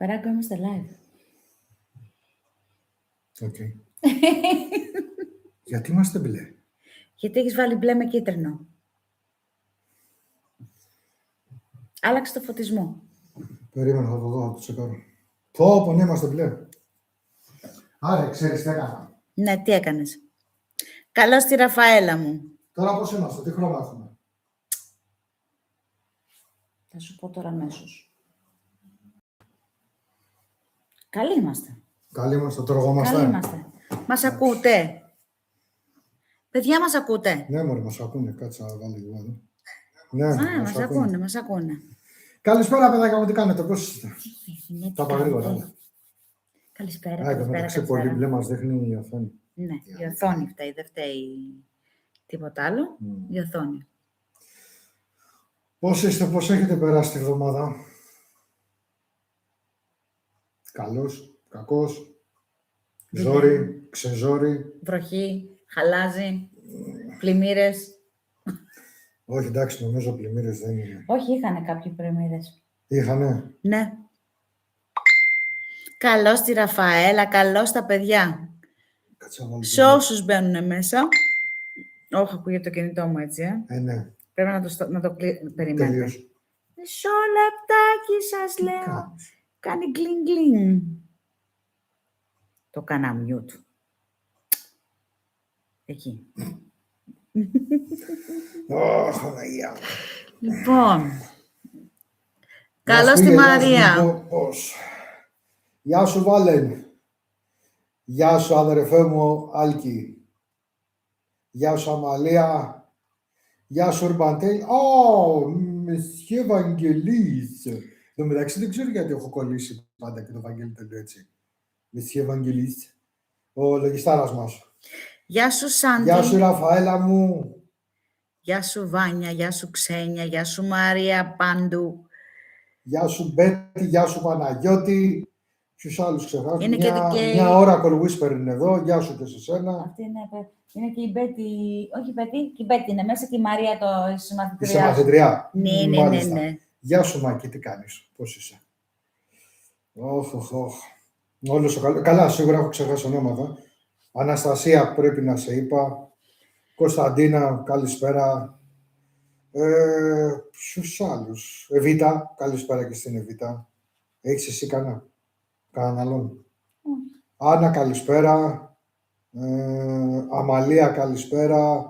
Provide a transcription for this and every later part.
Περάκο, είμαστε live. Οκ. Γιατί είμαστε μπλε? Γιατί έχεις βάλει μπλε με κίτρινο. Άλλαξε το φωτισμό. Περίμενα, θα το δω, θα το τσεκάρω. Πω, ναι, είμαστε μπλε. Άρα, ξέρεις τι έκανα. Ναι, τι έκανες. Καλώς τη Ραφαέλα μου. Τώρα πώς είμαστε, τι χρώμα έχουμε? Θα σου πω τώρα αμέσως. Καλοί είμαστε. Καλοί είμαστε, τρώγομαστε. Καλοί είμαστε. Μας ακούτε. Παιδιά, μας ακούτε. Ναι, μωρέ, μας ακούνε. Κάτσε να βάλω λίγο εδώ. Ναι, Μας ακούνε, μας ακούνε. Καλησπέρα, παιδάκια μου, τι κάνετε, πώς είστε? Τα πάω γρήγορα. Καλησπέρα, Εδώ μεταξύ πολύ μπλε μας δείχνει η οθόνη. Ναι, η οθόνη φταίει, δεν φταίει τίποτα άλλο. Η οθόνη. Πώς είστε, πώς έχετε περάσει τη εβδομάδα? Καλός, κακός, ζόρι, ξεζόρι? Βροχή, χαλάζει, πλημμύρες. Όχι, εντάξει, νομίζω πλημμύρες δεν είναι. Όχι, είχανε κάποιοι πλημμύρες. Είχανε. Ναι. Καλώς τη Ραφαέλα, καλώς τα παιδιά. Σε όσους μπαίνουν μέσα. Όχι, ακούγεται το κινητό μου έτσι, Ναι. Πρέπει να το περιμένετε. Τελείως. Μισό λεπτάκι σας λέω. Κάνει γκλιν γκλιν. Το κάνα mute. Εκεί. Ωχ, Αναγία. Λοιπόν. Καλώς τη Μαρία. Γεια σου, Βάλεν. Γεια σου, αδερφέ μου, Άλκη. Γεια σου, Αμαλία. Γεια σου, Ουρμπαντέλ. Ω, Μεσχέ Βαγγελής. Εν τω μεταξύ δεν ξέρω γιατί έχω κολλήσει πάντα και το Βαγγέλη το λέω έτσι. Μεσχέ Βαγγελής. Ο λογιστάρας μας. Γεια σου, Σάντι. Γεια σου, Ραφαέλα μου. Γεια σου, Βάνια. Γεια σου, Ξένια. Γεια σου, Μαρία Πάντου. Γεια σου, Μπέτη. Γεια σου, Παναγιώτη. Ποιους άλλους ξεχάσω? Είναι Μια Oracle Whisper είναι εδώ. Γεια σου και σε σένα. Αυτή είναι και η Μπέτη. Όχι η Μπέτη, και η Μπέτη είναι μέσα και η Μαρία η συμμαθητριά. Είσαι μαθητριά. Ναι. Γεια σου, Μάκη, τι κάνεις, πώς είσαι? Όχ. Όλος ο καλό. Καλά, σίγουρα έχω ξεχάσει ονόματα. Αναστασία, πρέπει να σε είπα. Κωνσταντίνα, καλησπέρα. Ποιους άλλους? Εβίτα, καλησπέρα και στην Εβίτα. Έχεις εσύ κανέναν άλλον? Άννα, καλησπέρα. Αμαλία, καλησπέρα.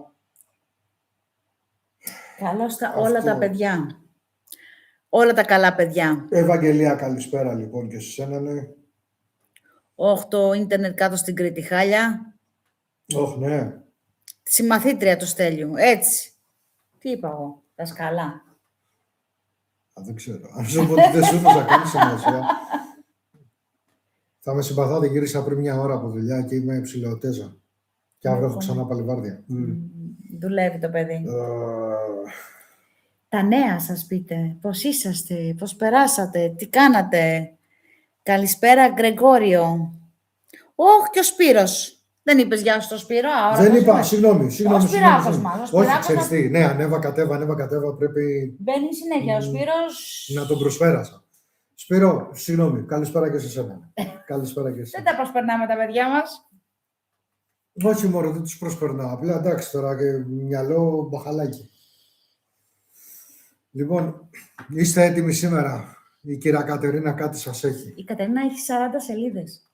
Καλώς όλα τα παιδιά. Όλα τα καλά παιδιά. Ευαγγελία, καλησπέρα λοιπόν και σε σένα, ναι. Όχι, το ίντερνετ κάτω στην Κρήτη, χάλια. Όχι, ναι. Συμμαθήτρια του Στέλιου, έτσι. Τι είπα εγώ, δασκαλά. Δεν ξέρω. Αν σου πω ότι δεν σου θα κάνει σημασία. Θα με συμπαθάτε, γύρισα πριν μια ώρα από δουλειά και είμαι ψηλεοτέζα. Και αύριο έχω ξανά παλιβάρδια. Δουλεύει το παιδί. Τα νέα σας πείτε. Πώς είσαστε, πώς περάσατε, τι κάνατε. Καλησπέρα, Γκρεγόριο. Όχι, και ο Σπύρος. Δεν είπες γεια σου στο Σπύρο? Δεν είπα, συγγνώμη. Ο Σπυράκος μας. Όχι, ξέρεις τι. Ναι, ανέβα, κατέβα, πρέπει... Μπαίνει συνέχεια ο Σπύρος. Να τον προσπέρασα. Σπύρο, συγγνώμη, καλησπέρα και σε σένα. Καλησπέρα και σε σένα. Δεν τα προσπερνάμε τα παιδιά μας. Όχι μόνο, δεν τους προσπερνάω. Απλά εντάξει τώρα και μυαλό μπαχαλάκι. Λοιπόν, είστε έτοιμοι σήμερα? Η κυρία Κατερίνα κάτι σας έχει. Η Κατερίνα έχει 40 σελίδες.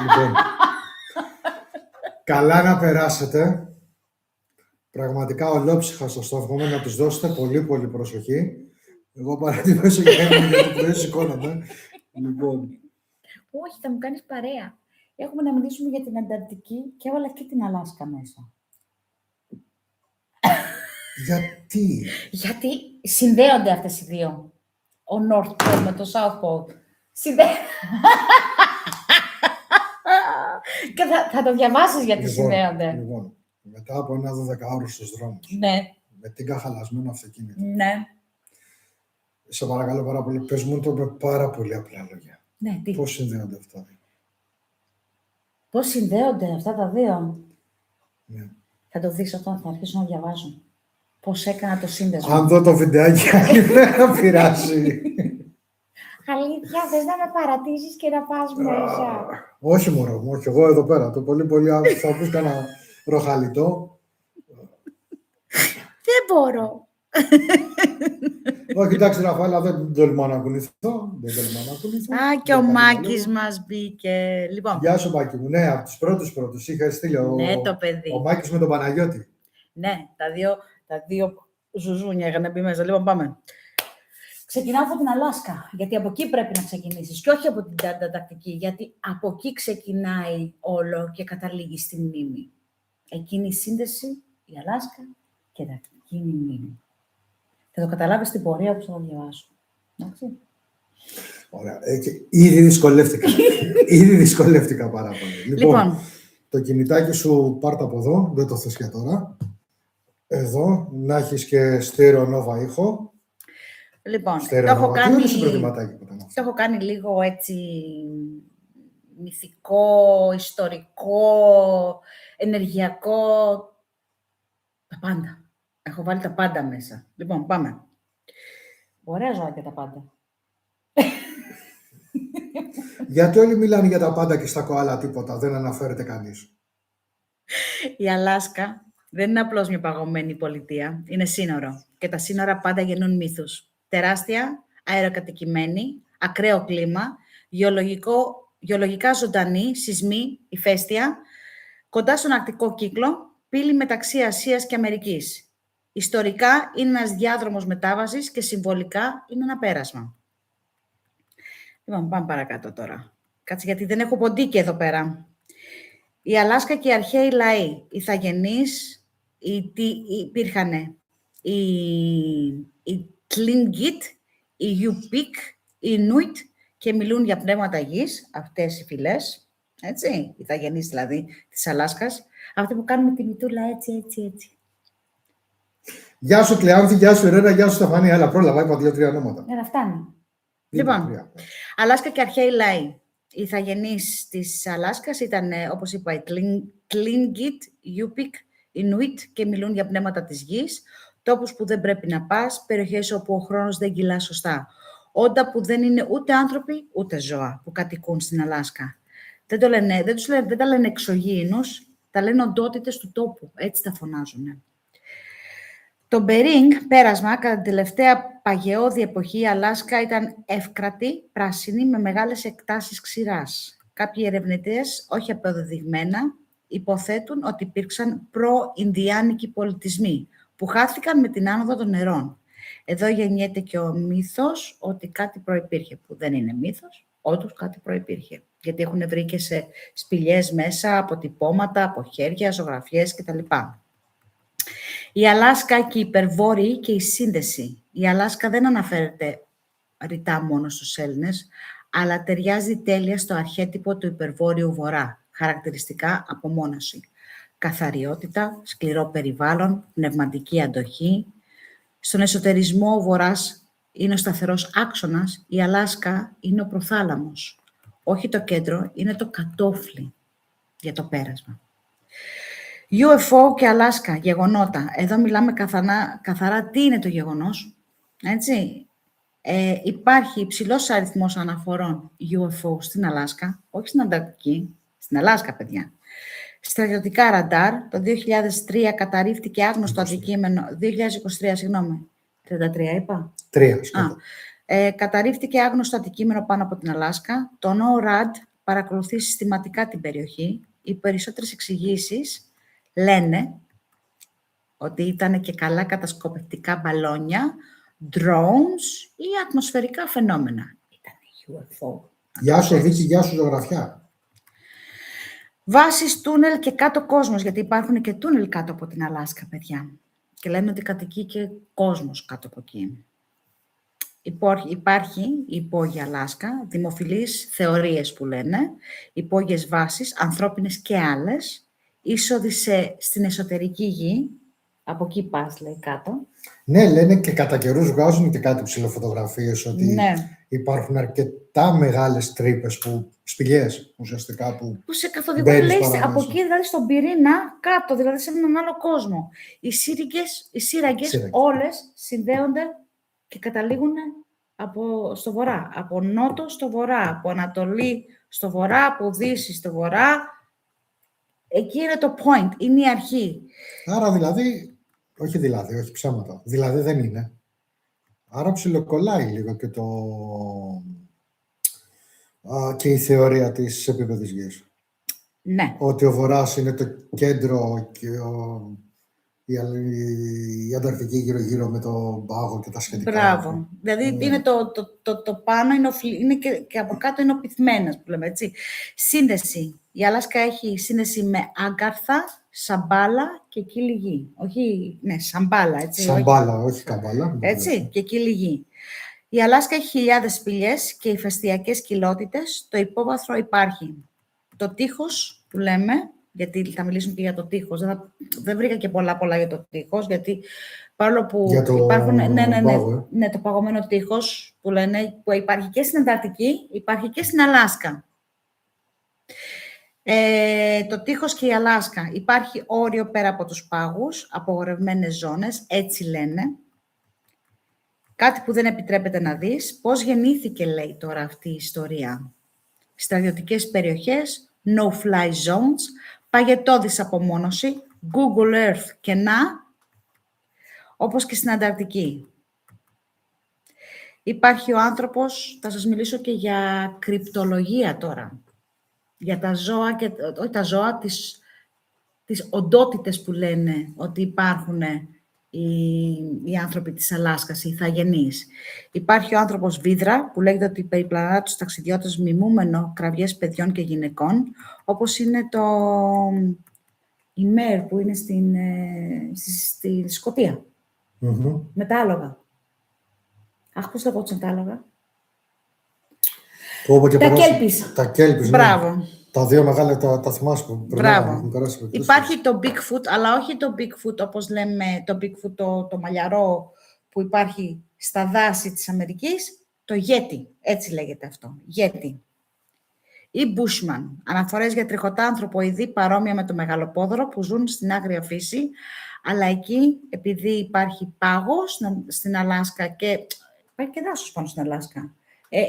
Λοιπόν, καλά να περάσετε. Πραγματικά ολόψυχα σας το εύχομαι να τους δώσετε πολύ προσοχή. Εγώ παρατηρήσω για το πρωί σηκώνομαι. Λοιπόν. Όχι, θα μου κάνεις παρέα. Έχουμε να μιλήσουμε για την Ανταρκτική και έβαλα και την Αλάσκα μέσα. Γιατί? Γιατί συνδέονται αυτές οι δύο. Ο North Pole με το South Pole. Και θα το διαβάσεις γιατί συνδέονται. Λοιπόν, μετά από ένα 12ωρο στους δρόμους. Ναι. Με την καχαλασμένο αυτοκίνητο. Ναι. Σε παρακαλώ πάρα πολύ, πες μου το με πάρα πολύ απλά λόγια. Ναι, τι? Πώς συνδέονται αυτά? Πώς συνδέονται αυτά τα δύο? Ναι. Θα το δεις όταν θα αρχίσω να διαβάζω. Πώς έκανα το σύνδεσμο. Αν δω το βιντεάκι, δεν θα πειράσει. Αλήθεια, θες να με παρατήσεις και να πας μέσα? Όχι μωρό μου, όχι. Εγώ εδώ πέρα. Το πολύ πολύ θα πεις κανένα ροχαλιτό. Δεν μπορώ. Όχι, εντάξει, Ραφαέλα, δεν τολμάω να κουνηθώ. Α, και ο Μάκης μας μπήκε. Λοιπόν, Γεια σου, Μάκη μου. Ναι, από τους πρώτους είχα στείλει ναι, το παιδί. ο Μάκης με τον Παναγιώτη. Ναι, τα δύο ζουζούνια για να μπει μέσα. Λοιπόν, πάμε. Ξεκινάω από την Αλάσκα, γιατί από εκεί πρέπει να ξεκινήσεις και όχι από την τακτική, γιατί από εκεί ξεκινάει όλο και καταλήγει στη μνήμη. Εκείνη η σύνδεση, η Αλάσκα και τακτική είναι η μνήμη. Θα το καταλάβεις στην πορεία που θα το διαβάσω. Εντάξει. Ωραία. Ήδη δυσκολεύτηκα πάρα πολύ. Λοιπόν, το κινητάκι σου πάρ' το από εδώ, δεν το θες για τώρα. Εδώ, να έχεις και στέρεο νόβα ήχο. Λοιπόν, το έχω κάνει λίγο έτσι μυθικό, ιστορικό, ενεργειακό, τα πάντα. Έχω βάλει τα πάντα μέσα. Λοιπόν, πάμε. Ωραία ζωάκια τα πάντα. Γιατί όλοι μιλάνε για τα πάντα και στα κοάλα τίποτα, δεν αναφέρεται κανείς. Η Αλάσκα δεν είναι απλώς μια παγωμένη πολιτεία, είναι σύνορο. Και τα σύνορα πάντα γεννούν μύθους. Τεράστια, αεροκατοικημένη, ακραίο κλίμα, γεωλογικά ζωντανή, σεισμοί, ηφαίστεια, κοντά στον αρκτικό κύκλο, πύλη μεταξύ Ασίας και Αμερικής. Ιστορικά είναι ένας διάδρομος μετάβασης και συμβολικά είναι ένα πέρασμα. Λοιπόν, πάμε παρακάτω τώρα. Κάτσε, γιατί δεν έχω ποντίκι εδώ πέρα. Η Αλάσκα και οι αρχαίοι λαοί, οι Ιθαγενείς, υπήρχαν οι Tlingit, οι Yupik, οι Inuit και μιλούν για πνεύματα γης, αυτές οι φυλές, έτσι, οι Ιθαγενείς δηλαδή της Αλάσκας, αυτοί που κάνουν τη μητούλα έτσι. Γεια σου Κλεάνθη, γεια σου Ρένα, γεια σου Στεφανία. Έλα, πρόλαβα, είπα 2-3 ονόματα. Να φτάνει. Λοιπόν, Αλάσκα και αρχαίοι λαοί. Οι Ιθαγενείς της Αλάσκας ήταν, όπως είπα, οι Tlingit, Yupik, Inuit και μιλούν για πνεύματα της γης, τόπους που δεν πρέπει να πας, περιοχές όπου ο χρόνος δεν κυλά σωστά. Όντα που δεν είναι ούτε άνθρωποι, ούτε ζώα που κατοικούν στην Αλάσκα. Δεν τα λένε εξωγήινους, τα λένε οντότητες του τόπου, έτσι τα φωνάζουν. Το Μπερίνγκ πέρασμα, κατά την τελευταία παγαιώδη εποχή, η Αλάσκα ήταν εύκρατη, πράσινη, με μεγάλες εκτάσεις ξηράς. Κάποιοι ερευνητές, όχι αποδεδειγμένα, υποθέτουν ότι υπήρξαν προ-Ινδιάνικοι πολιτισμοί, που χάθηκαν με την άνοδο των νερών. Εδώ γεννιέται και ο μύθος ότι κάτι προϋπήρχε, που δεν είναι μύθος, όντως κάτι προϋπήρχε. Γιατί έχουν βρει και σε σπηλιές μέσα, αποτυπώματα, από χέρια, ζωγραφιές κτλ. Η Αλάσκα και η υπερβόρειοι και η σύνδεση. Η Αλάσκα δεν αναφέρεται ρητά μόνο στους Έλληνες, αλλά ταιριάζει τέλεια στο αρχέτυπο του υπερβόρειου βορρά, χαρακτηριστικά απομόνωση. Καθαριότητα, σκληρό περιβάλλον, πνευματική αντοχή. Στον εσωτερισμό ο βορράς είναι ο σταθερός άξονας, η Αλάσκα είναι ο προθάλαμος. Όχι το κέντρο, είναι το κατόφλι για το πέρασμα. UFO και Αλάσκα, γεγονότα. Εδώ μιλάμε καθαρά τι είναι το γεγονός. Έτσι. Υπάρχει υψηλός αριθμός αναφορών UFO στην Αλάσκα, όχι στην Ανταρκτική, στην Αλάσκα, παιδιά. Στρατιωτικά ραντάρ, το 2003 καταρρίφθηκε άγνωστο αντικείμενο, 2023, συγγνώμη, 33 είπα. 3. Καταρρίφθηκε άγνωστο αντικείμενο πάνω από την Αλάσκα. Το NORAD παρακολουθεί συστηματικά την περιοχή. Οι περισσότερες εξηγήσεις λένε ότι ήταν και καλά κατασκοπευτικά μπαλόνια, drones ή ατμοσφαιρικά φαινόμενα. Ήταν UFO. Γεια σου Βίκη, γεια σου ζωγραφιά. Βάσεις, τούνελ και κάτω κόσμος, γιατί υπάρχουν και τούνελ κάτω από την Αλάσκα, παιδιά. Και λένε ότι κατοικεί και κόσμος κάτω από εκεί. Υπάρχει η υπόγεια Αλάσκα, δημοφιλείς θεωρίες που λένε, υπόγειες βάσεις, ανθρώπινες και άλλες, είσοδοι στην εσωτερική γη, από εκεί πας, λέει κάτω. Ναι, λένε και κατά καιρούς βγάζουν και κάτι ψηλοφωτογραφίες ότι υπάρχουν αρκετά μεγάλες τρύπες, σπηλιές ουσιαστικά που σε καθοδηγούν, λέει, από εκεί δηλαδή στον πυρήνα κάτω, δηλαδή σε έναν άλλο κόσμο. Οι σύραγγες όλες συνδέονται και καταλήγουν στο βορρά, από νότο στο βορρά, από ανατολή στο βορρά, από δύση στο βορρά. Εκεί είναι το point, είναι η αρχή. Άρα όχι ψέματα. Δηλαδή δεν είναι. Άρα ψιλοκολλάει λίγο και η θεωρία της επίπεδης γης. Ναι. Ότι ο Βορράς είναι το κέντρο και η Ανταρκτική γύρω-γύρω με τον πάγο και τα σχετικά. Μπράβο. Δηλαδή είναι το πάνω, είναι και από κάτω είναι ο πυθμένας, που λέμε, έτσι. Σύνδεση. Η Αλάσκα έχει σύνδεση με άγκαρθα, σαμπάλα και κύλι γη. Όχι, ναι, σαμπάλα, έτσι. Σαμπάλα, όχι καμπάλα. Έτσι, και κύλι γη. Η Αλάσκα έχει χιλιάδες σπηλιές και ηφαιστειακές κοιλότητες. Στο υπόβαθρο υπάρχει το τείχος που λέμε, γιατί θα μιλήσουμε και για το τείχος. Δεν βρήκα και πολλά για το τείχος, γιατί παρόλο που υπάρχουν... Ναι, το παγωμένο τείχος που λένε, που υπάρχει και στην Ανταρκτική, υπάρχει και στην Αλάσκα. Το τείχος και η Αλάσκα. Υπάρχει όριο πέρα από τους πάγους, απογορευμένες ζώνες, έτσι λένε. Κάτι που δεν επιτρέπεται να δεις. Πώς γεννήθηκε, λέει τώρα αυτή η ιστορία. Στρατιωτικές περιοχές, no-fly zones, παγετώδης απομόνωση, Google Earth κενά, όπως και στην Ανταρκτική. Υπάρχει ο άνθρωπος, θα σας μιλήσω και για κρυπτολογία τώρα. Για τα ζώα, όχι τα ζώα, τις οντότητες που λένε ότι υπάρχουν οι άνθρωποι της Αλάσκας, οι ηθαγενείς. Υπάρχει ο άνθρωπος Βίδρα, που λέγεται ότι περιπλανά τους ταξιδιώτες μιμούμενο κραυγές παιδιών και γυναικών, όπως είναι η Μέρ που είναι στη Σκωτία. Mm-hmm. Με τα άλογα. Αχ, πώς το πω τα άλογα. Τα κέλπις. Τα κέλπις, μπράβο. Ναι. Τα δύο μεγάλα, τα θυμάσαι που μπράβο. Υπάρχει το Bigfoot, αλλά όχι το Bigfoot, όπως λέμε, το Bigfoot, το μαλλιαρό που υπάρχει στα δάση της Αμερικής, το Yeti, έτσι λέγεται αυτό, Yeti. Ή Bushman, αναφορές για τριχωτά ανθρωποειδή παρόμοια με το μεγαλοπόδωρο που ζουν στην άγρια φύση, αλλά εκεί, επειδή υπάρχει πάγος στην Αλάσκα και υπάρχει και δάσος πάνω στην Αλάσκα,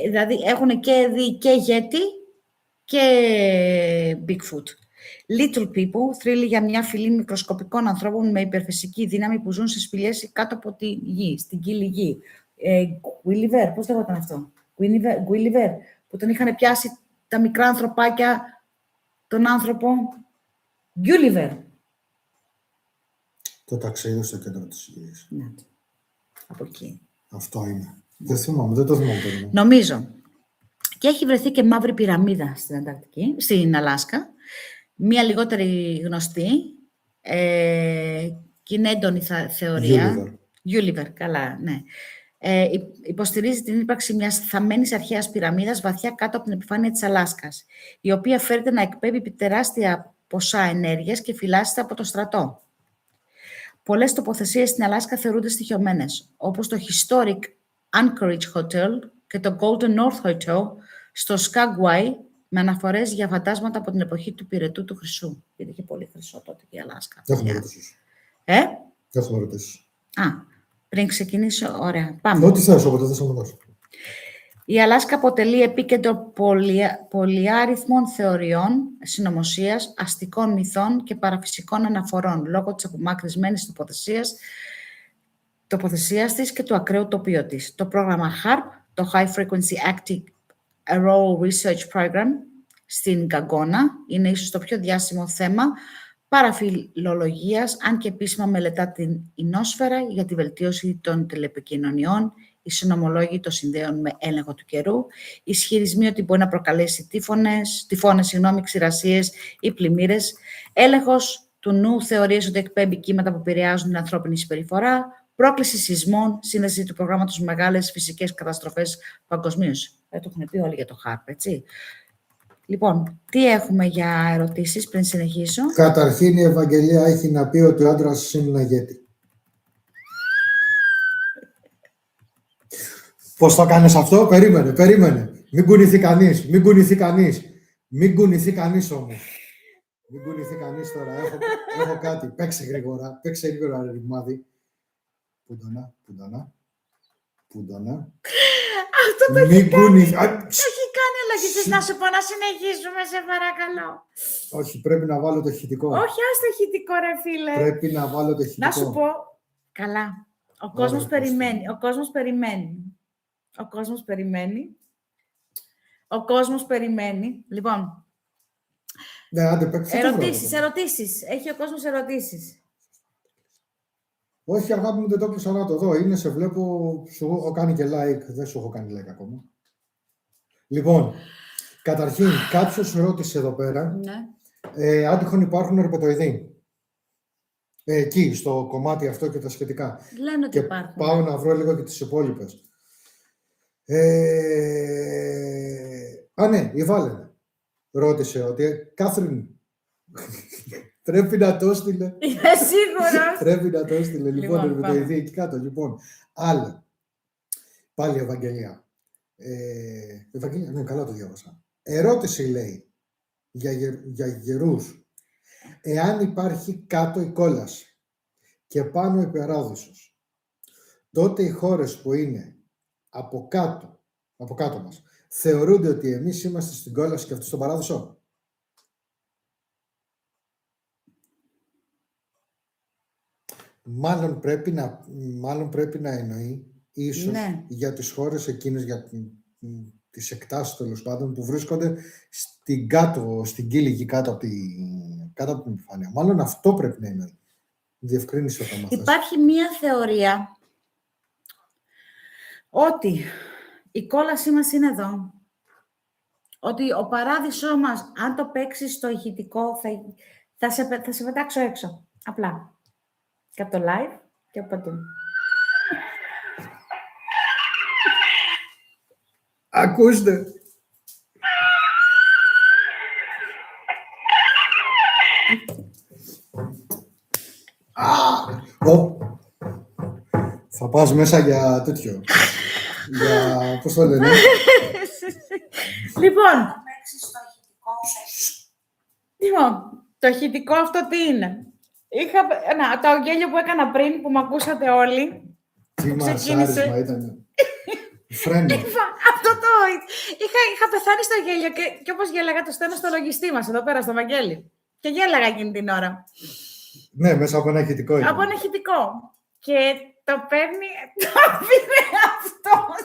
δηλαδή έχουν και δει και Yeti και Bigfoot. Little people, θρύλοι για μια φυλή μικροσκοπικών ανθρώπων με υπερφυσική δύναμη που ζουν σε σπηλιές κάτω από τη γη, στην κύλη γη. Gulliver, πώς λέγονταν αυτό. Gulliver, που τον είχαν πιάσει τα μικρά ανθρωπάκια, τον άνθρωπο. Gulliver. Το ταξίδι στο κέντρο της γης. Ναι, από εκεί. Αυτό είναι. Δεν θυμάμαι, δεν το θυμάμαι. Νομίζω. Και έχει βρεθεί και μαύρη πυραμίδα στην Ανταρκτική, στην Αλάσκα. Μία λιγότερη γνωστή και είναι έντονη θεωρία. Gulliver, καλά, ναι. Υποστηρίζει την ύπαρξη μιας θαμμένης αρχαίας πυραμίδας βαθιά κάτω από την επιφάνεια της Αλάσκας, η οποία φέρεται να εκπέμπει τεράστια ποσά ενέργειας και φυλάσσεται από το στρατό. Πολλές τοποθεσίες στην Αλάσκα θεωρούνται στοιχειωμένες, όπως το Historic Anchorage Hotel και το Golden North Hotel στο Skagway, με αναφορές για φαντάσματα από την εποχή του πυρετού του χρυσού. Γιατί είχε πολύ χρυσό τότε και η Αλάσκα. Έχουμε ρωτήσεις. Έχουμε ρωτήσεις. Πριν ξεκινήσω, ωραία. Πάμε. Ό,τι θες, όποτε θες να μου δώσω. Η Αλάσκα αποτελεί επίκεντρο πολυάριθμων θεωριών, συνωμοσίας, αστικών μυθών και παραφυσικών αναφορών, λόγω της απομακρυσμένης τοποθεσίας της και του ακραίου τοπίου της. Το πρόγραμμα HARP, το High Frequency Arctic Auroral Research Program, στην Γκαγκόνα, είναι ίσως το πιο διάσημο θέμα παραφιλολογίας, αν και επίσημα μελετά την ινόσφαιρα για τη βελτίωση των τηλεπικοινωνιών. Οι συνομολόγοι το συνδέουν με έλεγχο του καιρού. Ισχυρισμοί ότι μπορεί να προκαλέσει τυφώνες, ξηρασίες ή πλημμύρες. Έλεγχος του νου, θεωρίες ότι εκπέμπει κύματα που επηρεάζουν την ανθρώπινη συμπεριφορά. Πρόκληση σεισμών, σύνδεση του προγράμματος με μεγάλες φυσικές καταστροφές παγκοσμίως. Το έχουν πει όλοι για το HARP, έτσι. Λοιπόν, τι έχουμε για ερωτήσεις πριν συνεχίσω. Καταρχήν η Ευαγγελία έχει να πει ότι ο άντρας είναι ένα ηγέτη. Πώς το κάνεις αυτό, περίμενε. Μην κουνηθεί κανείς. Μην κουνηθεί κανείς όμως. Μην κουνηθεί κανείς τώρα. Έχω κάτι. Παίξε γρήγορα ρε ρημάδι. Πούντονα. Αυτό το Μην κουνείς. έχει κάνει, αλλά και να σου πω να συνεχίσουμε, σε παρακαλώ. Όχι, πρέπει να βάλω το ηχητικό. Όχι, ας το ηχητικό, ρε φίλε. Πρέπει να βάλω το ηχητικό. Να σου πω, καλά, ο κόσμος περιμένει, ο κόσμος περιμένει. Ο κόσμος περιμένει. Ο κόσμος περιμένει. Λοιπόν, Ναι, άντε, παίξτε το ερωτήσεις, βράδυ. ερωτήσεις. Έχει ο κόσμος ερωτήσεις. Όχι, αγάπη μου, δεν το έπιασα να το δω. Είναι, σε βλέπω, σου έχω κάνει και like. Δεν σου έχω κάνει like ακόμα. Λοιπόν, καταρχήν, κάποιος ρώτησε εδώ πέρα, Ναι. αν τυχόν υπάρχουν ερπετοειδή. Εκεί, στο κομμάτι αυτό και τα σχετικά. Λένε ότι Και υπάρχουν. πάω να βρω λίγο και τις υπόλοιπες. Ναι, η Βάλεν ρώτησε ότι Κάθριν, πρέπει να το έστειλε. Είμαι σίγουρος. Πρέπει να το έστειλε. Λοιπόν, Λοιπόν, με το ειδή εκεί κάτω. Λοιπόν, άλλη. Πάλι η Ευαγγελία. Ευαγγελία, ναι, καλά το διάβασα. Ερώτηση λέει για γερούς. Εάν υπάρχει κάτω η κόλαση και πάνω η Περάδυσσος, τότε οι χώρες που είναι από κάτω μας, θεωρούνται ότι εμείς είμαστε στην κόλαση και αυτοί στον Παράδεισο. Μάλλον πρέπει να εννοεί ίσως Ναι. για τις χώρες εκείνες, για τις εκτάσεις τέλος πάντων που βρίσκονται στην κύλη κάτω από την επιφάνεια. Μάλλον αυτό πρέπει να εννοεί. Διευκρίνησε το μάθος. Υπάρχει μία θεωρία ότι η κόλασή μας είναι εδώ. Ότι ο παράδεισό μας, αν το παίξεις στο ηχητικό, θα σε πετάξω έξω. Απλά. Και από το live και από παντού. Ακούστε. Θα πας μέσα για τέτοιο. Για, πώς το λένε. Λοιπόν, το ηχητικό αυτό τι είναι. Το γέλιο που έκανα πριν, που με ακούσατε όλοι. Τι ξεκίνησε. μασάρισμα ήταν. Φρένο. Αυτό το... Είχα πεθάνει στο γέλιο και όπως γέλαγα το στέλνω στο λογιστή μας εδώ πέρα, στο Βαγγέλη. Και γέλαγα εκείνη την ώρα. Ναι, μέσα από ένα ηχητικό ήταν. Από ένα ηχητικό. Και το παίρνει, το πήρε αυτός.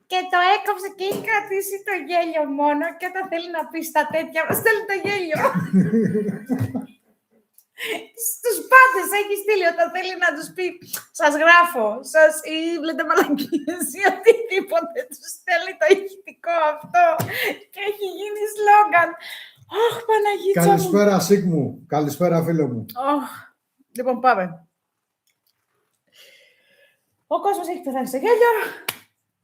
Και το έκοψε και έχει κρατήσει το γέλιο μόνο και όταν θέλει να πει στα τέτοια, στέλνει το γέλιο. Στους πάντες έχει στείλει όταν θέλει να τους πει σας γράφω, ή λέτε μαλακίες ή οτιδήποτε, τους στέλνει το ηχητικό αυτό και έχει γίνει σλόγγαν. Ωχ, Παναγίτσα μου. Καλησπέρα, Σίκ μου. Καλησπέρα, φίλο μου. Λοιπόν, πάμε. Ο κόσμος έχει πεθάνει στο γέλιο.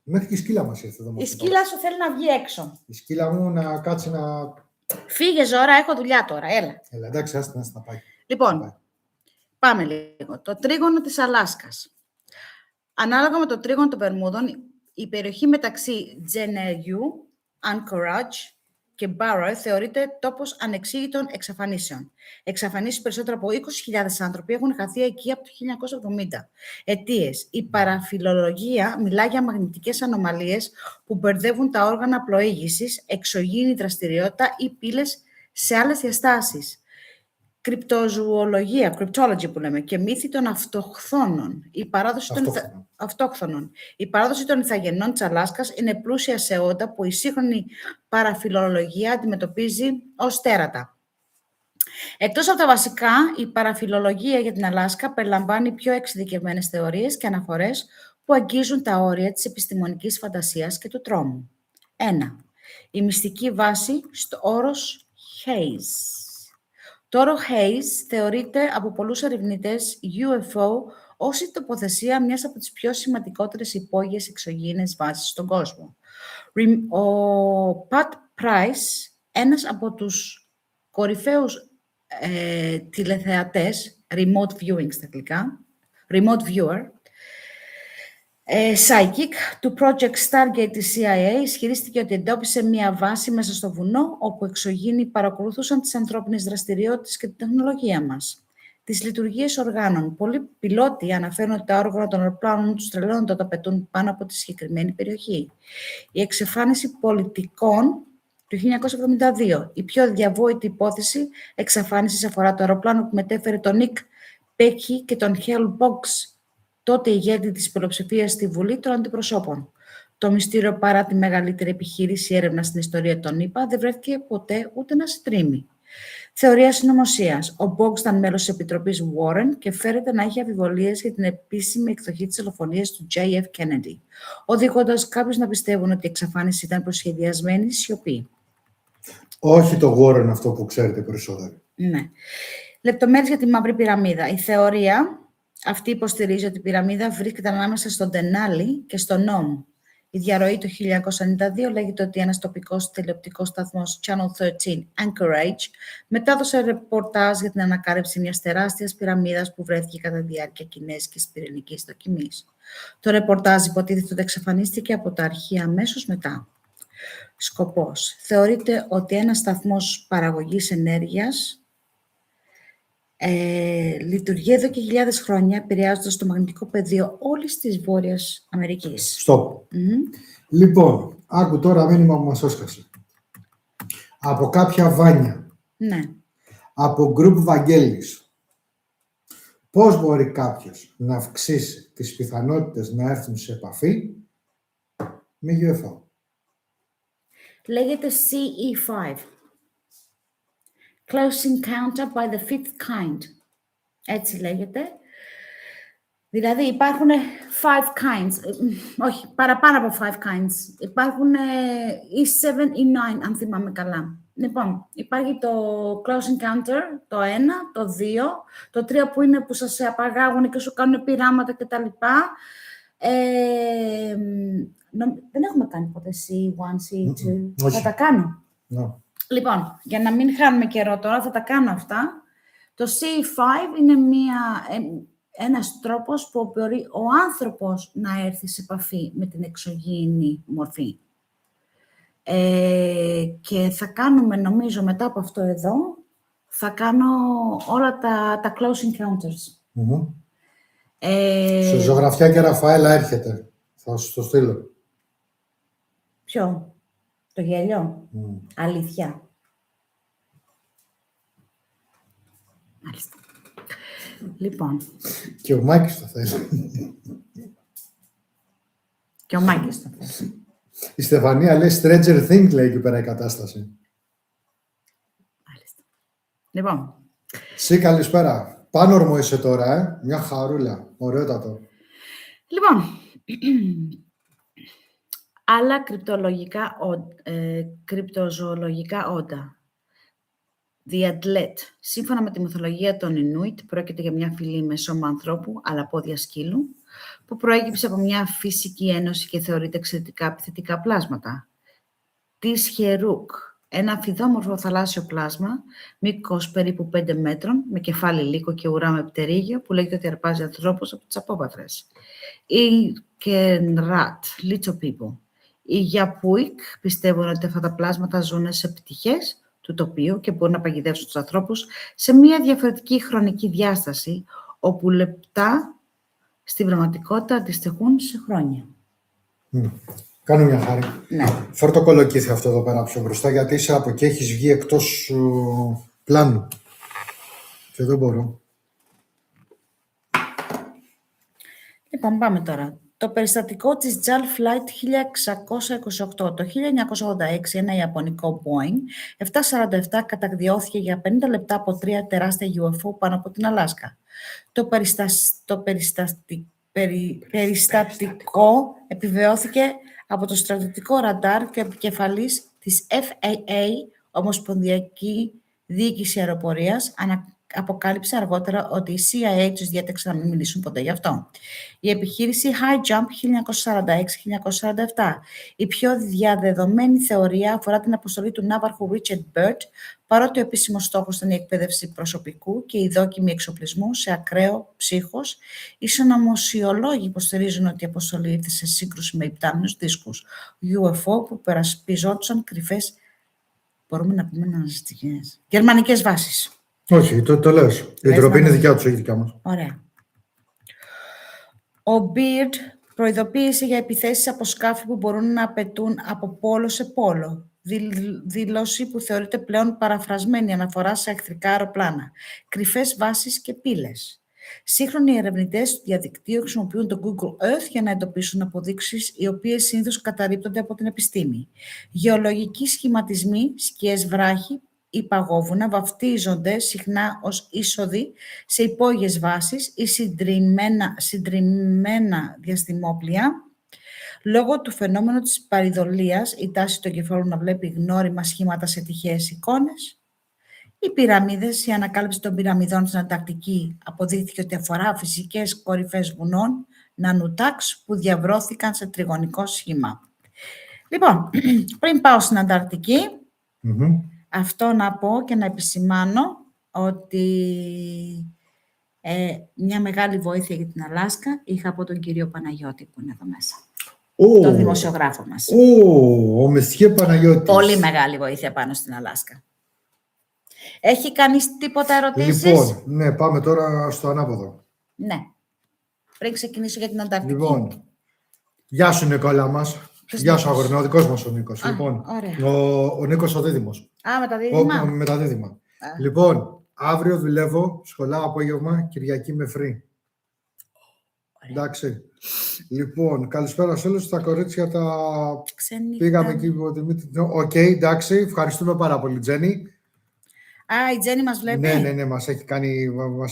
Μέχρι και η σκύλα μας ήρθε εδώ. Η σκύλα σου θέλει να βγει έξω. Η σκύλα μου να κάτσει να... Φύγε Ζώρα, έχω δουλειά τώρα, έλα. Εντάξει, άστα να πάει. Λοιπόν, πάμε λίγο. Το τρίγωνο της Αλάσκας. Ανάλογα με το τρίγωνο των Βερμούδων, η περιοχή μεταξύ Τζενεριού, Anchorage και Barrow θεωρείται τόπος ανεξήγητων εξαφανίσεων. Εξαφανίσεις περισσότερο από 20.000 άνθρωποι έχουν χαθεί εκεί από το 1970. Αιτίες. Η παραφιλολογία μιλά για μαγνητικές ανομαλίες που μπερδεύουν τα όργανα πλοήγησης, εξωγήινη δραστηριότητα ή πύλες σε άλλες διαστάσεις. Κρυπτοζουολογία, cryptology που λέμε, και μύθοι των αυτοχθόνων. Η παράδοση των ηθαγενών της Αλάσκας είναι πλούσια σε όντα που η σύγχρονη παραφιλολογία αντιμετωπίζει ως τέρατα. Εκτός από τα βασικά, η παραφιλολογία για την Αλάσκα περιλαμβάνει πιο εξειδικευμένες θεωρίες και αναφορές που αγγίζουν τα όρια της επιστημονικής φαντασίας και του τρόμου. 1. Η μυστική βάση στο όρος Haze. Το όρο Haze θεωρείται από πολλούς ερευνητές UFO ως η τοποθεσία μιας από τις πιο σημαντικότερες υπόγειες εξωγήινες βάσεις στον κόσμο. Ο Pat Price, ένας από τους κορυφαίους τηλεθεατές, remote viewing στα αγγλικά, remote viewer, psychic του Project Stargate της CIA, ισχυρίστηκε ότι εντόπισε μία βάση μέσα στο βουνό όπου εξωγήινοι παρακολουθούσαν τις ανθρώπινες δραστηριότητες και την τεχνολογία μας. τις λειτουργίες οργάνων. Πολλοί πιλότοι αναφέρουν ότι τα όργανα των αεροπλάνων τους τρελαίνονται όταν πετούν πάνω από τη συγκεκριμένη περιοχή. Η εξαφάνιση πολιτικών του 1972. Η πιο διαβόητη υπόθεση εξαφάνισης αφορά το αεροπλάνο που μετέφερε τον Νικ Πέκι και τον Χέλ Μποξ, τότε ηγέτη της πλειοψηφίας στη Βουλή των Αντιπροσώπων. Το μυστήριο, παρά τη μεγαλύτερη επιχείρηση έρευνα στην ιστορία των ΗΠΑ, δεν βρέθηκε ποτέ ούτε να στρίμει. Θεωρία συνωμοσίας. Ο Μπογκς ήταν μέλος της Επιτροπής Warren και φέρεται να έχει αμφιβολίες για την επίσημη εκδοχή της δολοφονίας του JF Kennedy, οδηγώντας κάποιους να πιστεύουν ότι η εξαφάνιση ήταν προσχεδιασμένη σιωπή. Όχι το Warren αυτό που ξέρετε περισσότερο. Ναι. Λεπτομέρειες για τη Μαύρη Πυραμίδα. Η θεωρία αυτή υποστηρίζει ότι η πυραμίδα βρίσκεται ανάμεσα στον Denali και στον Νόμ. Η διαρροή του 1992 λέγεται ότι ένας τοπικός τηλεοπτικός σταθμός Channel 13 Anchorage μετάδωσε ρεπορτάζ για την ανακάλυψη μιας τεράστιας πυραμίδας που βρέθηκε κατά τη διάρκεια κινέζικης πυρηνικής δοκιμής. Το ρεπορτάζ υποτίθεται ότι εξαφανίστηκε από τα αρχεία αμέσως μετά. Σκοπός. Θεωρείται ότι ένας σταθμός παραγωγής ενέργειας λειτουργεί εδώ και χιλιάδες χρόνια, επηρεάζοντας το μαγνητικό πεδίο όλης της Βόρειας Αμερικής. Stop. Λοιπόν, άκου τώρα μήνυμα που μας έσκασε. Από κάποια Βάνια. Ναι. Από γκρουπ Βαγγέλης. Πώς μπορεί κάποιος να αυξήσει τις πιθανότητες να έρθουν σε επαφή με UFO? Λέγεται CE5. Close Encounter by the Fifth Kind. Έτσι λέγεται. Δηλαδή υπάρχουν 5 kinds. Όχι, παραπάνω από 5 kinds. Υπάρχουν ή 7 ή 9, αν θυμάμαι καλά. Λοιπόν, υπάρχει το Close Encounter, το 1, το 2, το 3 που είναι που σας απαγάγουν και σου κάνουν πειράματα κτλ. Δεν έχουμε κάνει ποτέ C1, C2. Θα τα κάνω. No. Λοιπόν, για να μην χάνουμε καιρό τώρα, θα τα κάνω αυτά. Το C5 είναι ένας τρόπος που μπορεί ο άνθρωπος να έρθει σε επαφή με την εξωγήινη μορφή. Και θα κάνουμε, νομίζω, μετά από αυτό εδώ, θα κάνω όλα τα close encounters. Σε Ζωγραφιά και Ραφαέλα έρχεται. Θα σου το στείλω. Ποιο? Το γέλιο? Αλήθεια. Μάλιστα. Λοιπόν. Και ο Μάκης το θέλει. Και ο Μάκης το θέλει. Η Στεφανία λέει Stranger Things, λέει εκεί πέρα η κατάσταση. Μάλιστα. Λοιπόν. Συ, καλησπέρα. Πάνορμο είσαι τώρα, Μια χαρούλα. Ωραιότατο. Λοιπόν. Άλλα κρυπτοζωολογικά όντα. The Adlet. Σύμφωνα με τη μυθολογία των Ινούιτ, πρόκειται για μια φυλή με σώμα ανθρώπου, αλλά πόδια σκύλου, που προέκυψε από μια φυσική ένωση και θεωρείται εξαιρετικά επιθετικά πλάσματα. Της Χερούκ, ένα φιδόμορφο θαλάσσιο πλάσμα, μήκος περίπου 5 μέτρων, με κεφάλι λύκο και ουρά με πτερίγιο, που λέγεται ότι αρπάζει ανθρώπους από τις απόβαθρες. Η Κενράτ, Λίτσο Πίπο. Οι Γιαπούικ πιστεύουν ότι αυτά τα πλάσματα ζουν σε πτυχές του τοπίου και μπορούν να παγιδεύσουν τους ανθρώπους σε μια διαφορετική χρονική διάσταση, όπου λεπτά στην πραγματικότητα αντιστοιχούν σε χρόνια. Κάνω μια χάρη. Ναι. Φέρ' το κολοκύθι αυτό εδώ πέρα πιο μπροστά, γιατί είσαι από εκεί, έχεις βγει εκτός πλάνου. Και δεν μπορώ. Λοιπόν, πάμε τώρα. Το περιστατικό της JAL Flight 1628. Το 1986, ένα ιαπωνικό Boeing 747 καταγδιώθηκε για 50 λεπτά από 3 τεράστια UFO πάνω από την Αλάσκα. Το περιστατικό επιβεβαιώθηκε από το στρατιωτικό ραντάρ και επικεφαλής της FAA, Ομοσπονδιακή Διοίκηση Αεροπορίας, αποκάλυψε αργότερα ότι η CIA τους διέταξε να μην μιλήσουν ποτέ γι' αυτό. Η επιχείρηση High Jump 1946-1947. Η πιο διαδεδομένη θεωρία αφορά την αποστολή του ναύαρχου Richard Byrd, παρότι ο επίσημος στόχος ήταν η εκπαίδευση προσωπικού και η δόκιμη εξοπλισμού σε ακραίο ψύχος. Οι συνωμοσιολόγοι υποστηρίζουν ότι η αποστολή ήρθε σε σύγκρουση με υπτάμενους δίσκους UFO που περασπιζόντουσαν κρυφές, μπορούμε να πούμε, γερμανικές βάσεις. Όχι, το λες. Η Λες ντροπή να είναι το- δικιά τους, όχι δικιά μας. Ωραία. Ο Beard προειδοποίησε για επιθέσεις από σκάφη που μπορούν να απαιτούν από πόλο σε πόλο. Δήλωση που θεωρείται πλέον παραφρασμένη αναφορά σε εχθρικά αεροπλάνα, κρυφές βάσεις και πύλες. Σύγχρονοι ερευνητές του διαδικτύου χρησιμοποιούν το Google Earth για να εντοπίσουν αποδείξεις οι οποίες συνήθως καταρρίπτονται από την επιστήμη. Γεωλογικοί σχηματισμοί, σκιές βράχη ή παγόβουνα βαφτίζονται συχνά ως είσοδοι σε υπόγειες βάσεις ή συντριμμένα διαστημόπλια. Λόγω του φαινόμενου της παρηδολίας, η τάση του εγκεφάλου να βλέπει γνώριμα σχήματα σε τυχαίες εικόνες. Οι πυραμίδες, η ανακάλυψη των πυραμιδών στην Ανταρκτική αποδείχθηκε ότι αφορά φυσικές κορυφές βουνών, νανουτάξ, που διαβρώθηκαν σε τριγωνικό σχήμα. Λοιπόν, πριν πάω στην Ανταρκτική, αυτό να πω και να επισημάνω ότι μια μεγάλη βοήθεια για την Αλάσκα είχα από τον κύριο Παναγιώτη που είναι εδώ μέσα. Τον δημοσιογράφο μας. Ο Μεσχέ Παναγιώτης. Πολύ μεγάλη βοήθεια πάνω στην Αλάσκα. Έχει κανείς τίποτα ερωτήσεις? Λοιπόν, ναι, πάμε τώρα στο ανάποδο. Ναι. Πριν ξεκινήσω για την Ανταρκτική. Λοιπόν, γεια σου Νικόλα μας. Γεια σου αγόρι, ο δικός μας ο Νίκος. Λοιπόν, ο Νίκος ο Δίδυμος. Με τα δίδυμα. Με τα δίδυμα. Λοιπόν, αύριο δουλεύω, σχολά απόγευμα, Κυριακή με free. Εντάξει. Λοιπόν, καλησπέρα σε όλους. Τα κορίτσια τα πήγαμε εκεί. Οκ, εντάξει. Ευχαριστούμε πάρα πολύ, Τζέννη. Η Τζέννη μας βλέπει. Ναι, μας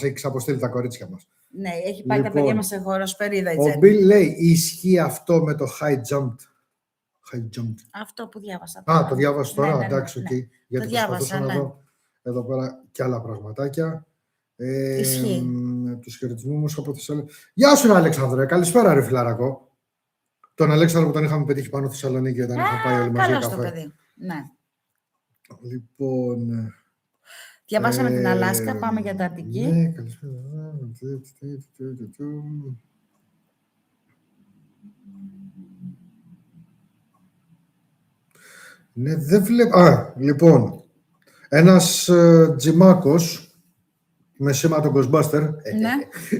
έχει ξαποστείλει τα κορίτσια μας. Ναι, έχει πάει τα παιδιά μας σε χωροσπερίδα η Τζέννη. Ο Μπιλ λέει, ισχύει αυτό με το high jumped. Αυτό που διάβασα. Το διάβασα τώρα, ναι, εντάξει, ναι. okay. Γιατί προσπαθούσα να δω εδώ πέρα και άλλα πραγματάκια. Τους χαιρετισμούς από Θεσσαλονίκη. Γεια σου, Αλέξανδρε. Καλησπέρα, ρε φιλαρακό. Τον Αλέξανδρο που τον είχαμε πετύχει πάνω στη Θεσσαλονίκη όταν είχαμε πάει όλοι μαζί καλώς καφέ. το παιδί. Ναι. Λοιπόν... Διαβάσαμε την Αλάσκα, πάμε για τα Ανταρκτική. Ναι, καλησπέρα. Ναι, δεν βλέπω... Λοιπόν, ένας τζιμάκος με σήμα το Ghostbuster,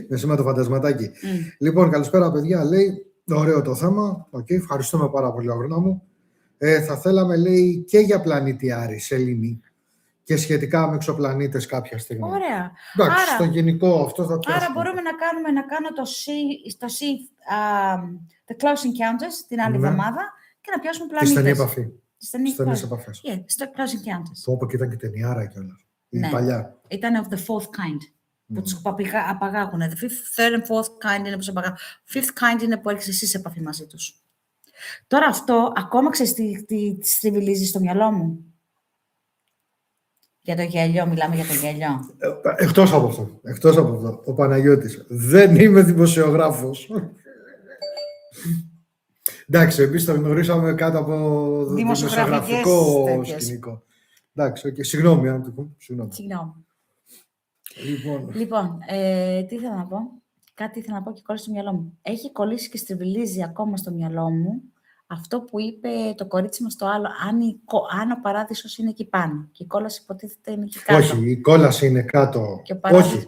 με σήμα το φαντασματάκι. Λοιπόν, καλησπέρα παιδιά, λέει, ωραίο το θέμα, ευχαριστούμε πάρα πολύ αγρόνα μου. Θα θέλαμε, λέει, και για πλανήτη Άρη, Σελήνη, και σχετικά με εξωπλανήτες κάποια στιγμή. Ωραία. Εντάξει, στο γενικό αυτό θα πιάσουμε. Άρα μπορούμε να κάνω the Close Encounters την άλλη εβδομάδα και να πιάσουμε πλανήτες. Τη στενή επαφή. Στενές επαφές. Στο Close Encounters. Το είπα και ήταν και ταινιάρα κιόλας. Η παλιά. Ήταν of the fourth kind. Που τους απαγάγουν. The third and fourth kind είναι που τους απαγάγουν. Fifth kind είναι που έρχεσαι εσύ σε επαφή μαζί τους. Τώρα αυτό, ακόμα ξέρεις τι στριβιλίζει στο μυαλό μου. Για το γέλιο, μιλάμε για το γέλιο. Εκτός από αυτό, ο Παναγιώτης. Δεν είμαι δημοσιογράφος. Εντάξει, εμείς το γνωρίσαμε κάτω από δημοσιογραφικό σκηνικό. Εντάξει, συγγνώμη αν το πω. Συγγνώμη. Λοιπόν, τι ήθελα να πω. Κάτι ήθελα να πω και κόλλησε στο μυαλό μου. Έχει κολλήσει και στριβιλίζει ακόμα στο μυαλό μου αυτό που είπε το κορίτσι μας το άλλο, αν ο παράδεισος είναι εκεί πάνω και η κόλαση υποτίθεται είναι εκεί κάτω. Όχι, η κόλαση είναι κάτω. Όχι,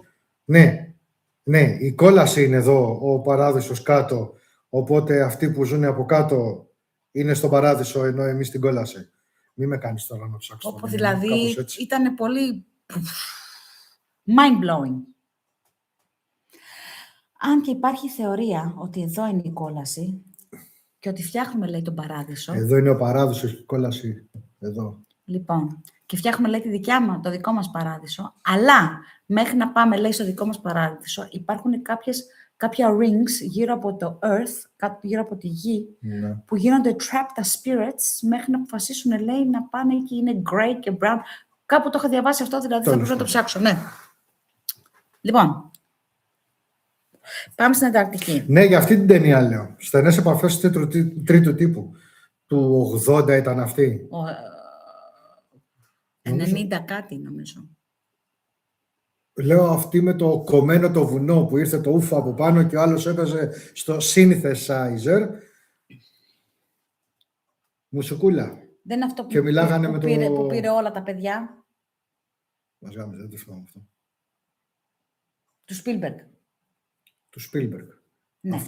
ναι, η κόλαση είναι εδώ, ο παράδεισος κάτω, οπότε αυτοί που ζουν από κάτω είναι στον παράδεισο, ενώ εμείς στην κόλαση. Μην με κάνεις τώρα να ψάξω. Όπου δηλαδή ήταν πολύ mind-blowing. Αν και υπάρχει θεωρία ότι εδώ είναι η κόλαση, και ότι φτιάχνουμε, λέει, τον παράδεισο. Εδώ είναι ο παράδεισος και η κόλαση. Εδώ. Λοιπόν, και φτιάχνουμε, λέει, το δικό μας παράδεισο. Αλλά μέχρι να πάμε, λέει, στο δικό μας παράδεισο, υπάρχουν κάποια rings γύρω από το Earth, γύρω από τη Γη, που γίνονται trapped as spirits μέχρι να αποφασίσουν, λέει, να πάνε εκεί, είναι grey και brown. Κάπου το είχα διαβάσει αυτό, δηλαδή θα πρέπει να το ψάξω. Ναι. Λοιπόν, πάμε στην Ανταρκτική. Ναι, για αυτή την ταινία λέω. Στενές επαφές τρίτου τύπου. Του 80 ήταν αυτή. 90 κάτι νομίζω. Λέω αυτή με το κομμένο το βουνό που ήρθε το ούφο από πάνω και ο άλλος έπαιζε στο synthesizer. Μουσικούλα. Δεν είναι αυτό και μιλάγανε που πήρε όλα τα παιδιά. Μας γάμισε, δεν το θυμάμαι αυτό. Του Spielberg. Του Spielberg. Ναι.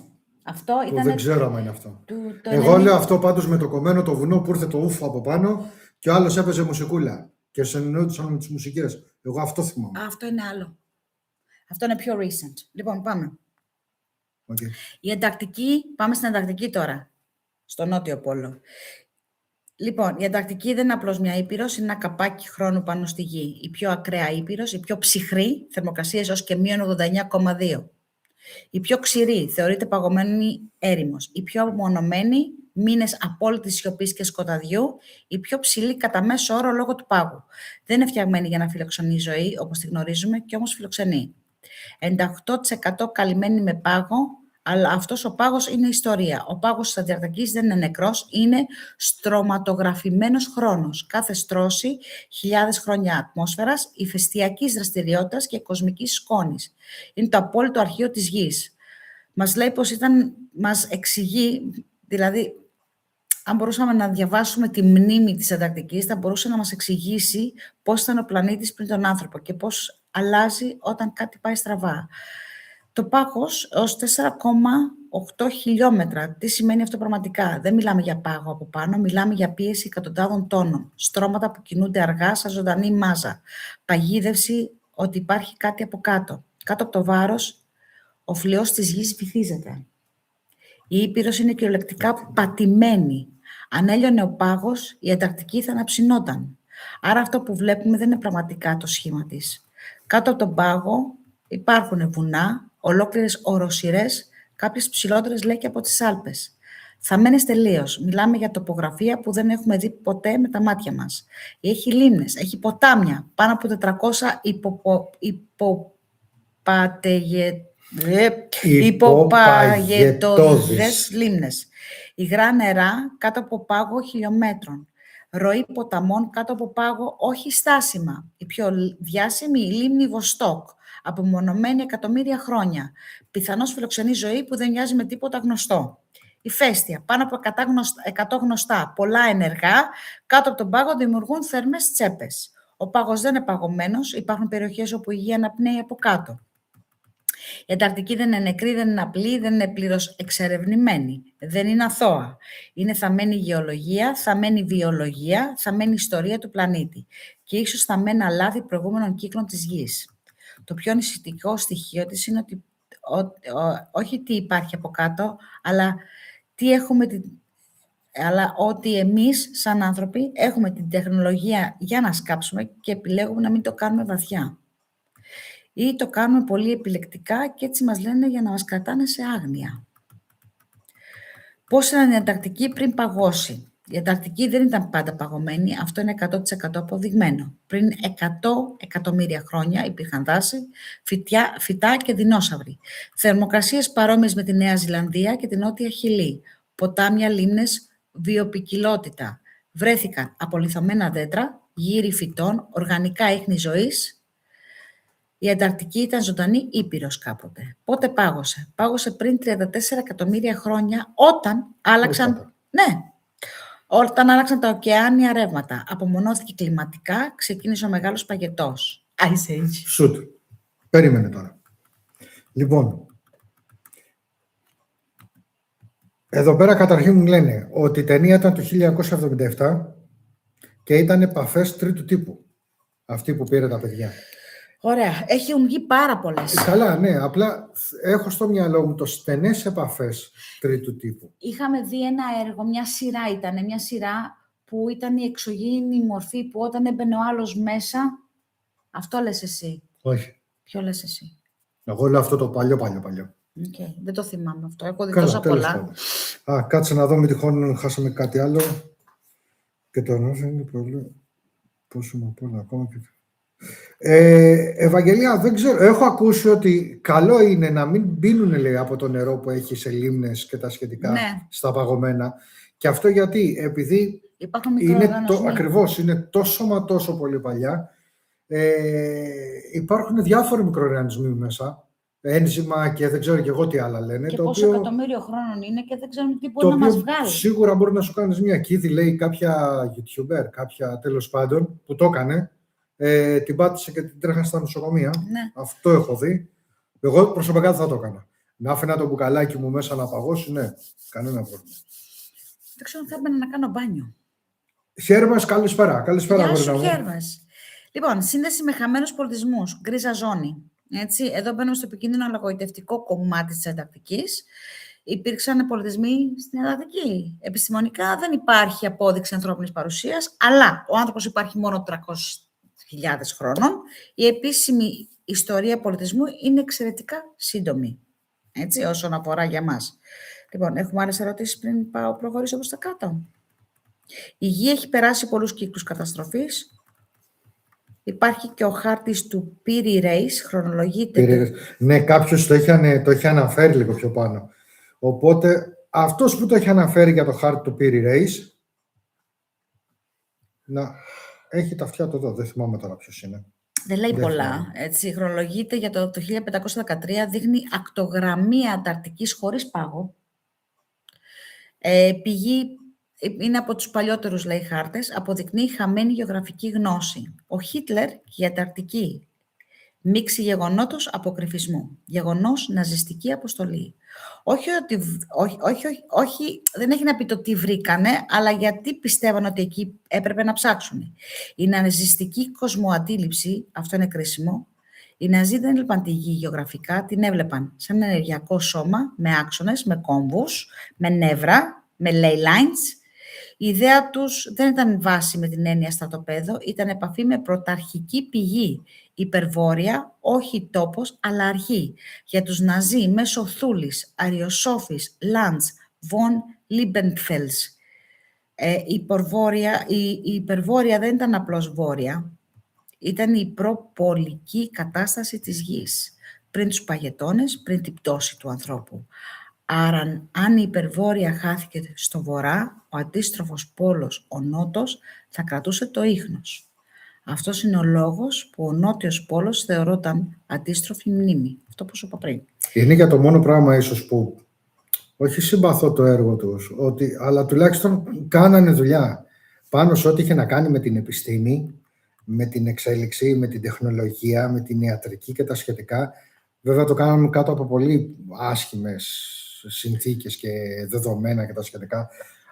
Αυτό ήταν. Δεν ξέρω αν είναι αυτό. Το Εγώ λέω αυτό πάντως με το κομμένο το βουνό που ήρθε το ούφο από πάνω και ο άλλος έπαιζε μουσικούλα και συνεννοούνταν με τις μουσικές. Εγώ αυτό θυμάμαι. Αυτό είναι άλλο. Αυτό είναι πιο recent. Λοιπόν, πάμε. Okay. Η Ανταρκτική, πάμε στην Ανταρκτική τώρα, στο Νότιο Πόλο. Λοιπόν, η Ανταρκτική δεν είναι απλώς μια ήπειρος, είναι ένα καπάκι χρόνου πάνω στη Γη. Η πιο ακραία ήπειρος, η πιο ψυχρή, θερμοκρασίες ως και -89,2. Η πιο ξηρή, θεωρείται παγωμένη έρημος. Η πιο απομονωμένη, μήνες απόλυτης σιωπής και σκοταδιού. Η πιο ψηλή κατά μέσο όρο λόγω του πάγου. Δεν είναι φτιαγμένη για να φιλοξενεί ζωή, όπως τη γνωρίζουμε, και όμως φιλοξενεί. 98% καλυμμένη με πάγο, αλλά αυτός ο πάγος είναι ιστορία. Ο πάγος της Ανταρκτικής δεν είναι νεκρός, είναι στρωματογραφημένος χρόνος. Κάθε στρώση, χιλιάδες χρόνια ατμόσφαιρας, ηφαιστειακής δραστηριότητας και κοσμικής σκόνης. Είναι το απόλυτο αρχείο της Γης. Μας λέει πως μας εξηγεί, δηλαδή, αν μπορούσαμε να διαβάσουμε τη μνήμη της Ανταρκτικής, θα μπορούσε να μας εξηγήσει πώς ήταν ο πλανήτης πριν τον άνθρωπο και πώς αλλάζει όταν κάτι πάει στραβά. Το πάγος ως 4,8 χιλιόμετρα. Τι σημαίνει αυτό πραγματικά? Δεν μιλάμε για πάγο από πάνω, μιλάμε για πίεση εκατοντάδων τόνων. Στρώματα που κινούνται αργά σαν ζωντανή μάζα. Παγίδευση ότι υπάρχει κάτι από κάτω. Κάτω από το βάρος, ο φλοιός της Γης βυθίζεται. Η Ήπειρος είναι κυριολεκτικά πατημένη. Αν έλειωνε ο πάγος, η Ανταρκτική θα αναψινόταν. Άρα αυτό που βλέπουμε δεν είναι πραγματικά το σχήμα της. Κάτω από τον πάγο υπάρχουν βουνά, ολόκληρες οροσειρές, κάποιες ψηλότερες λέει και από τις Άλπες. Θαμμένες τελείως. Μιλάμε για τοπογραφία που δεν έχουμε δει ποτέ με τα μάτια μας. Έχει λίμνες, έχει ποτάμια, πάνω από 400 υποπαγετώδες λίμνες. Υγρά νερά κάτω από πάγο χιλιόμετρων. Ροή ποταμών κάτω από πάγο όχι στάσιμα. Η πιο διάσημη η λίμνη Βοστόκ, απομονωμένη εκατομμύρια χρόνια. Πιθανώς φιλοξενεί ζωή που δεν μοιάζει με τίποτα γνωστό. Ηφαίστεια, πάνω από 100 γνωστά, πολλά ενεργά, κάτω από τον πάγο δημιουργούν θερμές τσέπες. Ο πάγος δεν είναι παγωμένος, υπάρχουν περιοχές όπου η Γη αναπνέει από κάτω. Η Ανταρκτική δεν είναι νεκρή, δεν είναι απλή, δεν είναι πλήρως εξερευνημένη. Δεν είναι αθώα. Είναι θαμμένη γεωλογία, θαμμένη βιολογία, θαμμένη ιστορία του πλανήτη. Και ίσως θαμμένα λάθη προηγούμενων κύκλων της Γης. Το πιο ανησυχητικό στοιχείο της είναι ότι όχι τι υπάρχει από κάτω, αλλά ότι εμείς σαν άνθρωποι έχουμε την τεχνολογία για να σκάψουμε και επιλέγουμε να μην το κάνουμε βαθιά. Ή το κάνουμε πολύ επιλεκτικά και έτσι μας λένε για να μας κρατάνε σε άγνοια. Πώς ήταν η Ανταρκτική πριν παγώσει? Η Ανταρκτική δεν ήταν πάντα παγωμένη, αυτό είναι 100% αποδειγμένο. Πριν 100 εκατομμύρια χρόνια υπήρχαν δάση, φυτά και δεινόσαυροι. Θερμοκρασίες παρόμοιες με τη Νέα Ζηλανδία και την Νότια Χιλή. Ποτάμια, λίμνες, βιοποικιλότητα. Βρέθηκαν απολιθωμένα δέντρα, γύρι φυτών, οργανικά ίχνη ζωής. Η Ανταρκτική ήταν ζωντανή ήπειρος κάποτε. Πότε πάγωσε? Πάγωσε πριν 34 εκατομμύρια χρόνια όταν άλλαξαν... Όταν άλλαξαν τα ωκεάνια ρεύματα. Απομονώθηκε κλιματικά, ξεκίνησε ο μεγάλος παγετός. Ice Age. Σουτ. Περίμενε τώρα. Λοιπόν, εδώ πέρα καταρχήν μου λένε ότι η ταινία ήταν το 1977 και ήταν επαφές τρίτου τύπου. Αυτή που πήρε τα παιδιά. Ωραία. Έχουν βγει πάρα πολλές. Καλά, ναι. Απλά έχω στο μυαλό μου το στενές επαφές τρίτου τύπου. Είχαμε δει ένα έργο, μια σειρά που ήταν η εξωγήινη μορφή που όταν έμπαινε ο άλλος μέσα, αυτό λες εσύ. Όχι. Ποιο λες εσύ? Εγώ λέω αυτό το παλιό. Okay. Δεν το θυμάμαι αυτό. Έχω δει τόσα πολλά. Κάτσε να δω, με τυχόν χάσαμε κάτι άλλο. Και το ανώφερε είναι πρόβλημα. Πόσο μου πω ακόμα και... Ευαγγελία, δεν ξέρω. Έχω ακούσει ότι καλό είναι να μην πίνουν, λέει, από το νερό που έχει σε λίμνες και τα σχετικά, ναι, στα παγωμένα. Και αυτό γιατί? Επειδή ακριβώς είναι τόσο μα τόσο πολύ παλιά. Υπάρχουν διάφοροι μικροοργανισμοί μέσα, ένζημα και δεν ξέρω και εγώ τι άλλα λένε. Και πόσο εκατομμύριο χρόνων είναι και δεν ξέρουν τι μπορεί να μας βγάλει. Σίγουρα μπορεί να σου κάνεις μια κίδη, λέει κάποια YouTuber, κάποια τέλος πάντων που το έκανε. την πάτησε και την τρέχανε στα νοσοκομεία. Ναι. Αυτό έχω δει. Εγώ προσωπικά δεν θα το έκανα. Να άφηνα το μπουκαλάκι μου μέσα να παγώσει, ναι, κανένα πρόβλημα. Δεν ξέρω αν θα έμπαινα να κάνω μπάνιο. Χέρμας, καλησπέρα. Καλησπέρα, Γεια σου, Βερνά μου. Χέρμας. Λοιπόν, σύνδεση με χαμένους πολιτισμούς, γκρίζα ζώνη. Έτσι, εδώ μπαίνουμε στο επικίνδυνο αλλαγοητευτικό κομμάτι της Ανταρκτικής. Υπήρξαν πολιτισμοί στην Ανταρκτική. Επιστημονικά δεν υπάρχει απόδειξη ανθρώπινης παρουσίας, αλλά ο άνθρωπος υπάρχει μόνο 300.000 χρόνων. Η επίσημη ιστορία πολιτισμού είναι εξαιρετικά σύντομη, έτσι, όσον αφορά για μας. Λοιπόν, έχουμε άλλες ερωτήσεις πριν προχωρήσω προς τα κάτω. Η Γη έχει περάσει πολλούς κύκλους καταστροφής. Υπάρχει και ο χάρτης του Piri Reis, χρονολογείται. Ναι, κάποιος το έχει αναφέρει λίγο πιο πάνω. Οπότε, αυτός που το έχει αναφέρει για το χάρτη του Piri Reis, να έχει τα αυτιά του εδώ. Δεν θυμάμαι τώρα ποιος είναι. Δεν λέει πολλά. Έτσι, χρονολογείται για το 1513, δείχνει ακτογραμμή Ανταρκτικής χωρίς πάγο. Πηγή είναι από τους παλιότερους, λέει, χάρτες, αποδεικνύει χαμένη γεωγραφική γνώση. Ο Χίτλερ και η Ανταρκτική. Μίξη γεγονότος αποκρυφισμού. Γεγονός ναζιστική αποστολή. Όχι, δεν έχει να πει το τι βρήκανε, αλλά γιατί πιστεύαν ότι εκεί έπρεπε να ψάξουν. Η ναζιστική κοσμοαντίληψη, αυτό είναι κρίσιμο, οι Ναζί δεν έβλεπαν τη Γη γεωγραφικά, την έβλεπαν σαν ένα ενεργειακό σώμα, με άξονες, με κόμβους, με νεύρα, με ley lines. Η ιδέα τους δεν ήταν βάση με την έννοια στρατοπέδο, ήταν επαφή με πρωταρχική πηγή, υπερβόρεια, όχι τόπος, αλλά αρχή. Για τους Ναζί, μέσω Θούλης, Αριοσόφης, Λαντς, Βον Λίμπενφελς. Η υπερβόρεια δεν ήταν απλώς βόρεια, ήταν η προπολική κατάσταση της Γης, πριν τους παγετώνες, πριν την πτώση του ανθρώπου. Άρα, αν η υπερβόρεια χάθηκε στο βορρά, ο αντίστροφος πόλος, ο νότος, θα κρατούσε το ίχνος. Αυτός είναι ο λόγος που ο νότιος πόλος θεωρόταν αντίστροφη μνήμη. Αυτό που σου είπα πριν. Είναι για το μόνο πράγμα ίσως που, όχι συμπαθώ το έργο τους, αλλά τουλάχιστον κάνανε δουλειά πάνω σε ό,τι είχε να κάνει με την επιστήμη, με την εξέλιξη, με την τεχνολογία, με την ιατρική και τα σχετικά. Βέβαια το κάναμε κάτω από πολύ άσχημες συνθήκες και δεδομένα και τα σχετικά,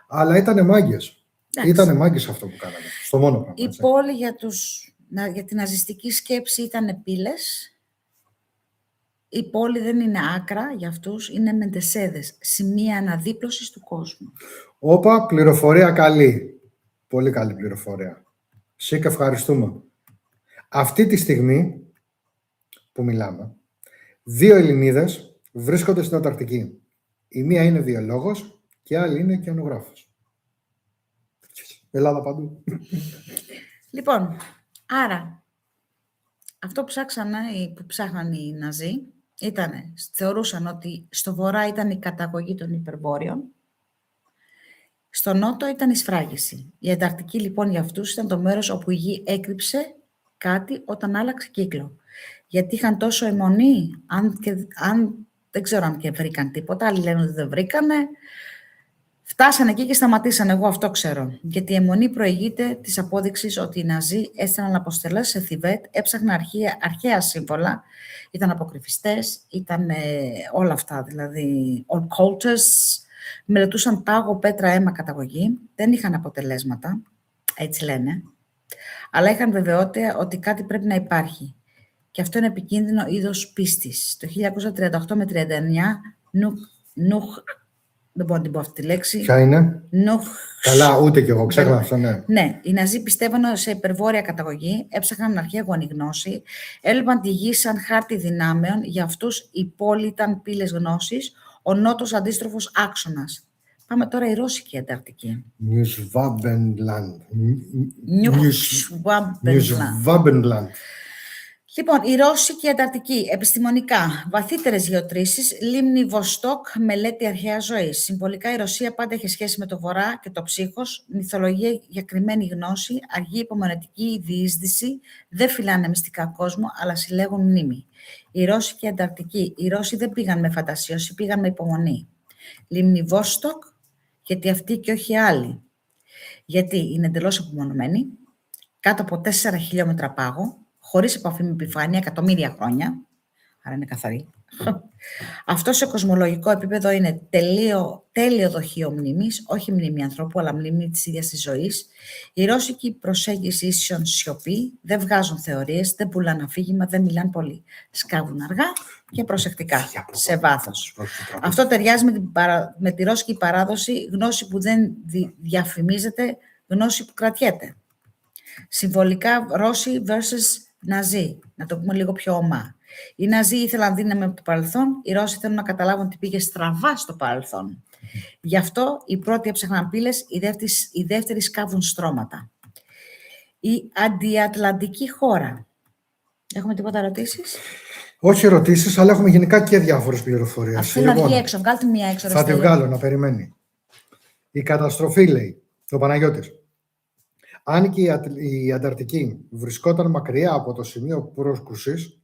αλλά ήτανε μάγκες. Ήτανε μάγκες αυτό που κάναμε, στο μόνο πράγμα. Η πόλη για την ναζιστική σκέψη ήταν πύλες. Η πόλη δεν είναι άκρα για αυτούς, είναι μεντεσέδες, σημεία αναδίπλωσης του κόσμου. Όπα, πληροφορία καλή. Πολύ καλή πληροφορία. Σίκα, ευχαριστούμε. Αυτή τη στιγμή που μιλάμε, 2 Ελληνίδες βρίσκονται στην Ανταρκτική. Η μία είναι βιολόγος και η άλλη είναι ωκεανογράφος. Ελλάδα παντού. Λοιπόν, άρα, αυτό που ψάχναν οι Ναζί, θεωρούσαν ότι στο βορρά ήταν η καταγωγή των υπερβόρειων, στο νότο ήταν η σφράγιση. Η Ανταρκτική λοιπόν για αυτούς ήταν το μέρος όπου η Γη έκρυψε κάτι όταν άλλαξε κύκλο. Γιατί είχαν τόσο αιμονή, δεν ξέρω αν και βρήκαν τίποτα, άλλοι λένε ότι δεν βρήκανε. Φτάσανε εκεί και σταματήσανε, εγώ αυτό ξέρω. Γιατί η αιμονή προηγείται της απόδειξης ότι οι Ναζί έστελναν αποστελές σε Θιβέτ, έψαχναν αρχαία σύμβολα, ήταν αποκρυφιστές, ήταν όλα αυτά, δηλαδή occultists, μελετούσαν πάγο, πέτρα, αίμα, καταγωγή, δεν είχαν αποτελέσματα, έτσι λένε, αλλά είχαν βεβαιότητα ότι κάτι πρέπει να υπάρχει. Και αυτό είναι επικίνδυνο είδος πίστης. Το 1938 με 1939, δεν μπορώ να την πω αυτή τη λέξη. Ποια είναι? Καλά, ούτε κι εγώ, ξέχασα αυτό, ναι. Ναι, οι Ναζί πιστεύαν σε υπερβόρεια καταγωγή, έψαχναν αρχαίγονη γνώση, έβλεπαν τη Γη σαν χάρτη δυνάμεων, για αυτούς η πόλη ήταν πύλες γνώσης, ο νότος αντίστροφος άξονας. Πάμε τώρα η ρώσικη Ανταρκτική. Νιουσβάμπενλαντ. Λοιπόν, η ρώσικη Ανταρκτική, επιστημονικά, βαθύτερες γεωτρήσεις, λίμνη Βοστόκ, μελέτη αρχαία ζωής. Συμβολικά η Ρωσία πάντα είχε σχέση με το βορρά και το ψύχος, μυθολογία για κρυμμένη γνώση, αργή υπομονετική διείσδυση, δεν φυλάνε μυστικά κόσμο, αλλά συλλέγουν μνήμη. Η ρώσικη Ανταρκτική, οι Ρώσοι δεν πήγαν με φαντασίωση, πήγαν με υπομονή. Λίμνη Βοστόκ, γιατί αυτή και όχι άλλοι. Γιατί είναι εντελώς απομονωμένη. κάτω από 4 χιλιόμετρα πάγο, χωρίς επαφή με επιφάνεια, εκατομμύρια χρόνια, άρα είναι καθαρή. Αυτό σε κοσμολογικό επίπεδο είναι τέλειο δοχείο μνήμης, όχι μνήμη ανθρώπου, αλλά μνήμη της ίδιας της ζωής. Η ρώσικη προσέγγιση ίσον σιωπή, δεν βγάζουν θεωρίες, δεν πουλάνε αφήγημα, δεν μιλάνε πολύ. Σκάβουν αργά και προσεκτικά, σε βάθος. Αυτό ταιριάζει με τη ρώσικη παράδοση, γνώση που δεν διαφημίζεται, γνώση που κρατιέται. Συμβολικά Ρώσοι versus Ναζί, να το πούμε λίγο πιο ομά. Οι Ναζί ήθελαν δύναμη από το παρελθόν, οι Ρώσοι θέλουν να καταλάβουν τι πήγε στραβά στο παρελθόν. Γι' αυτό οι πρώτοι έψαχναν πύλες, οι δεύτεροι σκάβουν στρώματα. Η αντιατλαντική χώρα. Έχουμε τίποτα ερωτήσεις? Όχι ερωτήσεις, αλλά έχουμε γενικά και διάφορες πληροφορίες. Αυτή να βγει έξω, βγάλτε μία έξω. Θα τη βγάλω, να περιμένει. Η καταστροφή, λέει ο Παναγιώτης. Αν και η Ανταρκτική βρισκόταν μακριά από το σημείο πρόσκρουσης,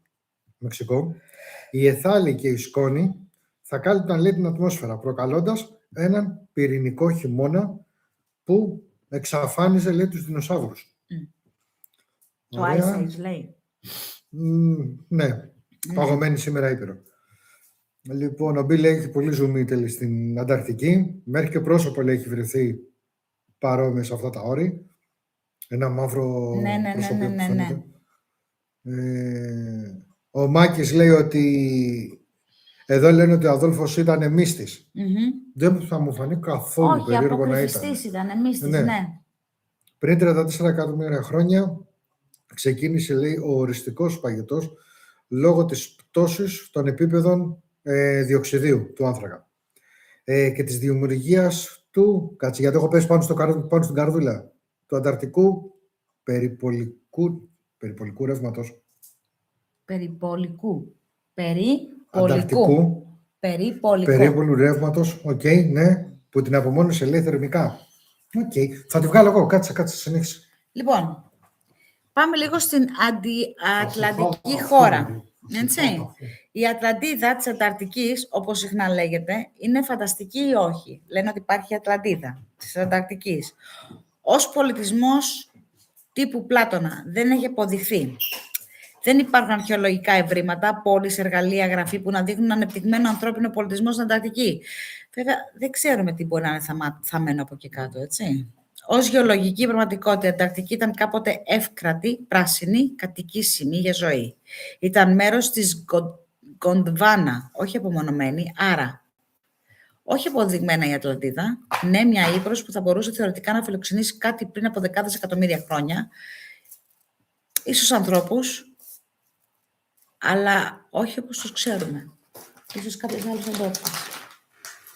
Μεξικό, η Εθάλη και η σκόνη θα κάλυπταν, λέει, την ατμόσφαιρα, προκαλώντας έναν πυρηνικό χειμώνα που εξαφάνιζε, λέει, τους δεινοσαύρους. Το Ice Age, λέει. Ναι, παγωμένη σήμερα Ήπειρο. Λοιπόν, ο Μπίλ έχει πολύ ζουμί, τέλει, στην Ανταρκτική. Μέχρι και πρόσωπο, λέει, έχει βρεθεί παρόμοιο σε αυτά τα όρη. Ένα μαύρο προσωπικό που φαίνεται. Ο Μάκης λέει ότι εδώ λένε ότι ο Αδόλφος ήταν μύστης. Δεν θα μου φανεί καθόλου περίεργο να ήταν. Όχι, ήταν μύστης, ναι. Πριν 34 εκατομμύρια χρόνια ξεκίνησε, λέει, ο οριστικός παγετός λόγω της πτώσης των επίπεδων διοξιδίου του άνθρακα και της δημιουργίας του, κάτσε γιατί έχω πέσει πάνω στην καρδούλα, του ανταρκτικού περιπολικού ρεύματος. Περίπολου ρεύματος, ναι, που την απομόνωσε, λέει, θερμικά. Θα τη βγάλω εγώ, κάτσε, συνέχισε. Λοιπόν, πάμε λίγο στην αντιατλαντική χώρα. Έτσι. Η Ατλαντίδα της Ανταρκτικής, όπως συχνά λέγεται, είναι φανταστική ή όχι? Λένε ότι υπάρχει Ατλαντίδα της Ανταρκτικής. Ως πολιτισμός τύπου Πλάτωνα δεν έχει αποδειχθεί. Δεν υπάρχουν αρχαιολογικά ευρήματα, πόλεις, εργαλεία, γραφή που να δείχνουν ανεπτυγμένο ανθρώπινο πολιτισμό στην Ανταρκτική. Βέβαια, δεν ξέρουμε τι μπορεί να είναι θαμμένο από εκεί κάτω, έτσι. Ως γεωλογική πραγματικότητα, η Ανταρκτική ήταν κάποτε εύκρατη, πράσινη, κατοικήσιμη για ζωή. Ήταν μέρος της Γκοντβάνα, όχι απομονωμένη, άρα όχι αποδειγμένα η Ατλαντίδα, ναι, μια ύπρος που θα μπορούσε θεωρητικά να φιλοξενήσει κάτι πριν από δεκάδες εκατομμύρια χρόνια, ίσως ανθρώπους, αλλά όχι όπως τους ξέρουμε. Ίσως κάποιες άλλες ανθρώπους.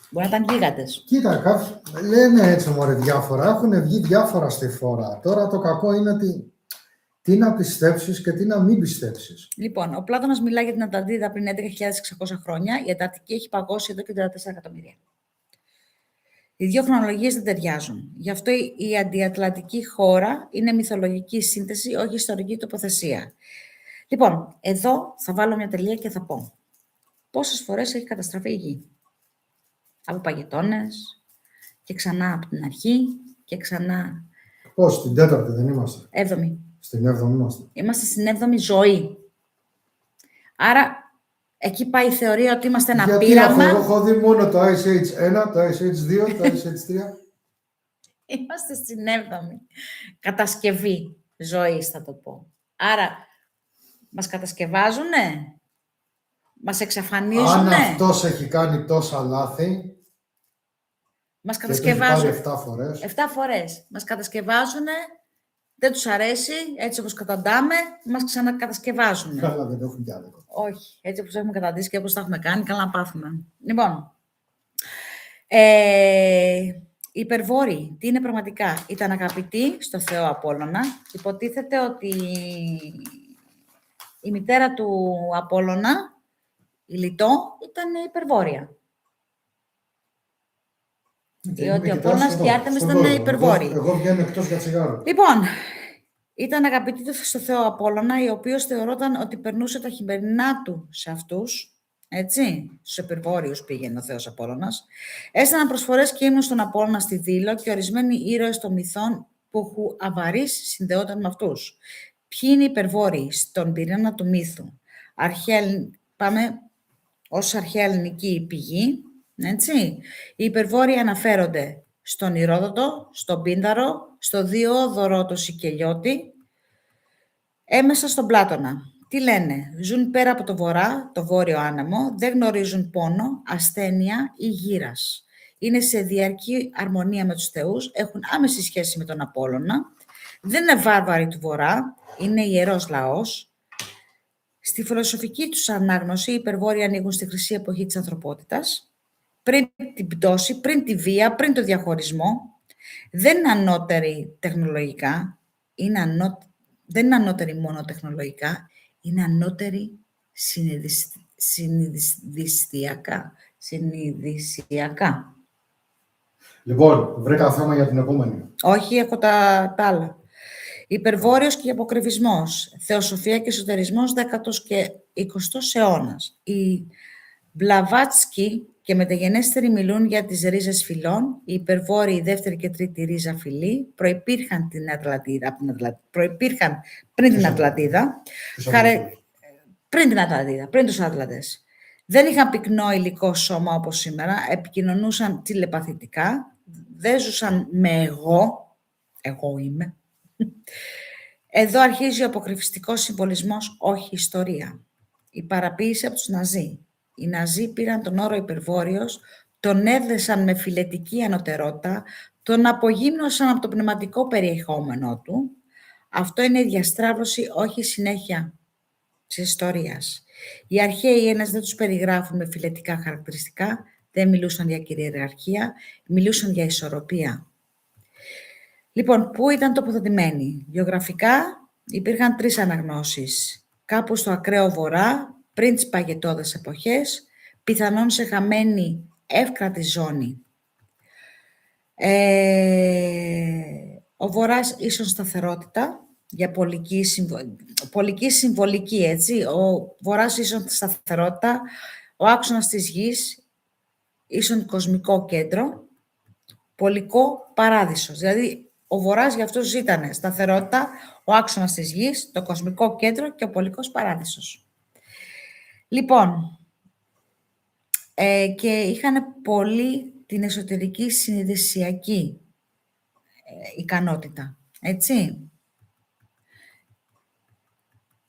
Μπορεί να ήταν γίγαντες. Κοίτα, λένε έτσι, μωρέ, διάφορα. Έχουν βγει διάφορα στη φορά. Τώρα το κακό είναι ότι τι να πιστέψεις και τι να μην πιστέψεις. Λοιπόν, ο Πλάτωνας μιλάει για την Ατλαντίδα πριν 11.600 χρόνια. Η Ανταρκτική έχει παγώσει εδώ και 34 εκατομμύρια. Οι δύο χρονολογίες δεν ταιριάζουν. Γι' αυτό η αντιατλαντική χώρα είναι μυθολογική σύνθεση, όχι ιστορική τοποθεσία. Λοιπόν, εδώ θα βάλω μια τελεία και θα πω πόσες φορές έχει καταστραφεί η γη. Από παγετώνες και ξανά από την αρχή και ξανά... Πώς, στην 4η δεν είμαστε? 7η. Στην 7η είμαστε. Είμαστε στην 7η ζωή. Άρα, εκεί πάει η θεωρία ότι είμαστε ένα πείραμα. Εγώ έχω δει μόνο το Ice Age 1, το Ice Age 2, το Ice Age 3. Είμαστε στην 7η κατασκευή ζωής, θα το πω. Άρα, μας κατασκευάζουνε, μας εξαφανίζουνε. Αν αυτός έχει κάνει τόσα λάθη, μας κατασκευάζουν. 7 φορές. 7 φορές. Μας κατασκευάζουνε, δεν τους αρέσει, έτσι όπως καταντάμε, μας ξανακατασκευάζουνε. Καλά, δεν έχουν κι άδικο. Όχι, έτσι όπως έχουμε καταντήσει και όπως τα έχουμε κάνει, καλά να πάθουμε. Λοιπόν, οι υπερβόροι, τι είναι πραγματικά? Ήταν αγαπητοί στο Θεό Απόλλωνα. Υποτίθεται ότι η μητέρα του Απόλλωνα, η Λιτό, ήταν υπερβόρεια. Διότι ο Απόλλωνας και η Άρτεμις ήταν υπερβόροι. Εγώ βγαίνω εκτός για τσιγάρο. Λοιπόν, ήταν αγαπητοί στο Θεό Απόλλωνα, ο οποίος θεωρόταν ότι περνούσε τα χειμερινά του σε αυτούς, έτσι, στους υπερβόρειους πήγαινε ο Θεός Απόλλωνας. Έστειλαν προσφορές και ύμνους στον Απόλλωνα στη Δήλο και ορισμένοι ήρωες των μυθών που αβαρύς συνδεόταν με αυτούς. Ποιοι είναι οι υπερβόροι στον πυρήνα του μύθου? Πάμε ως αρχαία ελληνική πηγή, έτσι. Οι υπερβόροι αναφέρονται στον Ηρόδοτο, στον Πίνδαρο, στο Διόδωρο το Σικελιώτη, έμεσα στον Πλάτωνα. Τι λένε? Ζουν πέρα από το βορρά, το βόρειο άνεμο, δεν γνωρίζουν πόνο, ασθένεια ή γύρας. Είναι σε διαρκή αρμονία με τους θεούς, έχουν άμεση σχέση με τον Απόλλωνα, δεν είναι βάρβαροι του βορρά, είναι ιερός λαός. Στη φιλοσοφική τους ανάγνωση, οι υπερβόροι ανοίγουν στη χρυσή εποχή της ανθρωπότητας, πριν την πτώση, πριν τη βία, πριν το διαχωρισμό. Δεν είναι ανώτεροι τεχνολογικά, δεν είναι ανώτεροι μόνο τεχνολογικά, είναι ανώτεροι συνειδησιακά. Λοιπόν, βρήκα θέμα για την επόμενη. Όχι, έχω τα άλλα. Υπερβόρειος και αποκρυβισμός, θεοσοφία και εσωτερισμός 10ος και 20ος αιώνας. Οι Μπλαβάτσκι και μεταγενέστεροι μιλούν για τις ρίζες φυλών. Οι υπερβόρειοι, η δεύτερη και τρίτη ρίζα φυλή, προϋπήρχαν πριν την Ατλαντίδα, πριν τους Άτλαντες. Δεν είχαν πυκνό υλικό σώμα όπως σήμερα, επικοινωνούσαν τηλεπαθητικά, δεν ζούσαν με εγώ είμαι. Εδώ αρχίζει ο αποκρυφιστικός συμβολισμός, όχι ιστορία. Η παραποίηση από τους Ναζί. Οι Ναζί πήραν τον όρο υπερβόρειος, τον έδεσαν με φιλετική ανωτερότητα, τον απογύμνωσαν από το πνευματικό περιεχόμενό του. Αυτό είναι η διαστράβλωση, όχι η συνέχεια της ιστορίας. Οι αρχαίοι Έλληνες δεν τους περιγράφουν με φιλετικά χαρακτηριστικά, δεν μιλούσαν για κυριαρχία, μιλούσαν για ισορροπία. Λοιπόν, πού ήταν τοποθετημένοι? Γεωγραφικά υπήρχαν 3 αναγνώσεις. Κάπου στο ακραίο βορρά, πριν τις παγετώδες εποχές, πιθανόν σε χαμένη εύκρατη ζώνη. Ο βορράς ίσον σταθερότητα, για πολική συμβολική, έτσι. Ο βορράς ίσον σταθερότητα, ο άξονας της γης ίσον κοσμικό κέντρο, πολικό παράδεισος. Δηλαδή, ο βορράς για αυτούς ήταν σταθερότητα, ο άξονας της γης, το κοσμικό κέντρο και ο πολικός παράδεισος. Λοιπόν, και είχαν πολύ την εσωτερική συνειδησιακή ικανότητα, έτσι.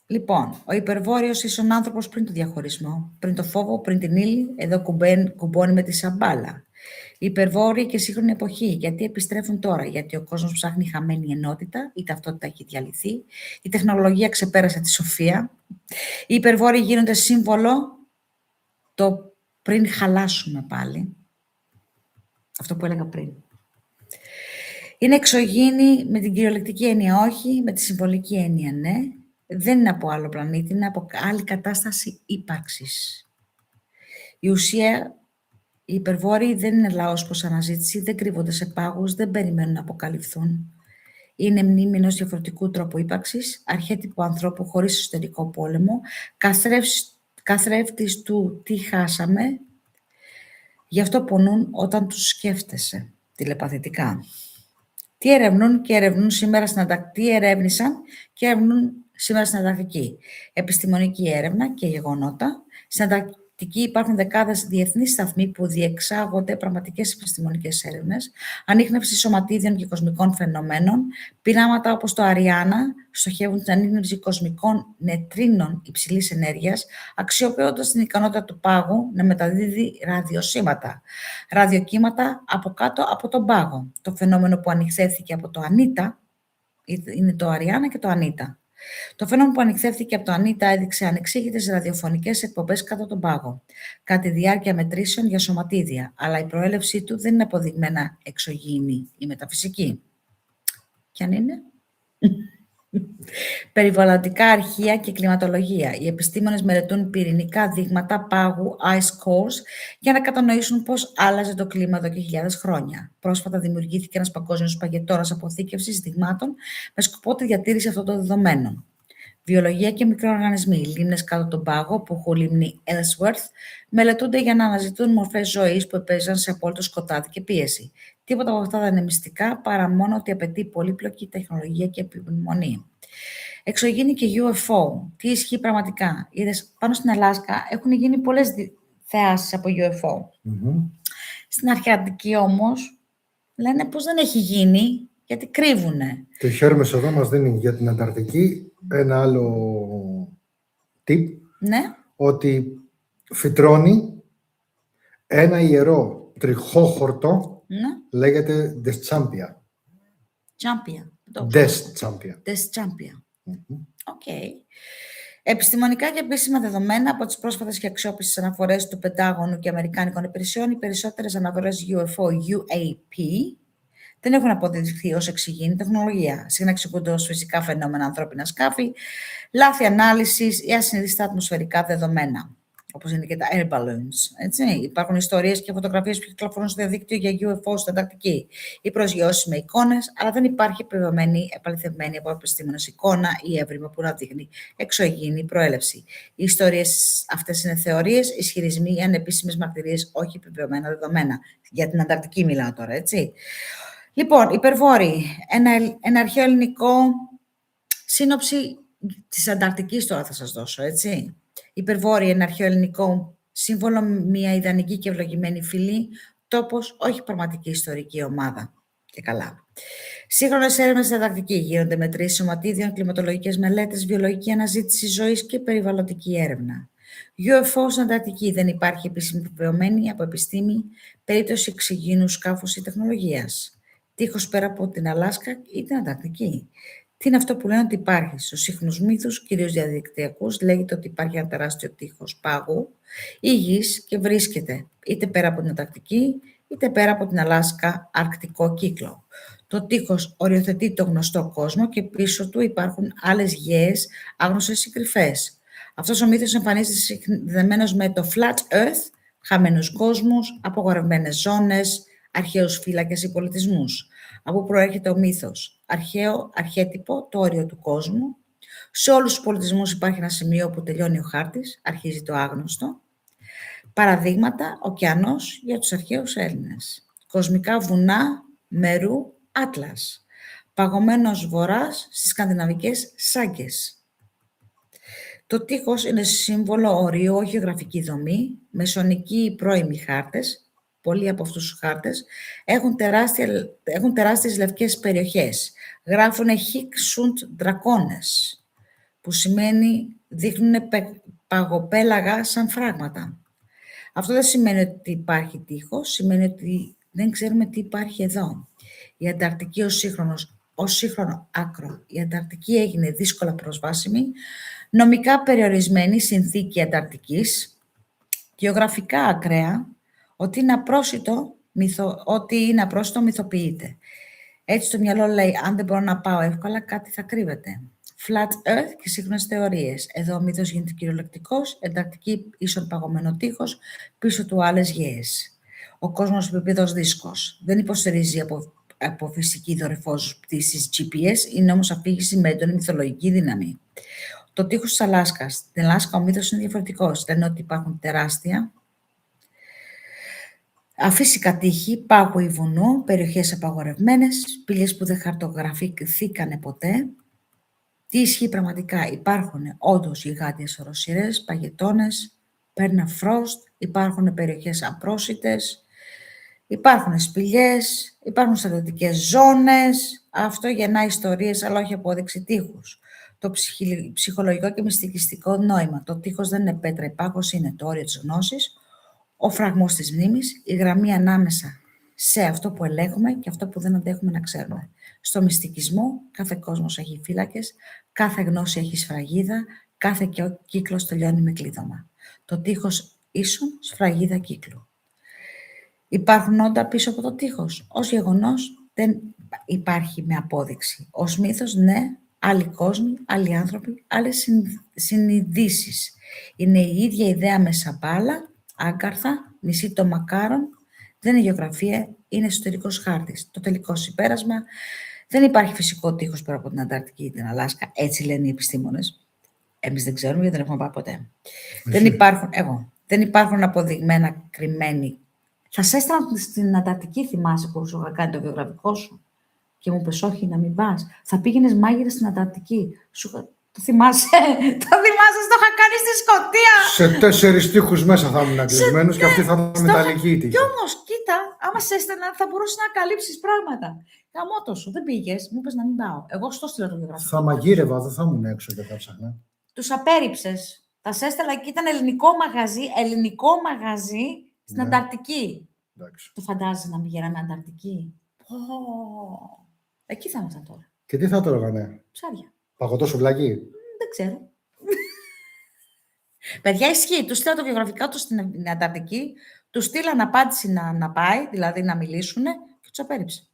Λοιπόν, ο υπερβόρειος ίσον άνθρωπος πριν το διαχωρισμό, πριν το φόβο, πριν την ύλη, εδώ κουμπώνει με τη σαμπάλα. Οι υπερβόρειοι και σύγχρονη εποχή, γιατί επιστρέφουν τώρα? Γιατί ο κόσμος ψάχνει χαμένη ενότητα, η ταυτότητα έχει διαλυθεί, η τεχνολογία ξεπέρασε τη σοφία. Οι υπερβόρειοι γίνονται σύμβολο το πριν χαλάσουμε πάλι. Αυτό που έλεγα πριν. Είναι εξωγήινοι με την κυριολεκτική έννοια όχι, με τη συμβολική έννοια ναι. Δεν είναι από άλλο πλανήτη, είναι από άλλη κατάσταση ύπαρξης. Η ουσία, οι υπερβόρειοι δεν είναι λαός προς αναζήτηση, δεν κρύβονται σε πάγους, δεν περιμένουν να αποκαλυφθούν. Είναι μνήμη ενός διαφορετικού τρόπου ύπαρξης, αρχέτυπο ανθρώπου χωρίς εσωτερικό πόλεμο, καθρέφτης του τι χάσαμε, γι' αυτό πονούν όταν τους σκέφτεσαι, τηλεπαθητικά. Τι ερευνούν και ερευνούν σήμερα στην Ανταρκτική, ερεύνησαν και ερευνούν σήμερα στην Ανταρκτική. Επιστημονική έρευνα και γεγονότα. Στην Ανταρκτική υπάρχουν δεκάδες διεθνείς σταθμοί που διεξάγονται πραγματικές επιστημονικές έρευνες, ανίχνευση σωματίδιων και κοσμικών φαινομένων. Πειράματα όπως το Αριάννα στοχεύουν την ανίχνευση κοσμικών νετρίνων υψηλής ενέργειας, αξιοποιώντας την ικανότητα του πάγου να μεταδίδει ραδιοσύματα. Ραδιοκύματα από κάτω από τον πάγο. Το φαινόμενο που ανοιχνεύθηκε από το Ανίτα είναι το Αριάννα και το Ανίτα. Το φαινόμενο που ανοιχνεύθηκε από το Ανίτα έδειξε ανεξήγητες ραδιοφωνικές εκπομπές κάτω τον πάγο, κατά τη διάρκεια μετρήσεων για σωματίδια, αλλά η προέλευσή του δεν είναι αποδειγμένα εξωγήινη ή μεταφυσική. Κι αν είναι. Περιβαλλοντικά αρχεία και κλιματολογία. Οι επιστήμονες μελετούν πυρηνικά δείγματα πάγου ice cores για να κατανοήσουν πώς άλλαζε το κλίμα εδώ και χιλιάδες χρόνια. Πρόσφατα δημιουργήθηκε ένας παγκόσμιος παγετώνας αποθήκευσης δειγμάτων με σκοπό τη διατήρηση αυτών των δεδομένων. Βιολογία και μικροοργανισμοί, λίμνες κάτω τον πάγο, που έχουν λίμνη Ellsworth, μελετούνται για να αναζητούν μορφές ζωής που επέζαν σε απόλυτο σκοτάδι και πίεση. Τίποτα από αυτά δεν είναι μυστικά, παρά μόνο ότι απαιτεί πολύπλοκη τεχνολογία και επιμονή. Εξωγήινη και UFO. Τι ισχύει πραγματικά? Είδες, πάνω στην Αλάσκα έχουν γίνει πολλές θεάσεις από UFO. Στην Αρχαιατική όμως λένε πως δεν έχει γίνει, γιατί κρύβουνε. Το Χέρμες εδώ μας δίνει για την Ανταρκτική ένα άλλο tip, Ναι. ότι φυτρώνει ένα ιερό τριχόχορτο, λέγεται Deschampia. Τσάμπια. Deschampia. Deschampia. Οκ. Επιστημονικά και επίσημα δεδομένα από τις πρόσφατες και αξιόπιστες αναφορές του Πεντάγωνου και Αμερικάνικων υπηρεσιών, οι περισσότερες αναφορές UFO, UAP, δεν έχουν αποδειχθεί ως εξωγήινη τεχνολογία. Συχνά εξηγούνται ως φυσικά φαινόμενα ανθρώπινα σκάφη, λάθη ανάλυσης ή ασυνειδητά ατμοσφαιρικά δεδομένα, όπως είναι και τα air balloons. Έτσι. Υπάρχουν ιστορίες και φωτογραφίες που κυκλοφορούν στο διαδίκτυο για UFO στην Ανταρκτική ή προσγειώσεις με εικόνες, αλλά δεν υπάρχει επιβεβαιωμένη, επαληθευμένη από επιστήμονες εικόνα ή έβριμα που να δείχνει εξωγήινη προέλευση. Οι ιστορίες αυτές είναι θεωρίες, ισχυρισμοί ή ανεπίσημες μαρτυρίες, όχι επιβεβαιωμένα δεδομένα. Για την Ανταρκτική μιλάω τώρα, έτσι. Λοιπόν, υπερβόροι. Ένα αρχαίο ελληνικό σύνοψη της Ανταρκτικής τώρα θα σας δώσω, έτσι. Υπερβόροι, ένα αρχαίο ελληνικό σύμβολο, μια ιδανική και ευλογημένη φυλή, τόπος, όχι πραγματική ιστορική ομάδα. Και καλά. Σύγχρονες έρευνες στην Ανταρκτική γίνονται μετρήσεις σωματίδιων, κλιματολογικές μελέτες, βιολογική αναζήτηση ζωής και περιβαλλοντική έρευνα. UFO στην Ανταρκτική δεν υπάρχει επίσημη επιβεβαιωμένη από επιστήμη περίπτωση εξωγήινου σκάφους ή τεχνολογίας. Τείχος πέρα από την Αλάσκα ή την Ανταρκτική. Τι είναι αυτό που λένε ότι υπάρχει? Στους σύγχρονους μύθους, κυρίως διαδικτυακούς, λέγεται ότι υπάρχει ένα τεράστιο τείχος πάγου ή γης και βρίσκεται είτε πέρα από την Ανταρκτική είτε πέρα από την Αλάσκα αρκτικό κύκλο. Το τείχος οριοθετεί το γνωστό κόσμο και πίσω του υπάρχουν άλλες γέες άγνωστες ή κρυφές. Αυτός ο μύθος εμφανίζεται συνδεμένος με το Flat Earth, χαμένους κόσμους, απογορευμένες ζώνες, αρχαίους φύλακες ή πολιτισμούς. Από πού προέρχεται ο μύθος? Αρχαίο αρχέτυπο, το όριο του κόσμου. Σε όλους τους πολιτισμούς υπάρχει ένα σημείο που τελειώνει ο χάρτης, αρχίζει το άγνωστο. Παραδείγματα, ωκεανός για τους αρχαίους Έλληνες. Κοσμικά βουνά, Μερού, Άτλας. Παγωμένος βορράς στις σκανδιναβικές Σάγκες. Το τείχος είναι σύμβολο ορίου, όχι γραφική δομή, μεσονικοί πρώιμοι χάρτες. Πολλοί από αυτούς τους χάρτες έχουν τεράστιες λευκές περιοχές. Γράφουν «Hic sunt dracones», που σημαίνει δείχνουν παγοπέλαγα σαν φράγματα. Αυτό δεν σημαίνει ότι υπάρχει τείχος, σημαίνει ότι δεν ξέρουμε τι υπάρχει εδώ. Η Ανταρκτική ως σύγχρονο άκρο. Η Ανταρκτική έγινε δύσκολα προσβάσιμη, νομικά περιορισμένη συνθήκη Ανταρκτικής, γεωγραφικά ακραία, ότι είναι απρόσιτο μυθοποιείται. Έτσι το μυαλό λέει, αν δεν μπορώ να πάω εύκολα, κάτι θα κρύβεται. Flat Earth και σύγχρονες θεωρίες. Εδώ ο μύθος γίνεται κυριολεκτικός, Ανταρκτική ίσον παγωμένο τείχος, πίσω του άλλες γέες. Ο κόσμος επίπεδος δίσκος. Δεν υποστηρίζει από φυσική δορυφόρους πτήσης GPS, είναι όμως αφήγηση με έντονη μυθολογική δύναμη. Το τείχος της Αλάσκας. Στην Αλάσκα ο μύθος είναι διαφορετικός. Λένε ότι υπάρχουν τεράστια αφύσικα τείχη, πάγου ή βουνού, περιοχές απαγορευμένες, σπηλιές που δεν χαρτογραφηθήκανε ποτέ. Τι ισχύει πραγματικά? Υπάρχουν όντως γιγάντιες οροσειρές, παγετώνες, permafrost, υπάρχουν περιοχές απρόσιτες, υπάρχουν σπηλιές, υπάρχουν στρατιωτικές ζώνες. Αυτό γεννά ιστορίες, αλλά όχι απόδειξη τείχους. Το ψυχολογικό και μυστικιστικό νόημα. Το τείχος δεν είναι πέτρα, η πάγος είναι το όριο της γνώσης, ο φραγμός της μνήμης, η γραμμή ανάμεσα σε αυτό που ελέγχουμε και αυτό που δεν αντέχουμε να ξέρουμε. Στο μυστικισμό, κάθε κόσμος έχει φύλακες, κάθε γνώση έχει σφραγίδα, κάθε κύκλος τελειώνει με κλείδωμα. Το τείχος ίσον σφραγίδα κύκλου. Υπάρχουν όντα πίσω από το τείχος. Ως γεγονός δεν υπάρχει με απόδειξη. Ως μύθος, ναι, άλλοι κόσμοι, άλλοι άνθρωποι, άλλες συνειδήσεις. Είναι η ίδια ιδέα με σαμπάλα, άγκαρθα, νησί των Μακάρων. Δεν είναι γεωγραφία, είναι εσωτερικός χάρτης. Το τελικό συμπέρασμα, δεν υπάρχει φυσικό τείχος πέρα από την Ανταρκτική ή την Αλάσκα, έτσι λένε οι επιστήμονες. Εμείς δεν ξέρουμε γιατί δεν έχουμε πάει ποτέ. Δεν υπάρχουν αποδειγμένα κρυμμένοι. Θα σε έστελνα στην Ανταρκτική, θυμάσαι που σου είχα κάνει το βιογραφικό σου. Και μου πες όχι να μην πας. Θα πήγαινες μάγειρα στην Ανταρκτική. Το θυμάσαι, το είχα κάνει στη Σκωτία. Σε 4 τείχους μέσα θα ήμουν κλεισμένος και αυτή θα ήταν μεταλλική τείχη. Κι όμως, κοίτα, άμα σε έστελνα θα μπορούσες να καλύψεις πράγματα. Γαμώτο σου, δεν πήγες, μου είπες να μην πάω. Εγώ στο στείλω το βιογραφικό. Θα μαγείρευα, δεν θα ήμουν έξω και θα ψάχνα. Τους απέρριψες. Θα σε έστελα και ήταν ελληνικό μαγαζί στην Ανταρκτική. Εντάξει. Το φαντάζεσαι να πηγαίναμε Ανταρκτική. Εκεί θα ήμασταν τώρα. Και τι θα το έγανε? Ψάρια. Παγωτό σουβλάκι. Δεν ξέρω. Παιδιά, ισχύει. Του στείλα το βιογραφικό του στην Ανταρκτική, του στείλαν απάντηση να πάει, δηλαδή να μιλήσουν και του απέρριψε.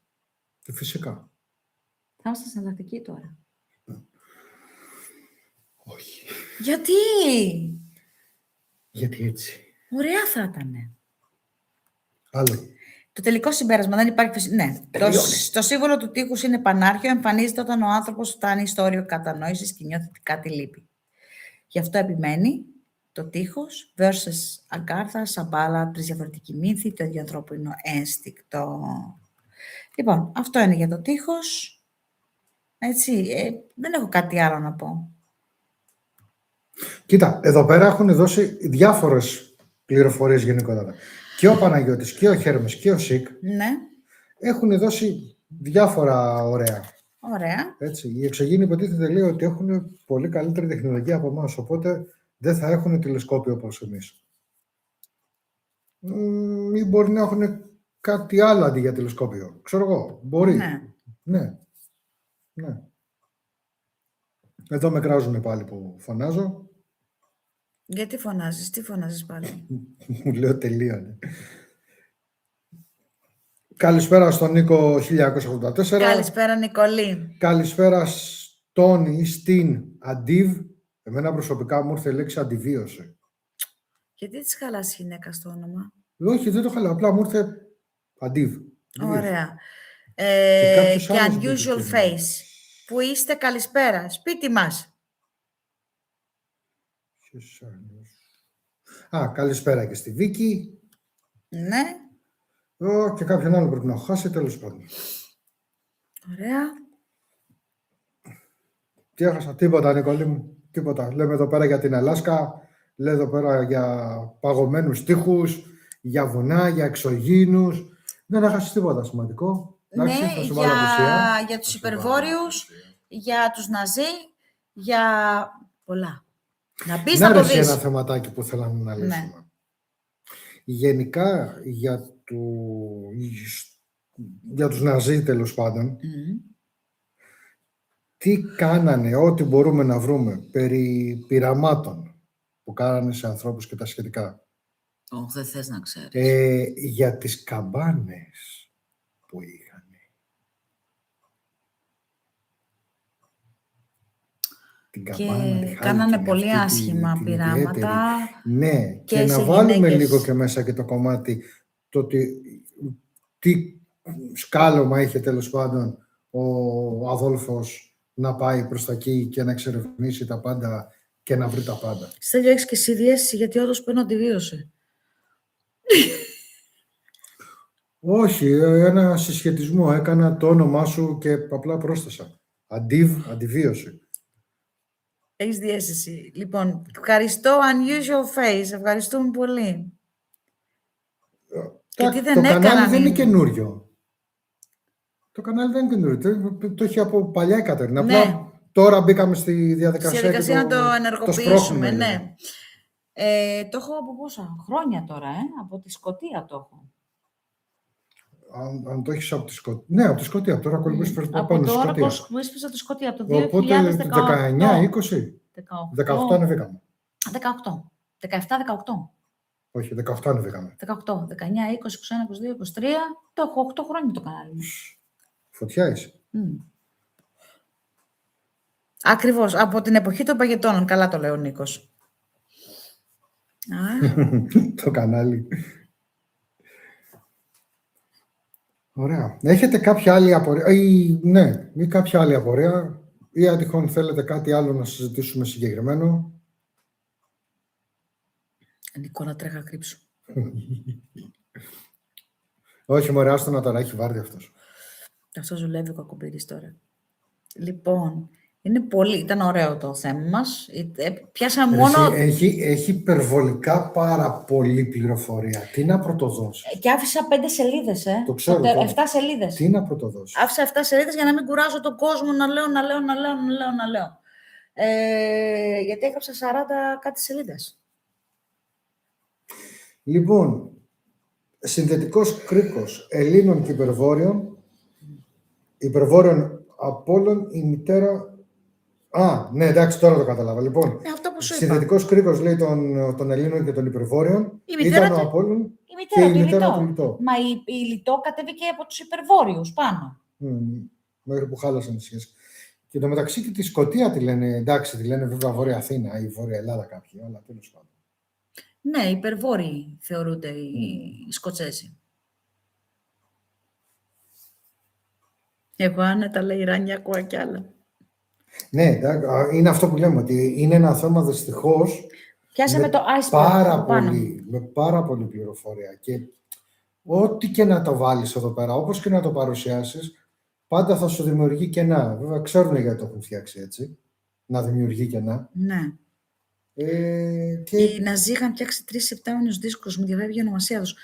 Φυσικά. Θα είμαστε στην Ανταρκτική τώρα. Όχι. Γιατί? Γιατί έτσι. Ωραία θα ήταν. Άλλο. Το τελικό συμπέρασμα δεν υπάρχει. Ναι. Το σύμβολο του τείχους είναι πανάρχιο, εμφανίζεται όταν ο άνθρωπος φτάνει στο όριο κατανόησης και νιώθει κάτι λείπει. Γι' αυτό επιμένει το τείχος versus αγκάρθα, σαμπάλα, 3 διαφορετικοί μύθοι, το ίδιο ανθρώπινο ένστικτο. Λοιπόν, αυτό είναι για το τείχος. Έτσι, δεν έχω κάτι άλλο να πω. Κοίτα, εδώ πέρα έχουν δώσει διάφορες πληροφορίες γενικότερα. Και ο Παναγιώτης και ο Χέρμες και ο Σικ έχουν δώσει διάφορα ωραία. Ωραία. Έτσι. Οι εξωγήινοι υποτίθεται λέει ότι έχουν πολύ καλύτερη τεχνολογία από εμάς, οπότε δεν θα έχουν τηλεσκόπιο όπως εμείς. Ή μπορεί να έχουν κάτι άλλο αντί για τηλεσκόπιο. Ξέρω εγώ. Μπορεί. Ναι. Εδώ με κράζουν πάλι που φωνάζω. Γιατί φωνάζεις, τι φωνάζεις πάλι? Μου λέω τελείωνε. Καλησπέρα στον Νίκο 1984. Καλησπέρα Νικολή. Καλησπέρα στον ή στην Αντίβ. Εμένα προσωπικά μου ήρθε η λέξη αντιβίωση. Γιατί της χαλάς γυναίκα στο όνομα? Όχι, δεν το χαλάω. Απλά μου ήρθε Αντίβ. Ωραία. Και unusual face. Πού είστε, καλησπέρα. Σπίτι μας. Καλησπέρα και στη Βίκη. Ναι. Και κάποιον άλλο πρέπει να έχω χάσει, τέλος πάντων. Ωραία. Τι έχασα, τίποτα Νικόλη μου, τίποτα. Λέμε εδώ πέρα για την Αλάσκα, λέμε εδώ πέρα για παγωμένους τείχους, για βουνά, για εξωγήινους. Δεν έχασες τίποτα σημαντικό. Ναι, για τους υπερβόρειους, για τους Ναζί, για πολλά. Να μπεις να το δεις. Ένα θεματάκι που θέλαμε να λύσουμε. Ναι. Γενικά για τους Ναζί τέλος πάντων, τι κάνανε, ό,τι μπορούμε να βρούμε περί πειραμάτων που κάνανε σε ανθρώπους και τα σχετικά. Δεν θες να ξέρεις. Για τις καμπάνες που είχαν. Και κάνανε πολύ άσχημα πειράματα. Ναι, και να βάλουμε λίγο και μέσα και το κομμάτι το ότι τι σκάλωμα είχε τέλος πάντων ο Αδόλφος να πάει προς τα εκεί και να εξερευνήσει τα πάντα και να βρει τα πάντα. Στέλιο, έχεις και εσύ διέστηση γιατί όντως παίρνω αντιβίωση. Όχι, ένα συσχετισμό. Έκανα το όνομά σου και απλά πρόσθεσα. Αντιβίωση. Έχεις διέστηση. Λοιπόν, ευχαριστώ unusual face. Ευχαριστούμε πολύ. Το κανάλι δεν είναι καινούριο. Το κανάλι δεν είναι καινούριο. Το έχει από παλιά η Κατερίνα. Ναι. Απλά τώρα μπήκαμε στη διαδικασία να το ενεργοποιήσουμε. Ναι. Το έχω από πόσα χρόνια τώρα, από τη Σκωτία το έχω. Αν το έχεις από τη Σκωτία. Ναι, από τη Σκωτία. Τώρα κολυμπήσεις πάνω στη Σκωτία. Από τώρα κολυμπήσεις από τη Σκωτία, από το 2018. Οπότε 19-20. 18 ανεβήκαμε. 17-18. Όχι, 18 ανεβήκαμε. 18, 19, 20, 21, 22, 23. Το έχω 8 χρόνια το κανάλι μου. Φωτιά είσαι. Ακριβώς. Από την εποχή των παγετώνων. Καλά το λέει ο Νίκος. Το κανάλι. Ωραία. Έχετε κάποια άλλη απορία ή κάποια άλλη απορία, Ή αν τυχόν θέλετε κάτι άλλο να συζητήσουμε συγκεκριμένο. Νικόλα, τρέχα κρύψου. Όχι, μωρέ, άστο να τώρα έχει βάρδι αυτός. Αυτό δουλεύει ο κακομπύρης τώρα. Λοιπόν, ήταν ωραίο το θέμα μας. Πιάσαμε μόνο... Έχει υπερβολικά πάρα πολλή πληροφορία. Τι να πρωτοδώσει. Και άφησα 5 σελίδες, Το ξέρω. 7 σελίδες. Τι να πρωτοδώσει. Άφησα 7 σελίδες για να μην κουράζω τον κόσμο να λέω. Γιατί έγραψα 40 κάτι σελίδες. Λοιπόν, συνθετικός κρίκος Ελλήνων και υπερβόρειων. Υπερβόρειων από όλων η μητέρα... ναι, εντάξει, τώρα το κατάλαβα. Λοιπόν, Αυτό που σου είπα. συνθετικός κρίκος, λέει, των Ελλήνων και των υπερβόρειων ήταν ο Απόλλων και η μητέρα του Λιτό. Μα η Λιτό κατέβηκε από τους υπερβόρειους πάνω. Μέχρι που χάλασαν τη σχέση. Και το μεταξύ και τη Σκωτία τη λένε, εντάξει, τη λένε βέβαια Βόρεια Αθήνα ή Βόρεια Ελλάδα κάποιοι, αλλά τέλος πάντων. Ναι, υπερβόρειοι θεωρούνται οι Σκοτσέζοι. Εγώ άνετα λέει Ράνια, ακούω κι άλλα. Ναι, είναι αυτό που λέμε, ότι είναι ένα θέμα δυστυχώς πιάσαμε το iceberg με πάρα πολύ πληροφορία. Και ό,τι και να το βάλεις εδώ πέρα, όπως και να το παρουσιάσεις, πάντα θα σου δημιουργεί κενά. Βέβαια, ξέρουν γιατί το έχουν φτιάξει έτσι, να δημιουργεί κενά. Ναι. Και... Οι Ναζί είχαν φτιάξει 3 επτάμινους δίσκους, μου διαφεύγει η ονομασία τους.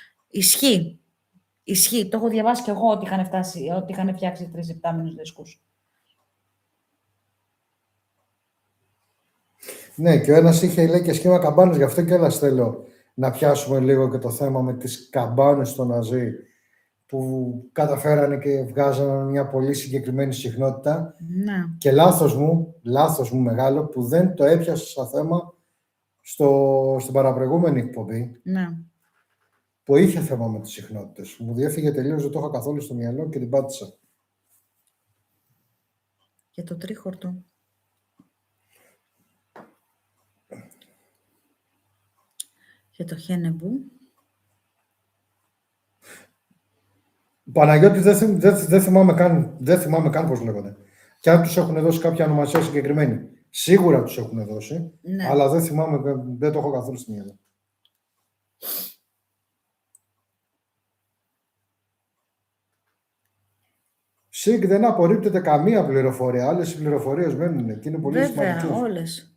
Ισχύει. Το έχω διαβάσει κι εγώ ότι είχαν φτιάξει 3 επτάμινους δίσκους. Ναι, και ο ένας είχε, λέει, και σχήμα καμπάνες, γι' αυτό κιόλας θέλω να πιάσουμε λίγο και το θέμα με τις καμπάνες των Ναζί, που καταφέρανε και βγάζανε μια πολύ συγκεκριμένη συχνότητα. Ναι. Και λάθος μου μεγάλο, που δεν το έπιασα σαν θέμα στην παραπροηγούμενη εκπομπή, ναι, που είχε θέμα με τις συχνότητες. Μου διέφυγε τελείως, δεν το είχα καθόλου στο μυαλό και την πάτησα. Για το τρίχορτο. Για το Χένεμπου. Παναγιώτη, δεν θυμάμαι καν πώς λέγονται. Και αν τους έχουν δώσει κάποια ονομασία συγκεκριμένη. Σίγουρα τους έχουν δώσει, ναι, αλλά δεν θυμάμαι, δεν το έχω καθόλου στη μυαλό. ΣΥΚ δεν απορρίπτεται καμία πληροφορία. Άλλες οι πληροφορίες μένουν και είναι πολύ σημαντικές. Βέβαια, όλες.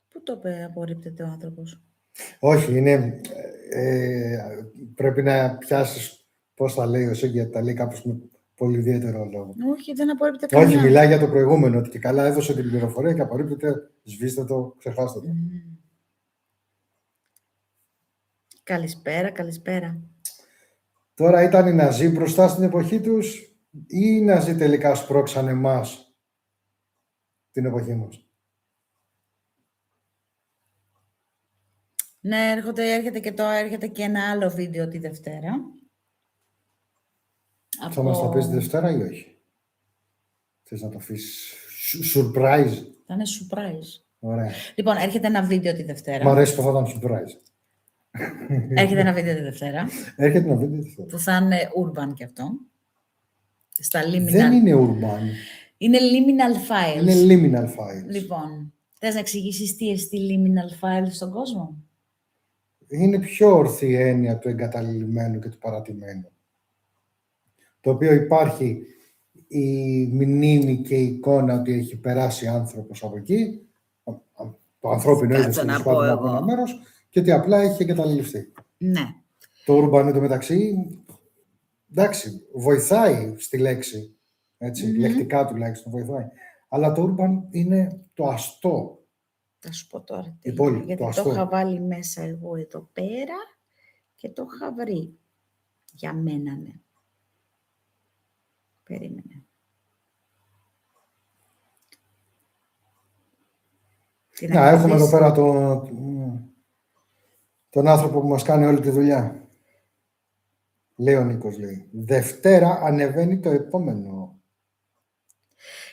Πού το απορρίπτεται ο άνθρωπος? Όχι, είναι... πρέπει να πιάσεις πώς θα λέει ο ΣΥΚ, γιατί τα λέει κάποιος με πολύ ιδιαίτερο λόγο. Όχι, δεν απορρίπτεται καμία. Όχι, μιλάει για το προηγούμενο, ότι και καλά έδωσε την πληροφορία και απορρίπτεται, σβήστε το, ξεχάστε το. Καλησπέρα. Τώρα ήταν οι Ναζί μπροστά στην εποχή τους ή οι Ναζί τελικά σπρώξαν εμάς την εποχή μας? Ναι, έρχεται και ένα άλλο βίντεο τη Δευτέρα. Θα μας τα πεις τη Δευτέρα ή όχι? Θες να το αφήσεις surprise? Θα είναι surprise. Ωραία. Λοιπόν, έρχεται ένα βίντεο τη Δευτέρα. Μ' αρέσει που θα ήταν surprise. Έρχεται ένα βίντεο τη Δευτέρα. Έρχεται ένα βίντεο τη Δευτέρα. Που θα είναι urban κι αυτό. Στα liminal. Δεν είναι urban. Είναι liminal files. Είναι liminal files. Λοιπόν, θες να εξηγήσεις τι εστί liminal files στον κόσμο? Είναι πιο ορθή η έννοια του εγκαταλειμμένου και του παρατημένου. Το οποίο υπάρχει η μνήμη και η εικόνα ότι έχει περάσει άνθρωπος από εκεί, το ανθρώπινο είδος τέλος πάντων από ένα μέρος, και ότι απλά έχει εγκαταλειφθεί. Ναι. Το urban εντωμεταξύ, εντάξει, βοηθάει στη λέξη, έτσι, λεκτικά τουλάχιστον βοηθάει. Αλλά το urban είναι το αστό. Θα σου πω τώρα η πόλη, γιατί το είχα βάλει μέσα εγώ εδώ πέρα και το είχα βρει. Για μένα, ναι. Περίμενε. Να, έχουμε εδώ πέρα τον άνθρωπο που μας κάνει όλη τη δουλειά. Λέει ο Νίκος, λέει. Δευτέρα ανεβαίνει το επόμενο.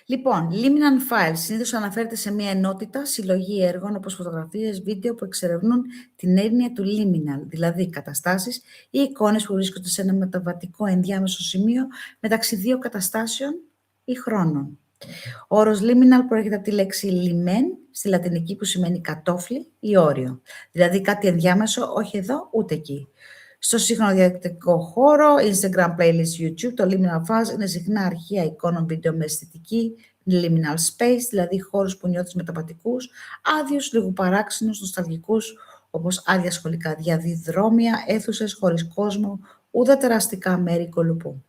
Λοιπόν, liminal files συνήθως αναφέρεται σε μια ενότητα συλλογή έργων όπως φωτογραφίες, βίντεο που εξερευνούν την έννοια του liminal, δηλαδή καταστάσεις ή εικόνες που βρίσκονται σε ένα μεταβατικό ενδιάμεσο σημείο μεταξύ δύο καταστάσεων ή χρόνων. Ο όρος liminal προέρχεται από τη λέξη limen, στη λατινική που σημαίνει κατόφλι ή όριο. Δηλαδή κάτι ενδιάμεσο, όχι εδώ ούτε εκεί. Στο σύγχρονο διαδικτυακό χώρο, Instagram, playlist, YouTube, το liminal files είναι συχνά αρχεία εικόνων βίντεο με αισθητική liminal space, δηλαδή χώρους που νιώθεις μεταβατικούς, άδειους, λίγο παράξενους, νοσταλγικούς, όπως άδεια σχολικά διαδρόμια, αίθουσες χωρίς κόσμο, ουδέτερα αστικά μέρη κολουπού.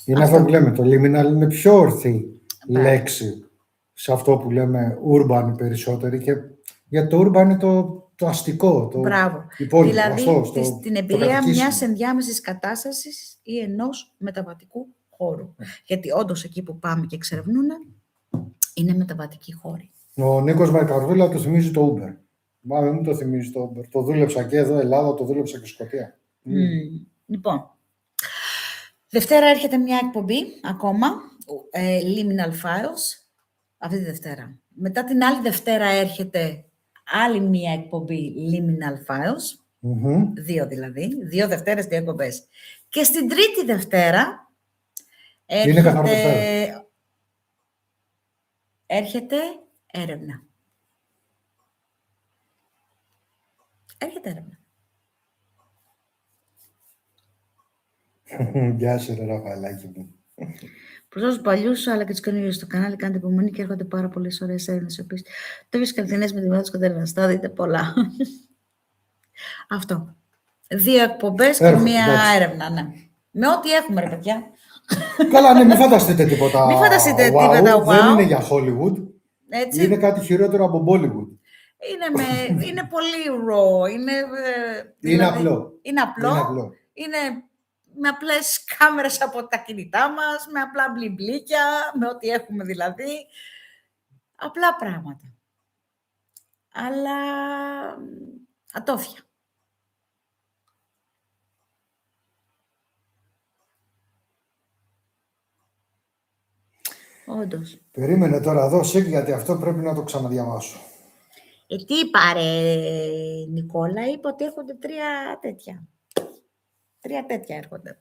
Είναι αυτό που λέμε, το liminal είναι πιο ορθή λέξη σε αυτό που λέμε urban περισσότεροι, και γιατί το urban είναι το αστικό, το υπόλοιπο. Δηλαδή την εμπειρία μιας ενδιάμεσης κατάστασης ή ενός μεταβατικού χώρου. Γιατί όντως εκεί που πάμε και εξερευνούν είναι μεταβατικοί χώροι. Ο Νίκος Μαρκαρδούλα το θυμίζει το Uber. Μα μην το θυμίζει το Uber. Το δούλεψα και εδώ Ελλάδα, το δούλεψα και Σκωτία. Λοιπόν, Δευτέρα έρχεται μια εκπομπή ακόμα, Liminal Files, αυτή τη Δευτέρα. Μετά την άλλη Δευτέρα έρχεται άλλη μια εκπομπή Liminal Files, 2 δηλαδή, 2 Δευτέρες, 2 εκπομπές. Και στην τρίτη Δευτέρα έρχεται έρευνα. Έρχεται έρευνα. Γεια σου, ρε Ραφαελάκη μου. Προς τους παλιούς αλλά και τους καινούριους στο κανάλι, κάντε υπομονή και έρχονται πάρα πολλές ωραίες έρευνες. Επίσης, το καλλιτεχνές με τη μέρα τους κοντέρνας. Θα δείτε πολλά. Αυτό. 2 εκπομπές και μία έρευνα, ναι. Με ό,τι έχουμε, ρε παιδιά. Καλά, ναι, μην φανταστείτε τίποτα. Μην φανταστείτε τίποτα. Δεν είναι για Hollywood. Έτσι. Είναι κάτι χειρότερο από Bollywood. Είναι πολύ raw. Είναι απλό. Είναι απλό. Είναι με απλές κάμερες από τα κινητά μας, με απλά μπλιμπλίκια, με ό,τι έχουμε δηλαδή. Απλά πράγματα. Αλλά ατόφια. Όντως. Περίμενε τώρα εδώ, γιατί αυτό πρέπει να το ξαναδιαβάσω. Τι είπα ρε Νικόλα, είπα ότι έρχονται 3 τέτοια. 3 τέτοια έρχονται.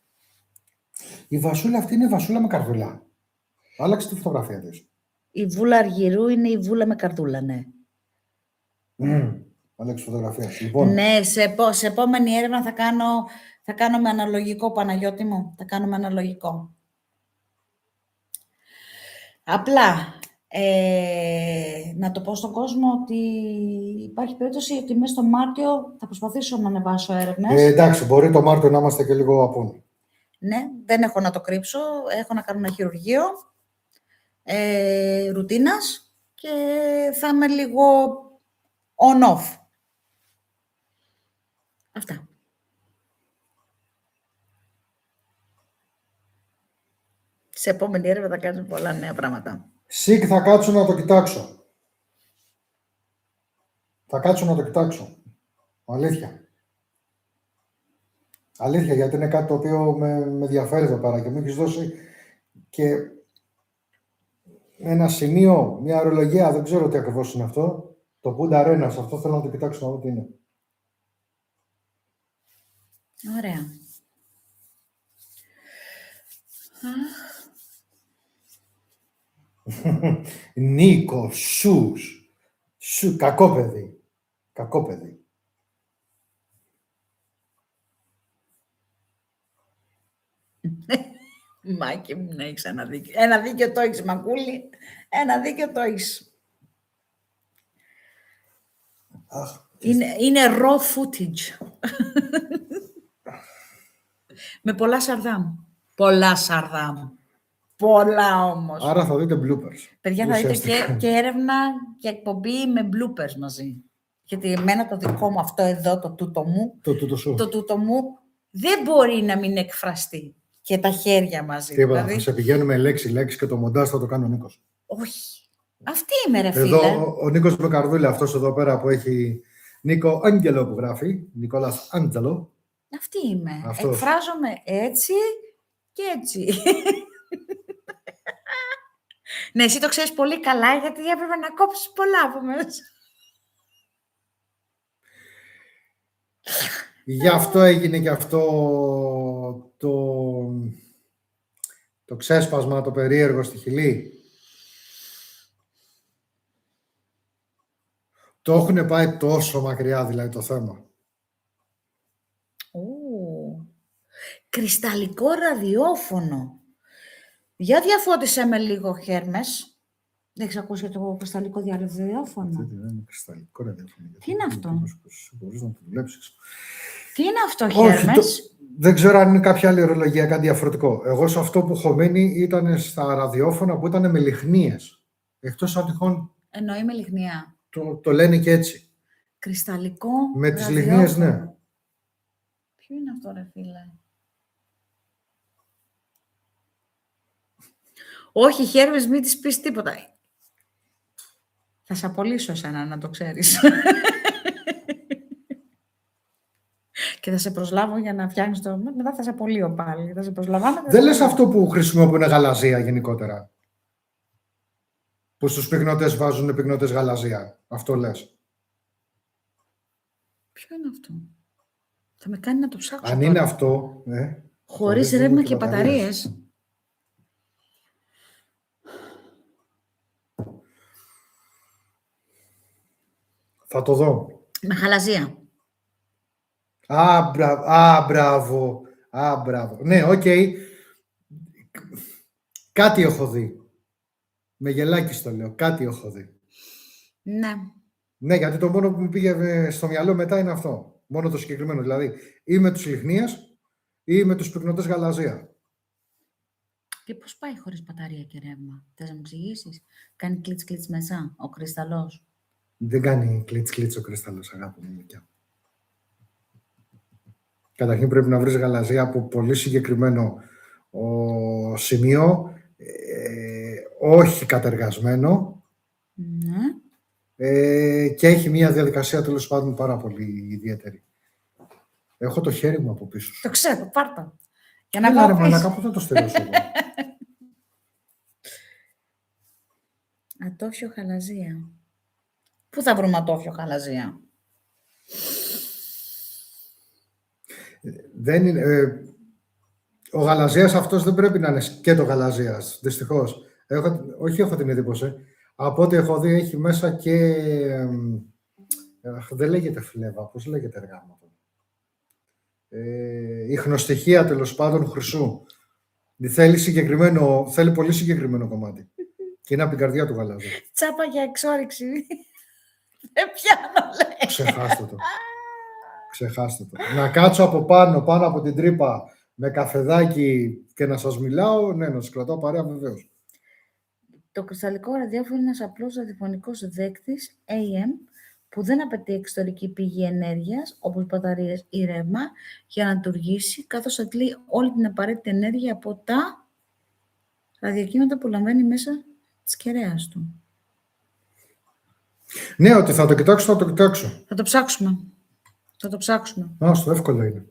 Η Βασούλα αυτή είναι η Βασούλα με καρδούλα. Άλλαξε τη φωτογραφία της. Η Βούλα Αργυρού είναι η Βούλα με καρδούλα, ναι. Άλλαξε τη φωτογραφία. Λοιπόν. Ναι, σε επόμενη έρευνα θα κάνω με αναλογικό, Παναγιώτη μου. Θα κάνω με αναλογικό. Απλά, να το πω στον κόσμο ότι υπάρχει περίπτωση ότι μέσα στο Μάρτιο θα προσπαθήσω να ανεβάσω έρευνες. Εντάξει, μπορεί το Μάρτιο να είμαστε και λίγο απόν. Ναι, δεν έχω να το κρύψω. Έχω να κάνω ένα χειρουργείο ρουτίνας και θα είμαι λίγο on-off. Αυτά. Σε επόμενη έρευνα θα κάνουμε πολλά νέα πράγματα. Σικ, θα κάτσω να το κοιτάξω. Θα κάτσω να το κοιτάξω. Αλήθεια. Αλήθεια, γιατί είναι κάτι το οποίο με ενδιαφέρει εδώ πέρα και μου έχεις δώσει και ένα σημείο, μια ορολογία, δεν ξέρω τι ακριβώς είναι αυτό. Το Punta Arenas, αυτό θέλω να το κοιτάξω να δω τι είναι. Ωραία. Νίκο, σου, κακό παιδί. Κακό παιδί. Μάκη μου, να έχεις ένα δίκιο. Ένα δίκιο το έχεις, Μακούλη. Ένα δίκιο το έχεις. Είναι raw footage. Με πολλά σαρδάμ. Πολλά σαρδάμ. Πολλά όμως. Άρα θα δείτε bloopers. Παιδιά, θα δείτε και έρευνα και εκπομπή με bloopers μαζί. Γιατί εμένα το δικό μου αυτό εδώ, το τούτο μου, το τούτο μου, δεν μπορεί να μην εκφραστεί. Και τα χέρια μαζί. Δηλαδή... Θα σε πηγαίνουμε λέξη-λέξη και το μοντάζ θα το κάνει ο Νίκος. Όχι. Αυτή είμαι, ρε φίλε. Εδώ ο Νίκος με καρδούλα, αυτός εδώ πέρα που έχει Νίκο Άγγελο που γράφει, Νικόλας Άντζελο. Αυτή είμαι. Αυτός. Εκφράζομαι έτσι και έτσι. Ναι, εσύ το ξέρεις πολύ καλά, γιατί έπρεπε να κόψεις πολλά από μέσα. Γι' αυτό έγινε και αυτό το ξέσπασμα, το περίεργο στη Χιλή. Το έχουν πάει τόσο μακριά, δηλαδή, το θέμα. Κρυσταλλικό ραδιόφωνο. Για διαφώτισέ με λίγο, Χέρμες. Δεν έχεις ακούσει για το κρυσταλλικό ραδιόφωνο? Δεν είναι κρυσταλλικό ραδιόφωνο. Τι είναι αυτό? Μπορείς να το δουλέψεις. Τι είναι αυτό, Όχι, Χέρμες? δεν ξέρω αν είναι κάποια άλλη ορολογία, κάτι διαφορετικό. Εγώ σε αυτό που έχω μείνει ήταν στα ραδιόφωνα που ήταν με λιχνίες. Εκτός αν τυχόν Εννοεί με λιχνία. το λένε και έτσι. Κρυσταλλικό Με τις ραδιόφωνο. λιχνίες, ναι. Ποιο είναι αυτό, ρε φίλε? Όχι, Χέρμες, μην της πεις τίποτα. Θα σε απολύσω εσένα, να το ξέρεις. Και θα σε προσλάβω για να φτιάχνεις το... Μετά θα σε απολύω πάλι. Θα σε προσλαμβάνω. Δεν λες αυτό που χρησιμοποιούν γαλαζία γενικότερα. Που στους πυκνοτές βάζουν πυκνοτές γαλαζία. Αυτό λες. Ποιο είναι αυτό? Θα με κάνει να το ψάξω. Αν τώρα. είναι αυτό, Χωρίς ρεύμα και μπαταρίες. Θα το δω. Με χαλαζία. Μπράβο. Ναι, οκ. Κάτι έχω δει. Με γελάκι στο λέω. Κάτι έχω δει. Ναι. Ναι, γιατί το μόνο που μου πήγε στο μυαλό μετά είναι αυτό. Μόνο το συγκεκριμένο. Δηλαδή, ή με τους λιχνίες ή με τους πυκνοτές γαλαζία. Και πώς πάει χωρίς μπαταρία και ρεύμα? Θες να μου εξηγήσεις? Κάνει κλιτς-κλιτς μέσα ο κρυσταλλός? Δεν κάνει κλιτς-κλιτς ο κρυσταλλός, αγάπη μου. Καταρχήν πρέπει να βρεις γαλαζία από πολύ συγκεκριμένο σημείο, όχι κατεργασμένο, Ναι. και έχει μια διαδικασία τέλος πάντων πάρα πολύ ιδιαίτερη. Έχω το χέρι μου από πίσω σου. Το ξέρω, πάρτα. Για να Έλα πάω ρε πίσω. μαλάκα, πού θα το στελώσω εγώ. Ατόφιο χαλαζία. Πού θα βρούμε ατόφιο χαλαζία? Δεν είναι, ο γαλαζίας αυτός δεν πρέπει να είναι και το γαλαζίας, δυστυχώς. Έχω την εντύπωση. Από ό,τι έχω δει έχει μέσα και... δεν λέγεται φλέβα, πώς λέγεται εργάμα. Ιχνοστοιχεία τέλος πάντων χρυσού. Θέλει πολύ συγκεκριμένο κομμάτι. Και είναι από την καρδιά του γαλάζου. Τσάπα για εξόρυξη. Δεν πιάνω, λέει. Ξεχάστε το. Να κάτσω από πάνω από την τρύπα με καφεδάκι και να σας μιλάω, ναι, να σας κρατάω παρέα βεβαίως. Το κρυσταλλικό ραδιόφωνο είναι ένας απλός ραδιοφωνικός δέκτης AM που δεν απαιτεί εξωτερική πηγή ενέργειας, όπως μπαταρίες ή ρεύμα, για να λειτουργήσει, καθώς αντλεί όλη την απαραίτητη ενέργεια από τα ραδιοκύματα που λαμβάνει μέσα της κεραιάς του. Ναι, ότι θα το κοιτάξω, θα το κοιτάξω. Θα το ψάξουμε. Άστο, εύκολο είναι.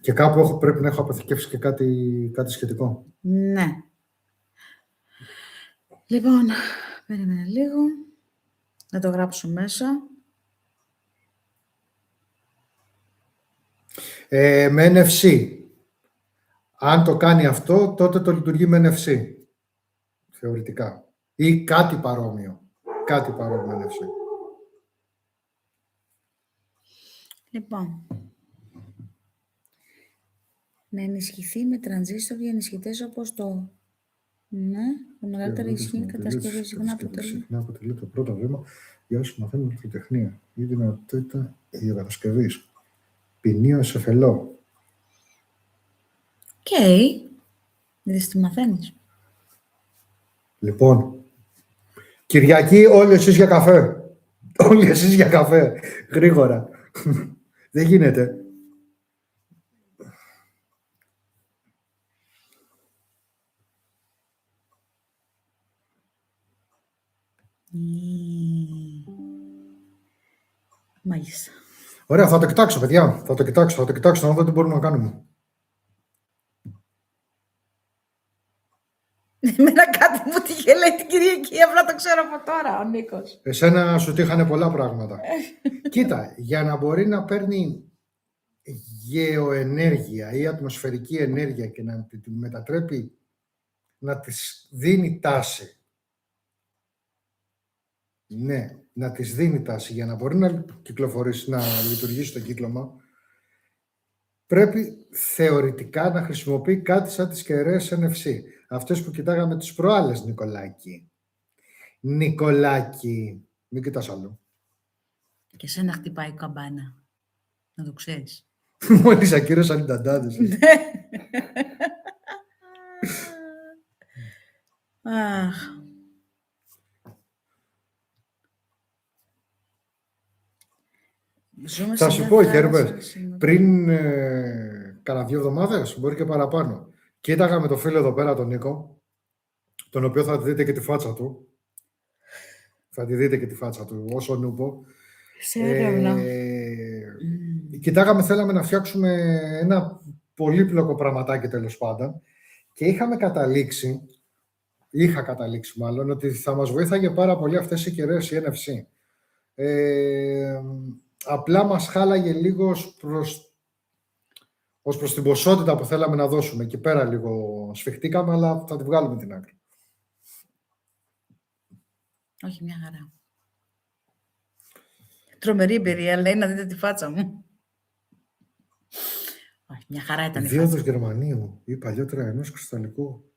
Και κάπου πρέπει να έχω αποθηκεύσει και κάτι σχετικό. Ναι. Λοιπόν, περίμενε λίγο. Να το γράψω μέσα. Με NFC. Αν το κάνει αυτό, τότε το λειτουργεί με NFC. Θεωρητικά. Ή κάτι παρόμοιο. Κάτι παρόμοιο με NFC. Λοιπόν. Να ενισχυθεί με τρανζίστορ για ενισχυτές όπως το... Ναι, το μεγαλύτερο ισχύ κατασκευή συχνά αποτελεί το πρώτο βήμα για όσους μαθαίνουν ηλεκτροτεχνία. Η δυνατότητα διακατασκευής. Ποινίο εσεφελό. Οκ. Δεν τη μαθαίνεις. Λοιπόν, Κυριακή όλοι εσείς για καφέ. Όλοι εσείς για καφέ. Γρήγορα. Δεν γίνεται. Μάλιστα. Ωραία, θα το κοιτάξω, παιδιά. Θα το κοιτάξω, να δω τι μπορούμε να κάνουμε. Εμένα κάτι μου τι είχε λέει την Κυριακή, απλά το ξέρω από τώρα ο Νίκος. Εσένα σου τύχανε πολλά πράγματα. Κοίτα, για να μπορεί να παίρνει γεωενέργεια ή ατμοσφαιρική ενέργεια και να τη μετατρέπει, να της δίνει τάση. Ναι, να της δίνει τάση για να μπορεί να κυκλοφορήσει, να λειτουργήσει το κύκλωμα, πρέπει θεωρητικά να χρησιμοποιεί κάτι σαν τις κεραίες NFC. Αυτές που κοιτάγαμε τις προάλλες, Νικολάκη. Νικολάκη, μην κοιτάς αλλού. Και σένα χτυπάει η καμπάνα. Να το ξέρεις. Μόλις ακύρωσαν οι ταντάδες. Αχ. Ζούμε Θα σε σου μια πω, θάλασσα Χέρμπερ, σήμερα. πριν κάνα 2 εβδομάδες, μπορεί και παραπάνω, κοίταγα με το φίλο εδώ πέρα, τον Νίκο, τον οποίο θα τη δείτε και τη φάτσα του. Θα τη δείτε και τη φάτσα του, όσο νούπο. Σε έρευνα. Κοιτάγαμε, θέλαμε να φτιάξουμε ένα πολύπλοκο πραγματάκι τέλος πάντων και είχα καταλήξει μάλλον, ότι θα μας βοήθαγε πάρα πολύ αυτές οι κεραίες η NFC. Απλά μας χάλαγε λίγο ως προς την ποσότητα που θέλαμε να δώσουμε. Εκεί πέρα λίγο σφιχτήκαμε, αλλά θα τη βγάλουμε την άκρη. Όχι, μια χαρά. Τρομερή εμπειρία, λέει, να δείτε τη φάτσα μου. Όχι, μια χαρά ήταν η φάτσα. Δίωδος Γερμανίου ή παλιότερα ενός κρυσταλλικού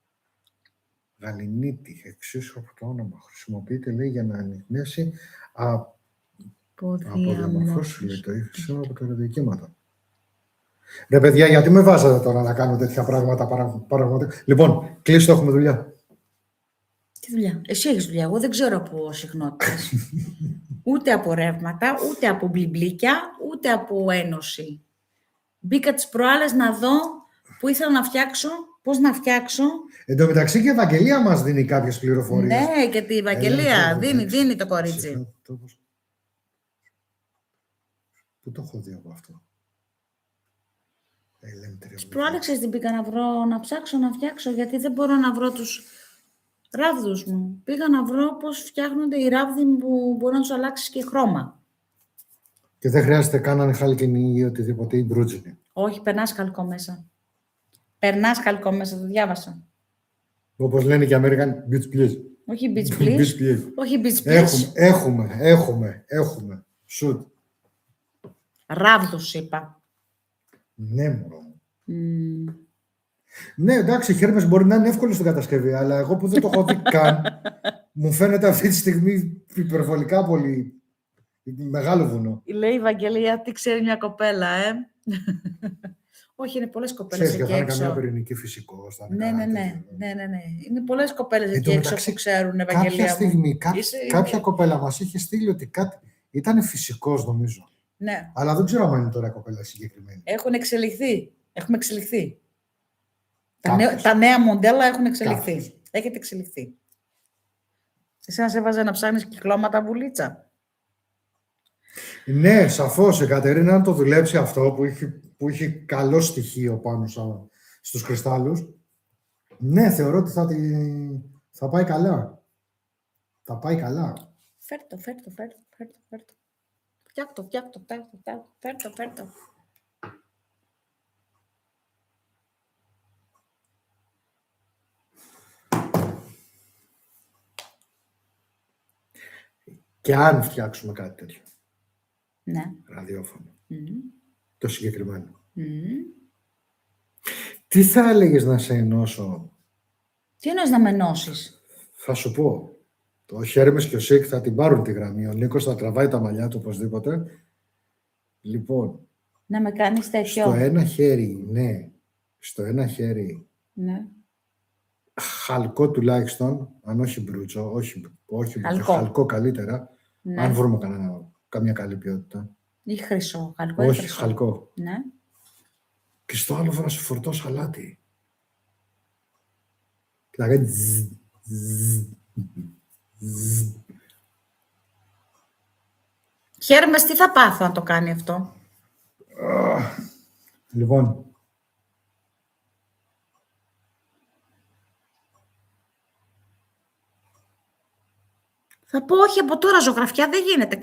γαλινίτη, εξίσου από το όνομα, χρησιμοποιείται, λέει, για να ανοιχνεύσει από διαμορφώσεις, λέει, το ύφισμα από τα ραδιοκύματα. Ρε παιδιά, γιατί με βάζατε τώρα να κάνω τέτοια πράγματα πραγματικά. Λοιπόν, κλείστο, έχουμε δουλειά. Τι δουλειά? Εσύ έχεις δουλειά. Εγώ δεν ξέρω από συχνότητες. Ούτε από ρεύματα, ούτε από μπλιμπλίκια, ούτε από ένωση. Μπήκα τις προάλλες να δω που ήθελα να φτιάξω, πώς να φτιάξω. Εν τω μεταξύ και η Ευαγγελία μας δίνει κάποιες πληροφορίες. Ναι, και τη Ευαγγελία δίνει το κορίτσι. Πού το έχω δει από αυτό? Τις προάλλες ξέρεις τι πήγα να βρω, να ψάξω, να φτιάξω, γιατί δεν μπορώ να βρω τους ράβδους μου. Πήγα να βρω πώς φτιάχνονται οι ράβδοι που μπορεί να τους αλλάξεις και χρώμα. Και δεν χρειάζεται καν να είναι χάλκινη ή οτιδήποτε, ή μπρούτζινη. Όχι, περνάς χαλκό μέσα. Περνάς χαλκό μέσα, το διάβασα. Όπως λένε και οι Αμερικάνοι, beach please. Όχι beach please. Όχι beach please. Έχουμε. Shoot. Ράβδους είπα. Ναι, μωρό. Ναι, εντάξει, Χέρμες μπορεί να είναι εύκολο στην κατασκευή, αλλά εγώ που δεν το έχω δει καν, μου φαίνεται αυτή τη στιγμή υπερβολικά πολύ μεγάλο βουνό. Λέει η Ευαγγελία, τι ξέρει μια κοπέλα, Όχι, είναι πολλές κοπέλες εκεί έξω. Ξέρεις, και θα είναι καμιά πυρηνική φυσικό. Ναι. Είναι πολλές κοπέλες εκεί έξω που ξέρουν, Ευαγγελία. Κάποια στιγμή, κάποια κοπέλα μας είχε στείλει ότι κάτι ήταν φυσικός, νομίζω. Ναι. Αλλά δεν ξέρω αν είναι τώρα κοπέλα συγκεκριμένη. Έχουμε εξελιχθεί. Τα νέα μοντέλα έχουν εξελιχθεί. Κάποιες. Έχετε εξελιχθεί. Εσένα σε έβαζε να ψάχνεις κυκλώματα βουλίτσα. Ναι, σαφώς. Η Κατερίνα, αν το δουλέψει αυτό που είχε καλό στοιχείο πάνω στους κρυστάλλους, ναι, θεωρώ ότι θα πάει καλά. Θα πάει καλά. Φέρτο. Φέρτο. Και αν φτιάξουμε κάτι τέτοιο. Ναι. Ραδιόφωνο. Το συγκεκριμένο. Mm. Τι θα έλεγες να σε ενώσω? Τι εννοείς να με ενώσεις? Θα σου πω. Ο Χέρμες και ο Σίκ θα την πάρουν τη γραμμή. Ο Νίκος θα τραβάει τα μαλλιά του οπωσδήποτε. Λοιπόν. Να με κάνεις τέτοιο. Στο ένα χέρι, ναι. Στο ένα χέρι. Ναι. Χαλκό τουλάχιστον, αν όχι μπρούτσο, όχι χαλκό καλύτερα, Ναι. αν βρούμε καμιά καλή ποιότητα. Ή χρυσό, χαλκό. Όχι, χρυσό. χαλκό. Ναι. Και στο άλλο θα σου φορτώσω αλάτι. Και θα κάνει Χαίρεμες, τι θα πάθω αν το κάνει αυτό? Λοιπόν, Θα πω όχι από τώρα, ζωγραφιά δεν γίνεται.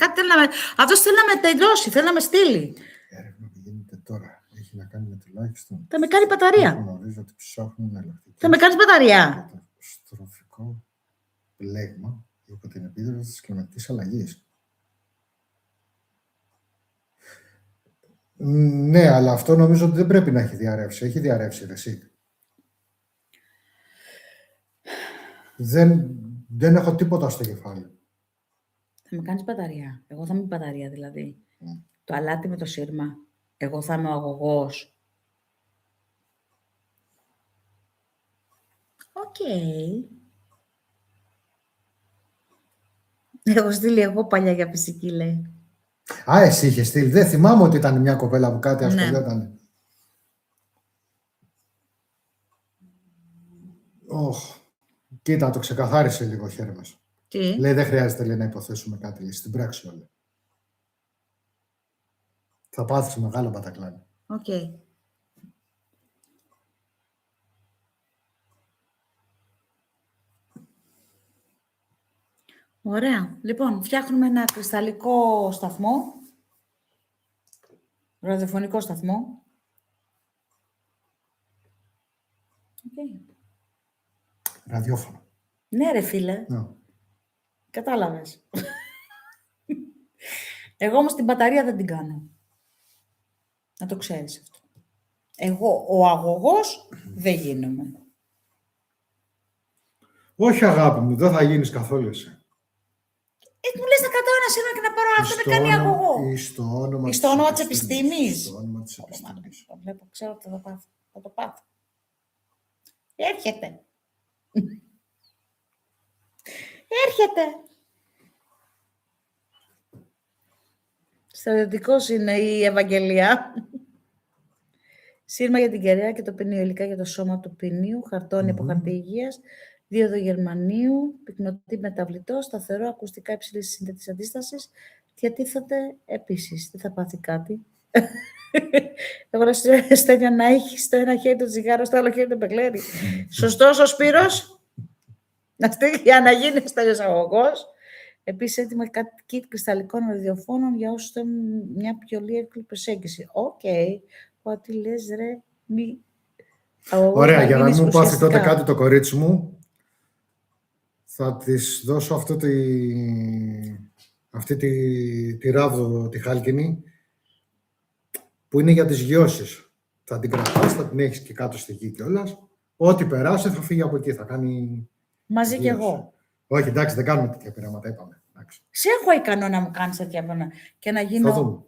Αυτός θέλει να με τελειώσει, θέλει να με στείλει. Έρευνα που γίνεται τώρα έχει να κάνει με τουλάχιστον. Θα με κάνει μπαταρία. Γνωρίζω ότι ψάχνουν εναλλακτικές. Θα με κάνεις μπαταρία. Καταστροφικό πλέγμα υπό την επίδραση της κλιματικής αλλαγής. Ναι, αλλά αυτό νομίζω ότι δεν πρέπει να έχει διαρρεύσει. Έχει διαρρεύσει, ρε εσύ. Δεν έχω τίποτα στο κεφάλι. Θα με κάνεις μπαταρία. Εγώ θα είμαι μπαταρία δηλαδή. Το αλάτι με το σύρμα. Εγώ θα είμαι ο αγωγός. Οκ. Έχω στείλει εγώ παλιά για φυσική, λέει. Α, εσύ είχε στείλει. Δεν θυμάμαι ότι ήταν μια κοπέλα που κάτι ασχολιόταν. Κοίτα, το ξεκαθάρισε λίγο ο Χέρμας. Τι? Λέει, δεν χρειάζεται λέει, να υποθέσουμε κάτι, λέει, στην πράξη όλα. Θα πάθεις μεγάλο μπατακλάνι. Οκ. Ωραία. Λοιπόν, φτιάχνουμε ένα κρυσταλλικό σταθμό. Ραδιοφωνικό σταθμό. Okay. Ραδιόφωνο. Ναι, ρε φίλε. Κατάλαβες. Εγώ όμως την μπαταρία δεν την κάνω. Να το ξέρεις αυτό. Εγώ, ο αγωγός, δεν γίνομαι. Όχι, αγάπη μου, δεν θα γίνεις καθόλου εσύ. Μου λες να κρατάω ένα σήμα και να πάρω αυτό με κάνει αγωγό. Στο όνομα της επιστήμης. Στο όνομα της επιστήμης. Το βλέπω, ξέρω ότι θα το πάθω. Έρχεται. Έρχεται. Στρατιωτικός είναι η Ευαγγελία. Σύρμα για την κεραία και το ποινίο, υλικά για το σώμα του ποινίου, χαρτόνι από χαρτί υγείας, δίωδο γερμανίου, πυκνοτή μεταβλητό, σταθερό, ακουστικά υψηλής σύνθετης αντίστασης. Διατίθεται επίσης. Δεν θα πάθει κάτι. Εγώ Στέλιο να έχει στο ένα χέρι το τσιγάρο, στο άλλο χέρι το μπεκλέρι. Σωστός ο Σπύρος. Για να γίνει Στέλιος αγωγός. Επίσης, έτοιμα kit κρυσταλλικών ραδιοφώνων για όσους θέλουν μια πιο εύκολη προσέγγιση. Οκ. Ό,τι λες, ρε, μη... Ωραία, για να μην μου πάθει τότε κάτι το κορίτσι μου, θα της δώσω αυτή τη ράβδο, τη χάλκινη, που είναι για τις γιώσεις. Θα την κρατάς, θα την έχεις και κάτω στη γη κιόλας. Ό,τι περάσει θα φύγει από εκεί, θα κάνει... Μαζί κι εγώ. Όχι, εντάξει, δεν κάνουμε τέτοια πειράματα, είπαμε. Εντάξει. Σε έχω ικανό να μου κάνεις τέτοια πειράματα και να γίνω... Θα δούμε.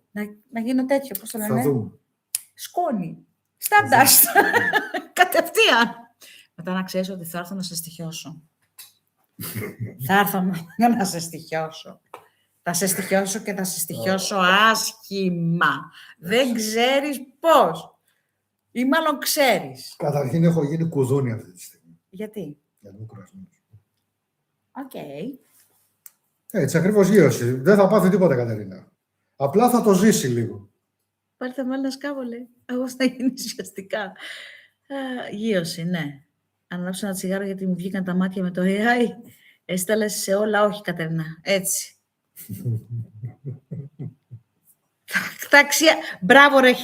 Να γίνω τέτοιο, πώς το λένε. Θα δούμε. Σκόνη. Στάνταρς. Κατευθείαν. Μετά να ξέρεις ότι θα έρθω να σε στοιχιώσω. Θα έρθω να σε στοιχιώσω. Θα σε στοιχιώσω και θα σε στοιχιώσω άσχημα. Δεν ξέρεις πώς. Ή μάλλον ξέρεις. Καταρχήν έχω γίνει κουδούνι αυτή τη στιγμή. Γιατί? Γιατί είμαι κουρασμένος. Οκ. Έτσι, ακριβώς γύρωση. Δεν θα πάθει τίποτα, Κατερίνα. Απλά θα το ζήσει λίγο. Πάλι θα βάλει ένα σκάβο, λέει. Εγώ θα γίνει ουσιαστικά. Γύρωση, ναι. Ανάψω ένα τσιγάρο γιατί μου βγήκαν τα μάτια με το AI. Εσύ τα λες σε όλα, όχι, Κατερίνα. Έτσι. Μπράβο, ρε, 1997,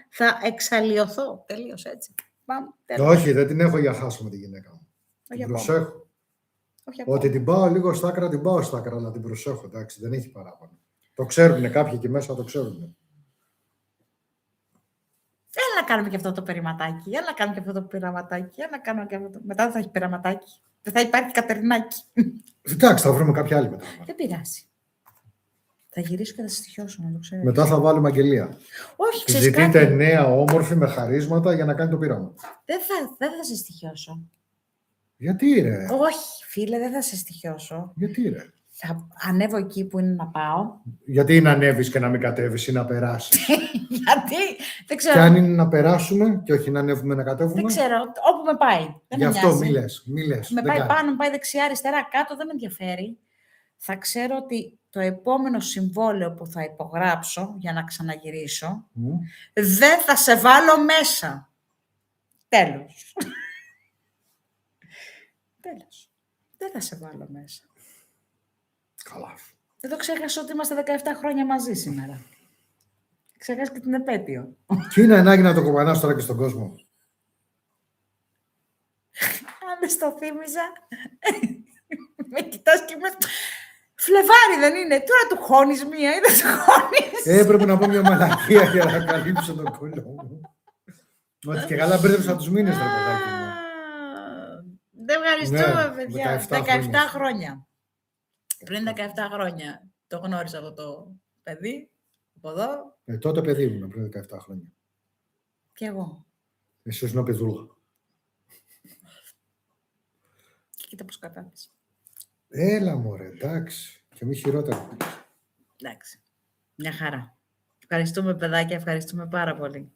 θα εξαλλιωθώ. Τελείως έτσι. Πάμε, όχι, δεν την έχω για χάσουμε τη γυναίκα μου. Την προσέχω. Ότι την πάω λίγο στα άκρα, την πάω στα άκρα, αλλά την προσέχω, εντάξει, δεν έχει παράπονο. Το ξέρουν κάποιοι εκεί μέσα, το ξέρουν. Έλα να κάνουμε και αυτό το πειραματάκι. Έλα να κάνουμε και αυτό το πειραματάκι. Έλα να κάνουμε και αυτό το... Μετά δεν θα έχει πειραματάκι. Δεν θα υπάρχει Κατερινάκι. Εντάξει, θα βρούμε κάποια άλλη μετά. Δεν πειράζει. Θα γυρίσω και θα σε στοιχιώσω, να το ξέρεις. Μετά θα βάλουμε αγγελία. Όχι, ξέρεις ζητείτε κάτι. νέα, όμορφη, με χαρίσματα για να κάνει το πείραμα. Δεν θα σε στοιχιώσω. Γιατί, ρε? Όχι, φίλε, δεν θα σε στοιχιώσω. Γιατί, ρε? Θα ανέβω εκεί που είναι να πάω. Γιατί να ανέβεις και να μην κατέβεις ή να περάσεις? Γιατί, δεν ξέρω. Και αν είναι να περάσουμε και όχι να ανέβουμε να κατέβουμε. Δεν ξέρω, όπου με πάει. Δεν Γι' με αυτό νοιάζει. μη λες. Με πάει πάνω, με πάει δεξιά, αριστερά, κάτω, δεν με ενδιαφέρει. Θα ξέρω ότι το επόμενο συμβόλαιο που θα υπογράψω για να ξαναγυρίσω, δεν θα σε βάλω μέσα. Τέλος. Τέλος. Δεν θα σε βάλω μέσα. Καλά. Δεν το ξέχασα ότι είμαστε 17 χρόνια μαζί σήμερα. Ξέχασα και την επέτειο. Τι είναι ανάγκη να το κοπανάς τώρα και στον κόσμο. Αν δεν στο θύμιζα, με κοιτάς και με... Φλεβάρι δεν είναι. Τώρα του χώνεις μία ή δεν του χώνεις. Έπρεπε να πω μια μαλακία για να καλύψω τον κόλλο μου. Ότι και καλά μπέρδεψα τους μήνες, ρε παιδάκι μου. Δεν ευχαριστούμε, Ναι, παιδιά. 17 χρόνια. Πριν 17 χρόνια το γνώρισα αυτό το παιδί. Από εδώ. Τότε παιδί ήμουν πριν 17 χρόνια. Και εγώ. Εσύ ήσουν παιδούλα. Και κοίτα πώς κατάλαβες. Έλα μωρέ, εντάξει. Και μη χειρότερα. Εντάξει. Μια χαρά. Ευχαριστούμε, παιδάκια. Ευχαριστούμε πάρα πολύ.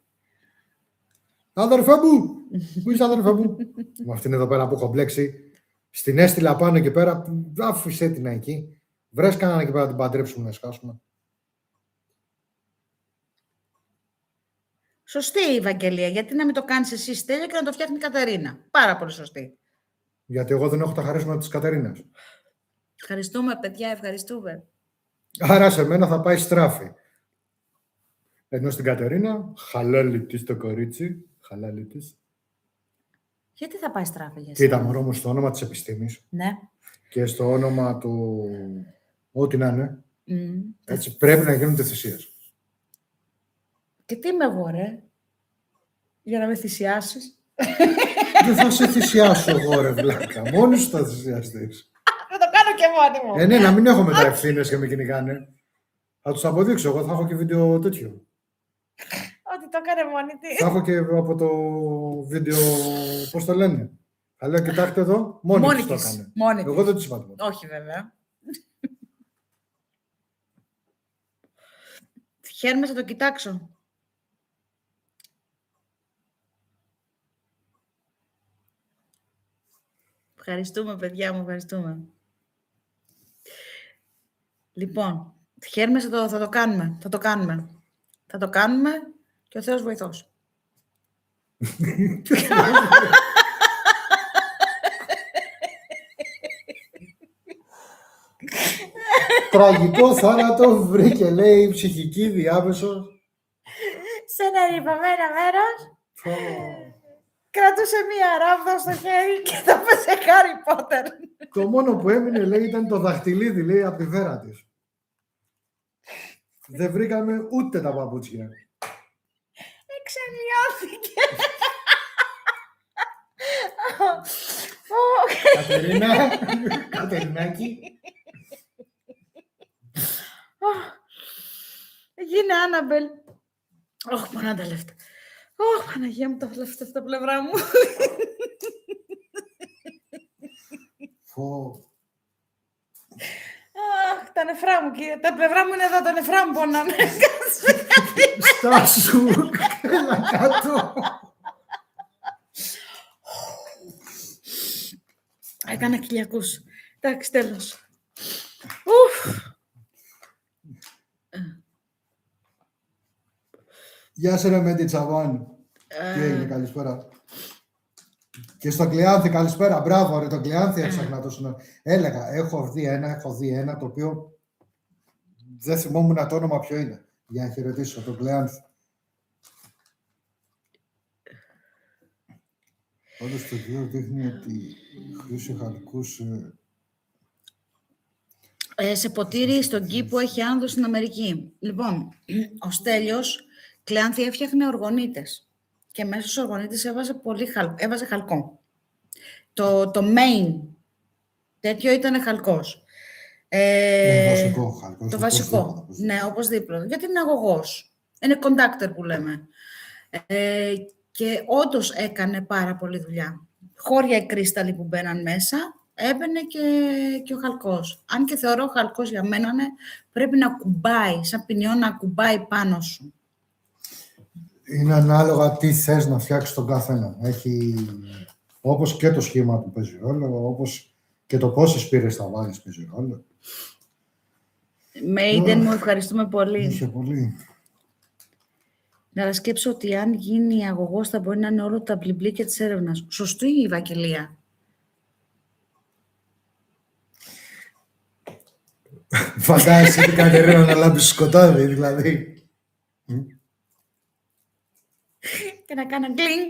Αδερφέ μου! Πού είσαι, αδερφέ μου? Με αυτήν εδώ πέρα που έχω μπλέξει. Στην έστειλα πάνω εκεί πέρα. Άφησε την εκεί. Βρες κανέναν εκεί πέρα να την παντρέψουμε να σκάσουμε. Σωστή η Ευαγγελία. Γιατί να μην το κάνεις εσύ Στέλιο και να το φτιάχνει η Κατερίνα. Πάρα πολύ σωστή. Γιατί εγώ δεν έχω τα χαρίσματα της Κατερίνας. Ευχαριστούμε, παιδιά. Ευχαριστούμε. Άρα σε μένα θα πάει στράφη. Ενώ στην Κατερίνα, χαλάλι της το κορίτσι. Χαλάλι της. Γιατί θα πάει στράφη για σένα? Κοίτα μωρό μου, στο όνομα της επιστήμης Ναι. και στο όνομα του ό,τι να είναι, Mm. έτσι, πρέπει να γίνονται θυσίες. Και τι είμαι εγώ, ρε? Για να με θυσιάσεις. Δεν θα σε θυσιάσω εγώ, ρε βλάκα. Μόνοι σου θα θυσιαστείς. Θα το κάνω και μόνη μου. Ναι, να μην έχω μετά ευθύνες και με κυνηγάνε. Θα τους αποδείξω. Εγώ θα έχω και βίντεο τέτοιο. Ότι το έκανε μόνη της. Θα έχω και από το βίντεο, πώς το λένε. Θα λέω, κοιτάξτε εδώ, μόνη της το έκανε. Μόνη Εγώ της. δεν της είπα τίποτα. Όχι, βέβαια. Χαίρομαι, θα το κοιτάξω. Ευχαριστούμε, παιδιά μου, ευχαριστούμε. Λοιπόν, χαίρομαι, θα το κάνουμε. Θα το κάνουμε. Θα το κάνουμε και ο Θεός βοηθός. Τραγικό θάνατο βρήκε, λέει, ψυχική διάβεσο. Σε ένα ρηπαμένο μέρος κρατούσε μία ράβδα στο χέρι και το πέσε Χάρι Πότερ. Το μόνο που έμεινε, λέει, ήταν το δαχτυλίδι, λέει, από τη βέρα της. Δεν βρήκαμε ούτε τα παπούτσια. Εξανιώθηκε. Κατερίνα, Κατερινάκη. Γίνε Άναμπελ. Όχι, πονά τα λεφτά. Όχι, Παναγία μου, τα λεφτά στα πλευρά μου. Αχ, τα νεφρά μου, κύριε. Τα πλευρά μου είναι εδώ, τα νεφρά μου πονάνε. Στάσου, έλα κάτω. Έκανα κοιλιακούς. Εντάξει, τέλος. Ουφ. Γεια σε ρε Μέντι Τσαβάν. Τι έγινε, καλησπέρα. Και στο Κλεάνθη, καλησπέρα. Μπράβο, ρε, το Κλεάνθη έψαχνα τόσο. Έλεγα, έχω δει ένα το οποίο δεν θυμόμουν το όνομα ποιο είναι. Για να χαιρετήσω το Κλεάνθη. Όντως το βιβλίο δείχνει ότι χρήση χαλκούς... σε ποτήρι στον κήπο έχει άνοδο στην Αμερική. Λοιπόν, ο Στέλιος Κλεάνθη έφτιαχνε οργονίτες και μέσα στους οργονίτες έβαζε χαλκό. Το main τέτοιο ήταν χαλκός. βασικό χαλκός. Το βασικό, ναι, οπωσδήποτε. Γιατί είναι αγωγός. Είναι conductor που λέμε. Και όντως έκανε πάρα πολλή δουλειά. Χώρια οι κρίσταλοι που μπαίναν μέσα, έμπαινε και ο χαλκός. Αν και θεωρώ ο χαλκός για μένα πρέπει να κουμπάει, σαν ποινιό να κουμπάει πάνω σου. Είναι ανάλογα τι θες να φτιάξεις τον καθένα. Έχει όπως και το σχήμα που παίζει ρόλο, όπως και το πόσες πύρες θα βάλεις παίζει ρόλο. Μέιντεν μου, ευχαριστούμε πολύ. Είχε πολύ. Να σκέψω ότι αν γίνει αγωγός θα μπορεί να είναι όλο τα μπλιμπλίκια της έρευνας. Σωστή η Ευαγγελία. Φαντάζεσαι την Κατερίνα να λάμπει σκοτάδι, δηλαδή. Και να κάνω γκλινγκ,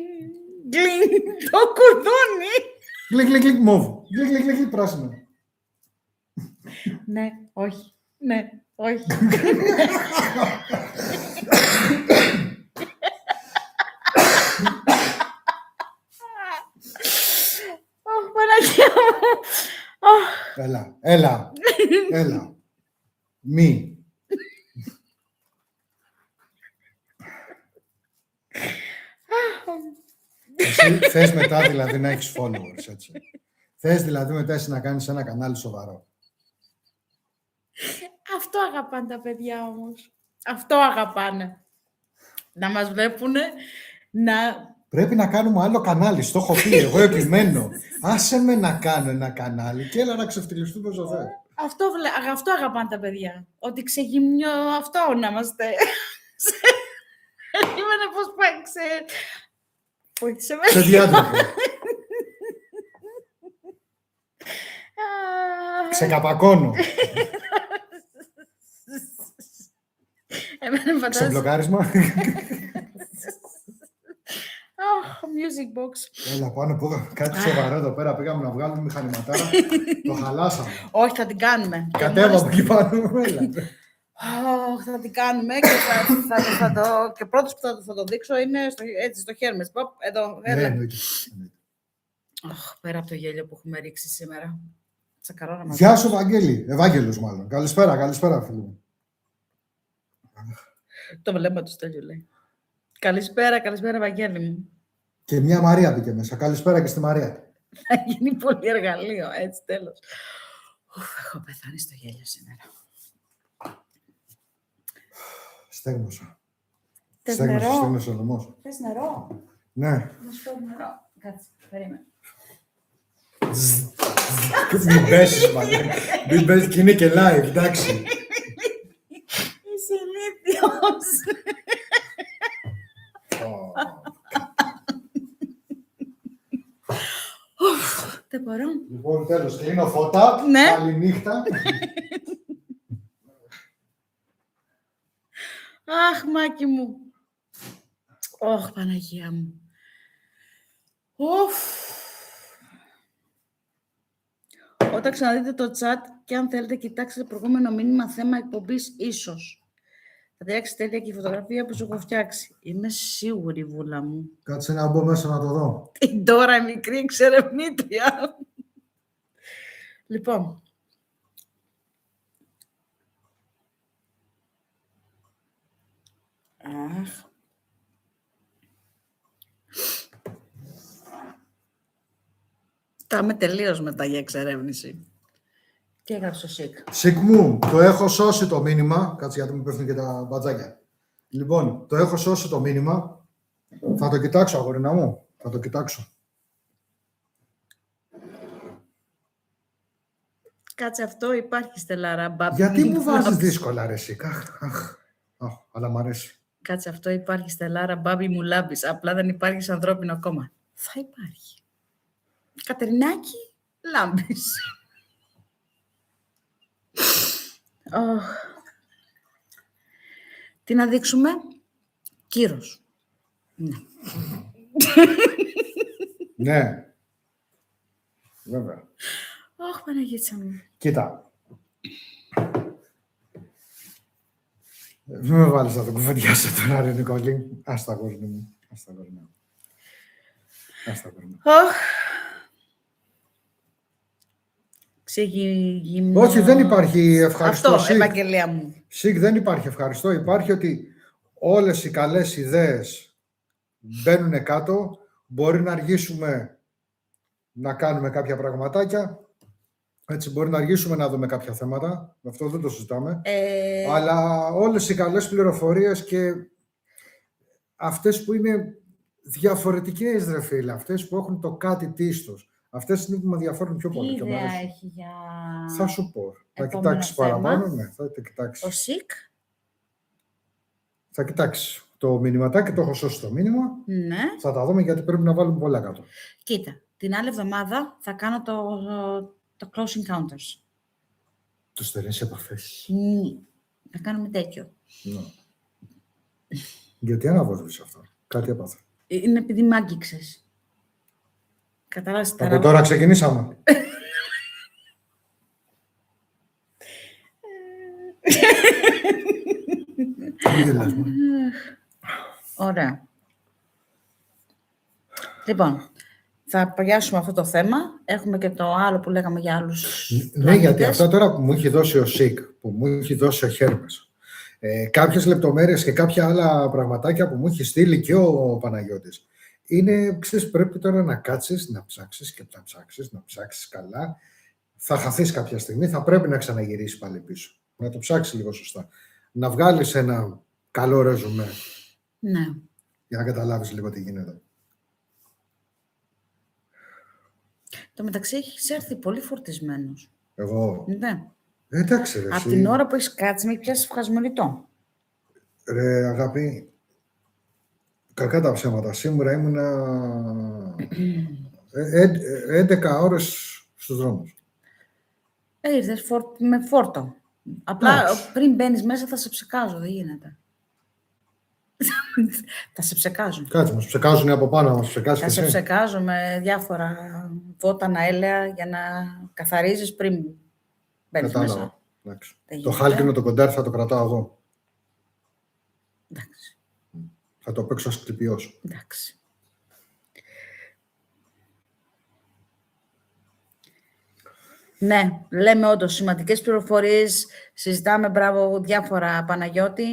γκλινγκ, το κουδούνι. Γκλικ, γκλικ, γκλικ, μόβ. Γκλικ, γκλικ, γκλικ, πράσινο. Ναι, όχι. Ναι, όχι. Αχ, Παναγία μου. Αχ, Έλα. Μη. Εσύ θες μετά δηλαδή να έχεις followers, έτσι. Θες δηλαδή μετά εσύ να κάνεις ένα κανάλι σοβαρό. αυτό αγαπάνε τα παιδιά όμως. Αυτό αγαπάνε. Να μας βλέπουνε, να... Πρέπει να κάνουμε άλλο κανάλι, στο έχω πει, εγώ επιμένω. Άσε με να κάνω ένα κανάλι και έλα να ξεφτυλιστούμε όσο θες. Αυτό αγαπάνε τα παιδιά. Ότι ξεγυμνιώ αυτό να είμαστε. Περίμενε πώς πάει, βοήθησε με. Σε διάτροπο. Ξεκαπακώνω. Εμένα φαντάζεσαι. Ξεμπλοκάρισμα. Music box. Έλα, πάνω πω κάτι σοβαρό εδώ πέρα. Πήγαμε να βγάλουμε μηχανηματάρα. Το χαλάσαμε. Όχι, θα την κάνουμε. Κατέβα από εκεί πάνω. Έλα. Θα την κάνουμε και πρώτος που θα το δείξω είναι στο χέρι μας. Εδώ, έλα. Πέρα από το γέλιο που έχουμε ρίξει σήμερα. Τσακαρόνα μας. Γεια σου, Βαγγέλη. Ευάγγελος, μάλλον. Καλησπέρα, φίλοι μου. Το βλέμμα του Στέλιου λέει. Καλησπέρα, Βαγγέλη μου. Και μια Μαρία μπήκε μέσα. Καλησπέρα και στη Μαρία. Θα γίνει πολύ εργαλείο, έτσι, τέλος. Έχω πεθάνει στο γέλιο σήμερα. Στέγνωσα. Θες νερό? Στέγνωσε ο λαιμός. Θες νερό? Ναι. Να σου πω νερό. Κάτσε, περίμενε. Μην πέσεις, μάλλον. Μην πέσεις και είναι και live, εντάξει. Είσαι ηλίθιος. Δεν μπορώ. Λοιπόν, τέλος, κλείνω φώτα. Ναι. Καληνύχτα. Αχ, Μάκη μου. Ωχ, Παναγία μου. Όταν ξαναδείτε το chat και αν θέλετε κοιτάξτε το προηγούμενο μήνυμα θέμα εκπομπής ίσως. Θα διάξει τέλεια και η φωτογραφία που σου έχω φτιάξει. Είμαι σίγουρη, Βούλα μου. Κάτσε να μπω μέσα να το δω. Την τώρα μικρή εξερευνήτρια. Λοιπόν. Αχ. Κάμε τελείως μετά για εξερεύνηση. Τι έγραψε ο Σικ. Σικ μου, το έχω σώσει το μήνυμα. Κάτσε γιατί μου πέφτουν και τα μπατζάκια. Λοιπόν, το έχω σώσει το μήνυμα. Θα το κοιτάξω, αγορίνα μου. Θα το κοιτάξω. Κάτσε αυτό, υπάρχει Στελάρα. Μπάμπη. Γιατί μου βάζεις δύσκολα, ρε Σικ. Αλλά μ' αρέσει. Κάτσε αυτό, υπάρχει Στελάρα. Μπάμπη μου λάμπεις. Απλά δεν υπάρχει ανθρώπινο κόμμα. Θα υπάρχει. Κατερινάκη, λάμπεις. Τι να δείξουμε. Κύρος. Ναι. Ναι. Βέβαια. Ωχ, Παναγίτσα μου. Κοίτα. Μην με βάλεις να το κουβεντιάσω τώρα, ρε Νικόλη. Ας τα κορνή μου. Όχι, δεν υπάρχει ευχαριστώ. Αυτό, Ευαγγελία μου. Σικ, δεν υπάρχει ευχαριστώ. Υπάρχει ότι όλες οι καλές ιδέες μπαίνουν κάτω. Μπορεί να αργήσουμε να κάνουμε κάποια πραγματάκια. Έτσι, μπορεί να αργήσουμε να δούμε κάποια θέματα. Αυτό δεν το συζητάμε. Αλλά όλες οι καλές πληροφορίες και αυτές που είναι διαφορετικές, ρε φίλε, αυτές που έχουν το κάτι τίστος. Αυτές είναι που με ενδιαφέρουν πιο πολύ. Τι ιδέα έχει για... Θα σου πω. Θα κοιτάξεις παραπάνω. Ναι, θα το κοιτάξεις. Ο Σικ. Θα κοιτάξεις το μηνυματάκι, το έχω σώσει το μήνυμα. Ναι. Θα τα δούμε γιατί πρέπει να βάλουμε πολλά κάτω. Κοίτα, την άλλη εβδομάδα θα κάνω το Close Encounters. Τους στενές επαφές. Να κάνουμε τέτοιο. Ναι. Γιατί αναβόβεις αυτό. Κάτι έπαθα. Είναι επειδή μ' άγγιξες. Κατάλαβες Από τώρα ξεκινήσαμε. Μην γελάς, μωρέ. Ωραία. Λοιπόν, θα πιάσουμε αυτό το θέμα. Έχουμε και το άλλο που λέγαμε για άλλους Ναι, γιατί πλανήτες. αυτά τώρα που μου έχει δώσει ο ΣΥΚ, που μου έχει δώσει ο Χέρμες, κάποιες λεπτομέρειες και κάποια άλλα πραγματάκια που μου έχει στείλει και ο Παναγιώτης, είναι, ξέρεις, πρέπει τώρα να κάτσεις, να ψάξεις και να ψάξεις καλά. Θα χαθείς κάποια στιγμή, θα πρέπει να ξαναγυρίσεις πάλι πίσω. Να το ψάξεις λίγο σωστά. Να βγάλεις ένα καλό ρεζουμέ Ναι. για να καταλάβεις λίγο τι γίνεται. Το μεταξύ έχεις έρθει πολύ φορτισμένος. Εγώ, Ναι. εντάξει ρε, Από εσύ. την ώρα που έχεις κάτσει με έχει πιάσει ευχασμονητό. Ρε αγάπη, κακά τα ψέματα. Σήμερα ήμουνα 11 ώρες στους δρόμους. Ήρθες με φόρτο. Απλά Εντάξει. πριν μπαίνεις μέσα θα σε ψεκάζω, δεν γίνεται. Θα σε ψεκάζω. Κάτσε, μας ψεκάζουν από πάνω, να μας ψεκάσεις Θα και σε εσύ. ψεκάζω με διάφορα βότανα έλαια για να καθαρίζεις πριν μπαίνεις μέσα. Κατάλαβα. Εντάξει. Δεν Το γίνεται. χάλκινο το κοντάρι θα το κρατάω εγώ. Εντάξει. Θα το παίξω ασκληπιός. Εντάξει. Ναι, λέμε όντως σημαντικές πληροφορίες, συζητάμε, μπράβο, διάφορα Παναγιώτη,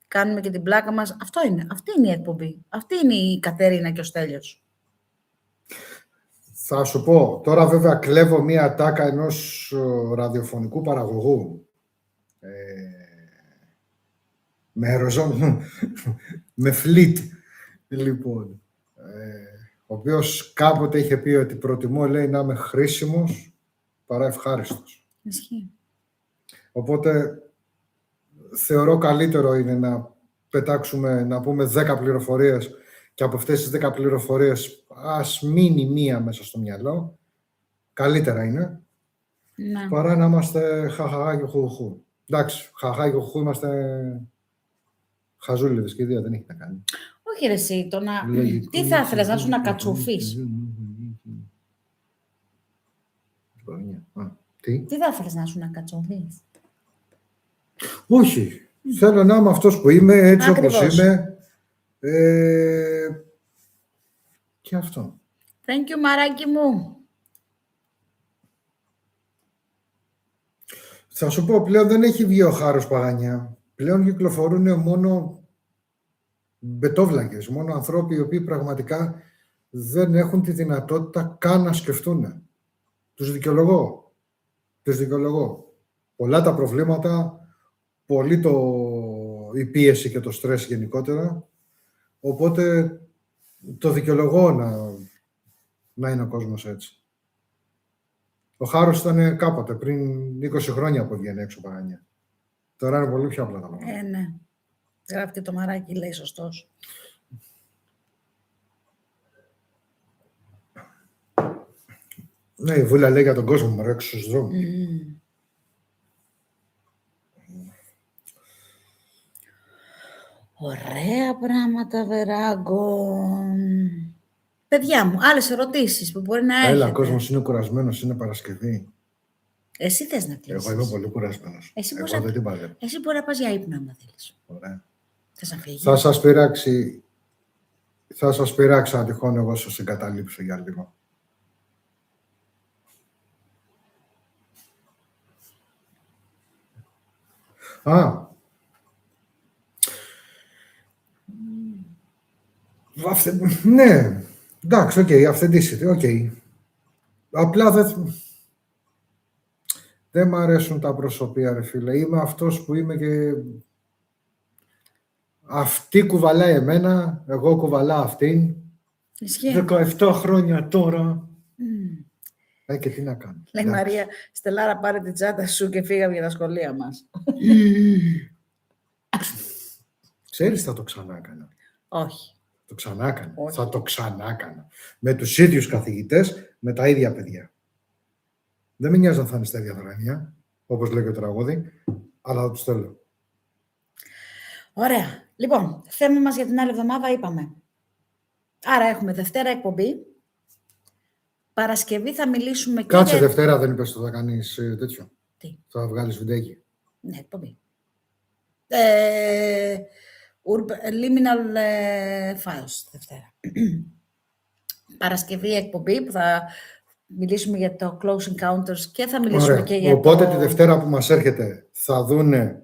κάνουμε και την πλάκα μας. Αυτό είναι, αυτή είναι η εκπομπή. Αυτή είναι η Κατερίνα και ο Στέλιος. Θα σου πω, τώρα βέβαια κλέβω μία τάκα ενός ραδιοφωνικού παραγωγού. Με αεροζών, με φλίτ, λοιπόν. Ο οποίος κάποτε είχε πει ότι προτιμώ, λέει, να είμαι χρήσιμος παρά ευχάριστος. Ισχύει. Οπότε θεωρώ καλύτερο είναι να πετάξουμε, να πούμε 10 πληροφορίες και από αυτές τις 10 πληροφορίες ας μείνει μία μέσα στο μυαλό. Καλύτερα είναι. Ναι. Παρά να είμαστε χαχαχά και χουχού. Εντάξει, χαχαχά και χουχού είμαστε χαζούλιδες και ιδέα δεν έχει να κάνει. Όχι ρε εσύ, το να... Τι θα ήθελες, να σου να κατσουφείς. Τι? Τι θα ήθελες να σου να κατσουφείς. Όχι. Θέλω να είμαι αυτός που είμαι, έτσι όπως Ακριβώς. είμαι. Και αυτό. Thank you, μαράκι μου. Θα σου πω, πλέον δεν έχει βγει ο Χάρος Παγανιά. Πλέον κυκλοφορούν μόνο μπετόβλακες, μόνο ανθρώποι οι οποίοι πραγματικά δεν έχουν τη δυνατότητα καν να σκεφτούν. Τους δικαιολογώ. Τους δικαιολογώ. Πολλά τα προβλήματα, πολύ η πίεση και το στρες γενικότερα. Οπότε το δικαιολογώ να είναι ο κόσμος έτσι. Ο Χάρος ήταν κάποτε, πριν 20 χρόνια που βγαίνει έξω Παγανιά. Τώρα είναι πολύ πιο απλά τα πράγματα. Ναι. Γράφει και το μαράκι, λέει σωστός. Ναι, η Βούλα λέει για τον κόσμο μου, έξω στους δρόμους. Ωραία πράγματα, Βεράγκο. Παιδιά μου, άλλες ερωτήσεις που μπορεί να έχετε. Έλα, ο κόσμος είναι κουρασμένος, είναι Παρασκευή. Εσύ θες να κλείσεις. Εγώ είμαι πολύ κουρασμένος. Εσύ Εγώ πώς δεν την παλεύω. Εσύ μπορεί να πας για ύπνο, άμα θέλεις. Ωραία. Θες να φύγεις. Θα σας πειράξει αν τυχόν εγώ σας εγκαταλείψω για λίγο. Ναι, εντάξει, οκ, αυθεντήσετε, οκ. Απλά δεν μ' αρέσουν τα προσωπία, ρε φίλε. Είμαι αυτός που είμαι και αυτή κουβαλάει εμένα, εγώ κουβαλάω αυτήν. Ισχύει. 17 χρόνια τώρα. Και τι να κάνω. Λέει Μαρία, Στελάρα, πάρε την τσάντα σου και φύγαμε για τα σχολεία μας. Ξέρεις, θα το ξανά έκανα. Όχι. Το ξανά έκανα. Όχι. Θα το ξανά έκανα. Με τους ίδιους καθηγητές, με τα ίδια παιδιά. Δεν με νοιάζει να θα είναι στα ίδια δρανία. όπως λέει και το τραγούδι, αλλά θα τους θέλω. Ωραία. Λοιπόν, θέμα μας για την άλλη εβδομάδα είπαμε. Άρα έχουμε Δευτέρα εκπομπή. Παρασκευή θα μιλήσουμε και Κάτσε για... Δευτέρα, δεν είπες ότι θα κάνεις τέτοιο. Τι? Θα βγάλεις βιντεάκι. Ναι, εκπομπή. Liminal Files Δευτέρα. Παρασκευή εκπομπή που θα μιλήσουμε για το Close Encounters και θα μιλήσουμε Ωραία. και για Οπότε το... τη Δευτέρα που μας έρχεται θα δούνε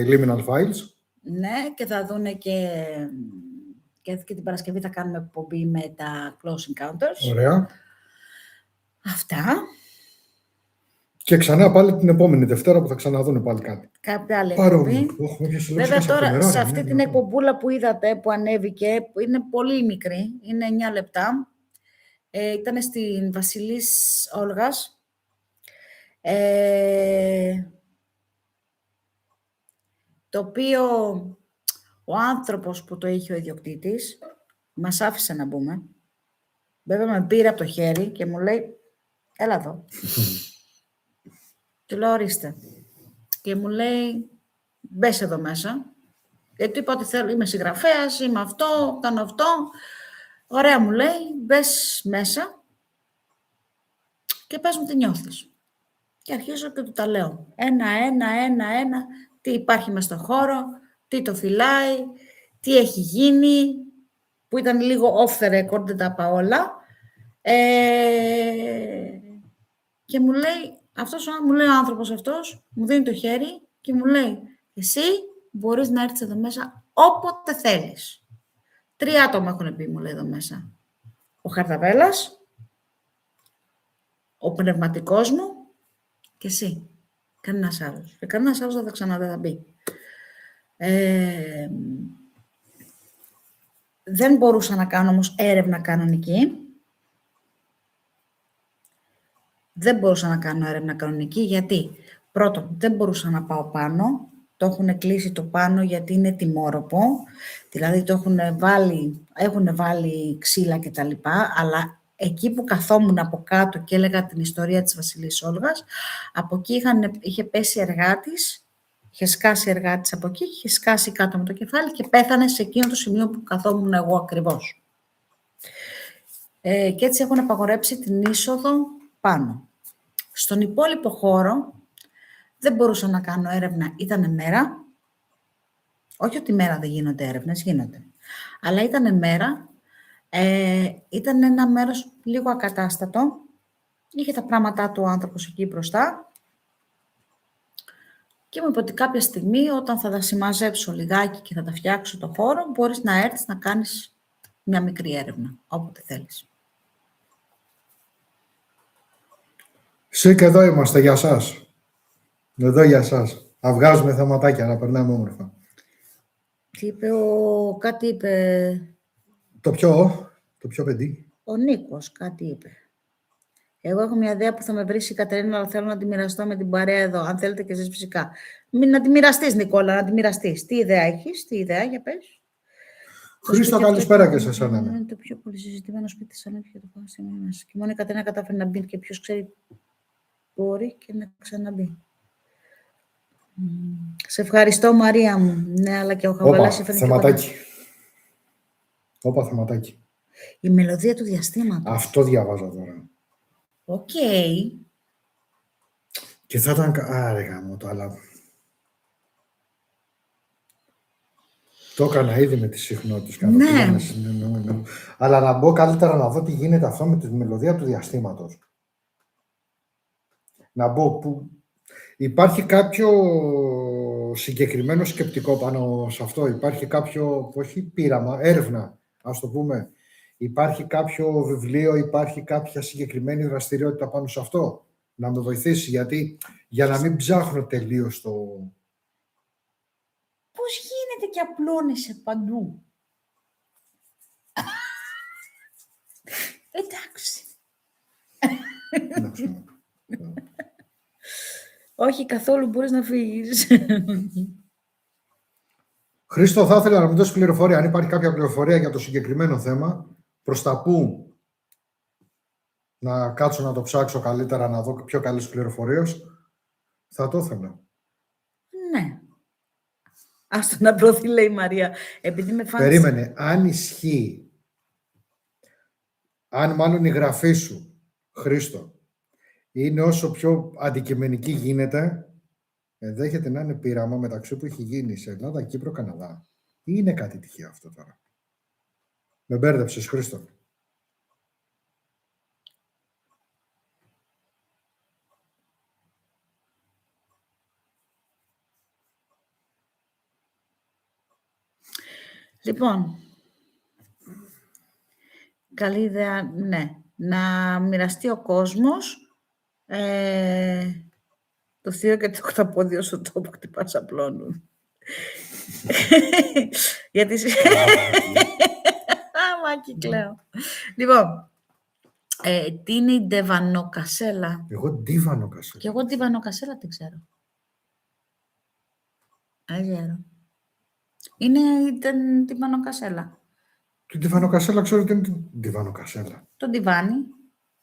Liminal Files. Ναι, και θα δούνε και την Παρασκευή θα κάνουμε εκπομπή με τα Close Encounters. Ωραία. Αυτά. Και ξανά πάλι την επόμενη Δευτέρα που θα ξαναδούνε πάλι κάτι. Κάποια άλλη εκπομπή. Βέβαια τώρα σε αυτή την εκπομπούλα που είδατε που ανέβηκε, που είναι πολύ μικρή, είναι 9 λεπτά, ήταν στην Βασιλής Όλγας. Το οποίο ο άνθρωπος που το είχε ο ιδιοκτήτης μας άφησε να μπούμε. Βέβαια με πήρε από το χέρι και μου λέει έλα εδώ. Του λέω ορίστε. Και μου λέει μπες εδώ μέσα. Γιατί είπα ότι θέλω, είμαι συγγραφέας, είμαι αυτό, κάνω αυτό. Ωραία μου λέει, μπες μέσα και πες μου τι νιώθεις. Και αρχίζω και του τα λέω. Ένα, τι υπάρχει μες στον χώρο, τι το φυλάει, τι έχει γίνει, που ήταν λίγο off the record, δεν τα είπα όλα. Και μου λέει, μου λέει ο άνθρωπος αυτός, μου δίνει το χέρι και μου λέει, εσύ μπορείς να έρθεις εδώ μέσα όποτε θέλεις. 3 άτομα έχουν πει, μου λέει εδώ μέσα. Ο Χαρδαβέλλας, ο πνευματικός μου και εσύ. Κανένας άλλος. Και κανένας άλλος δεν θα μπει. Δεν μπορούσα να κάνω όμως έρευνα κανονική. Δεν μπορούσα να κάνω έρευνα κανονική γιατί πρώτον δεν μπορούσα να πάω πάνω. Το έχουν κλείσει το πάνω γιατί είναι τιμόρροπο. Δηλαδή το έχουν βάλει ξύλα και τα λοιπά, αλλά εκεί που καθόμουν από κάτω και έλεγα την ιστορία της Βασιλής Όλγας, από εκεί είχε πέσει εργάτης, είχε σκάσει εργάτης από εκεί, είχε σκάσει κάτω με το κεφάλι και πέθανε σε εκείνο το σημείο που καθόμουν εγώ ακριβώς. Και έτσι έχουν απαγορέψει την είσοδο πάνω. Στον υπόλοιπο χώρο δεν μπορούσα να κάνω έρευνα, ήταν μέρα. Όχι ότι μέρα δεν γίνονται έρευνες, γίνονται. Αλλά ήταν μέρα, ήταν ένα μέρος λίγο ακατάστατο. Είχε τα πράγματά του ο άνθρωπος εκεί μπροστά. Και μου είπε ότι κάποια στιγμή όταν θα τα συμμαζέψω λιγάκι και θα τα φτιάξω το χώρο, μπορείς να έρθεις να κάνεις μια μικρή έρευνα, όποτε θέλεις. Και εδώ είμαστε για σας. Εδώ για σας. Να βγάζουμε θεματάκια, να περνάμε όμορφα. Τι είπε κάτι είπε... Το πιο παιδί. Ο Νίκος κάτι είπε. Εγώ έχω μια ιδέα που θα με βρει η Κατερίνα, αλλά θέλω να τη μοιραστώ με την παρέα εδώ. Αν θέλετε και εσείς φυσικά. Μην να τη μοιραστείς, Νικόλα, να τη μοιραστείς. Τι ιδέα έχεις, τι ιδέα, για πες. Χρήστο, καλησπέρα και σε εσένα. Είναι το πιο πολύ συζητημένο σπίτι της Αλέφη για το πάνω στη μνήμη μας. Και μόνο η Κατερίνα κατάφερε να μπει και ποιος ξέρει μπορεί και να ξαναμπεί. Σε ευχαριστώ, Μαρία μου. Ναι, αλλά και ο Χαβαλάς έφερε θεματάκι. Όπα, θεματάκι. Η μελωδία του διαστήματος. Αυτό διαβάζω τώρα. Οκ. Και θα ήταν... Άρε γάμο το, αλλά... Το έκανα ήδη με τις συχνότητες. Ναι. Αλλά να μπω καλύτερα να δω τι γίνεται αυτό με τη μελωδία του διαστήματος. Να μπω που... Υπάρχει κάποιο συγκεκριμένο σκεπτικό πάνω σε αυτό. Υπάρχει κάποιο, όχι πείραμα, έρευνα, ας το πούμε. Υπάρχει κάποιο βιβλίο, υπάρχει κάποια συγκεκριμένη δραστηριότητα πάνω σε αυτό. Να με βοηθήσει, γιατί για να μην ψάχνω τελείως το... Πώς γίνεται και απλώνεσαι παντού. Εντάξει. Όχι, καθόλου μπορείς να φύγεις. Χρήστο, θα ήθελα να μου δώσεις πληροφορία. Αν υπάρχει κάποια πληροφορία για το συγκεκριμένο θέμα, προς τα πού να κάτσω να το ψάξω καλύτερα, να δω πιο καλές πληροφορίες. Θα το ήθελα. Ναι. Άστο να προωθεί, λέει η Μαρία. Επειδή με φάνησε... Περίμενε, αν ισχύει, αν μάλλον η γραφή σου, Χρήστο, είναι όσο πιο αντικειμενική γίνεται, ενδέχεται να είναι πείραμα μεταξύ που έχει γίνει σε Ελλάδα, Κύπρο, Καναδά. Ή είναι κάτι τυχαίο αυτό τώρα? Με μπέρδεψες, Χρήστο. Λοιπόν, καλή ιδέα, ναι. Να μοιραστεί ο κόσμος το θείο και το οκταπόδιο στο τόπο χτυπάς απλώνουν. Γιατί... Μάκη, κλαίω. Λοιπόν, τι είναι η ντεβανοκασέλα? Εγώ ντίβανοκασέλα. Και εγώ ντιβανοκασέλα δεν ξέρω. Δεν ξέρω. Είναι η ντιβανοκασέλα. Την ντιβανοκασέλα ξέρω ότι είναι την ντιβανοκασέλα. Το ντιβάνι.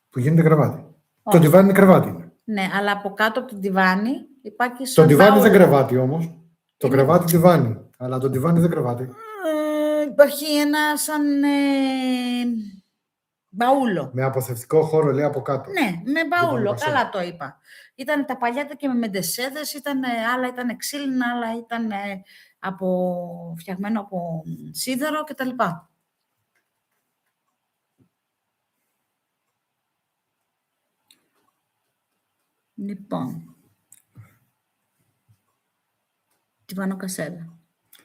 Που γίνεται κρεβάτι. Όχι. Το ντιβάνι είναι κρεβάτι. Είναι. Ναι, αλλά από κάτω από το ντιβάνι υπάρχει Το σαν ντιβάνι τάουλα. δεν κρεβάτι όμως. Το κρεβάτι ντιβάνι. Αλλά το ντιβάνι δεν κρεβάτι. Υπάρχει ένα σαν μπαούλο. Με αποθευτικό χώρο, λέει, από κάτω. Ναι, με μπαούλο. Ντιβανοκασέλα. Καλά το είπα. Ήταν τα παλιά και με μεντεσέδες, άλλα ήταν ξύλινα, άλλα ήταν φτιαγμένο από σίδερο κτλ. Λοιπόν, ντιβανοκασέλα.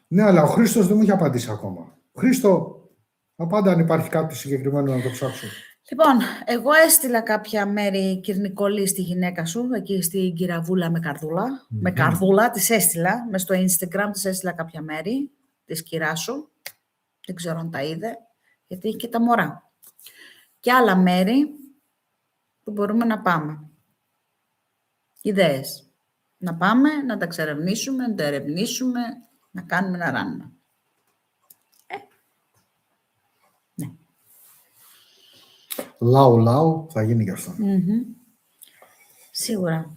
Ναι, αλλά ο Χρήστος δεν μου είχε απαντήσει ακόμα. Χρήστο, απάντα αν υπάρχει κάτι συγκεκριμένο να το ψάξω. Λοιπόν, εγώ έστειλα κάποια μέρη κυρνικόλη στη γυναίκα σου, εκεί στην Κυραβούλα με καρδούλα. Με καρδούλα της έστειλα, μες στο Instagram της έστειλα κάποια μέρη της κυρά σου. Δεν ξέρω αν τα είδε, γιατί έχει και τα μωρά. Και άλλα μέρη που μπορούμε να πάμε. Ιδέες. Να πάμε, να τα εξερευνήσουμε, να τα ερευνήσουμε, να κάνουμε ένα ράνμα. Ναι. Λάου, θα γίνει γι' αυτό. Σίγουρα.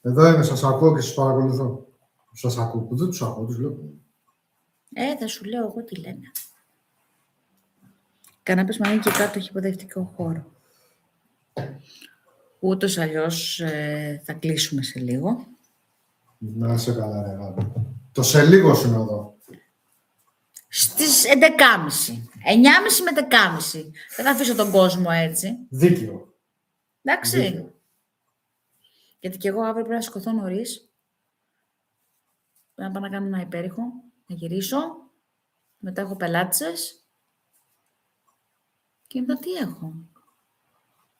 Εδώ είμαι, σας ακούω και σας παρακολουθώ. Σας ακούω, δεν τους ακούω, τους βλέπω. Θα σου λέω εγώ τι λένε. Κανάπες μαλλί και κάτω έχει υποδευτικό χώρο. Ούτως αλλιώς θα κλείσουμε σε λίγο. Να είσαι καλά, ρε γάμο. Το σε λίγο είναι εδώ. Στις 11.30. 9.30 με 10.30. Δεν θα αφήσω τον κόσμο έτσι. Δίκαιο. Εντάξει. Δίκαιο. Γιατί και εγώ αύριο πρέπει να σηκωθώ νωρίς. Πρέπει να πάω να κάνω ένα υπέρηχο. Να γυρίσω. Μετά έχω πελάτησες. Και μετά τι έχω.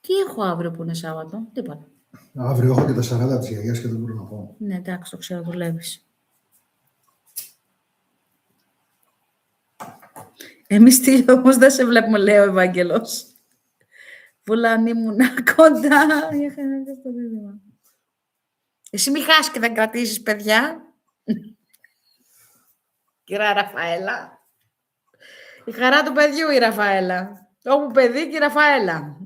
Τι έχω αύριο που είναι Σάββατο. Τίποτα. Αύριο έχω και τα 40 της γιαγιάς και δεν μπορώ να πω. Ναι, εντάξει, το ξέρω, δουλεύεις. Εμείς τι όμως δεν σε βλέπουμε, λέει ο Ευάγγελος. Πουλάν ήμουν κοντά. Εσύ μη χάσεις και δεν κρατήσεις, παιδιά. Κυρία Ραφαέλα. Η χαρά του παιδιού η Ραφαέλα. Όπου παιδί και η Ραφαέλα.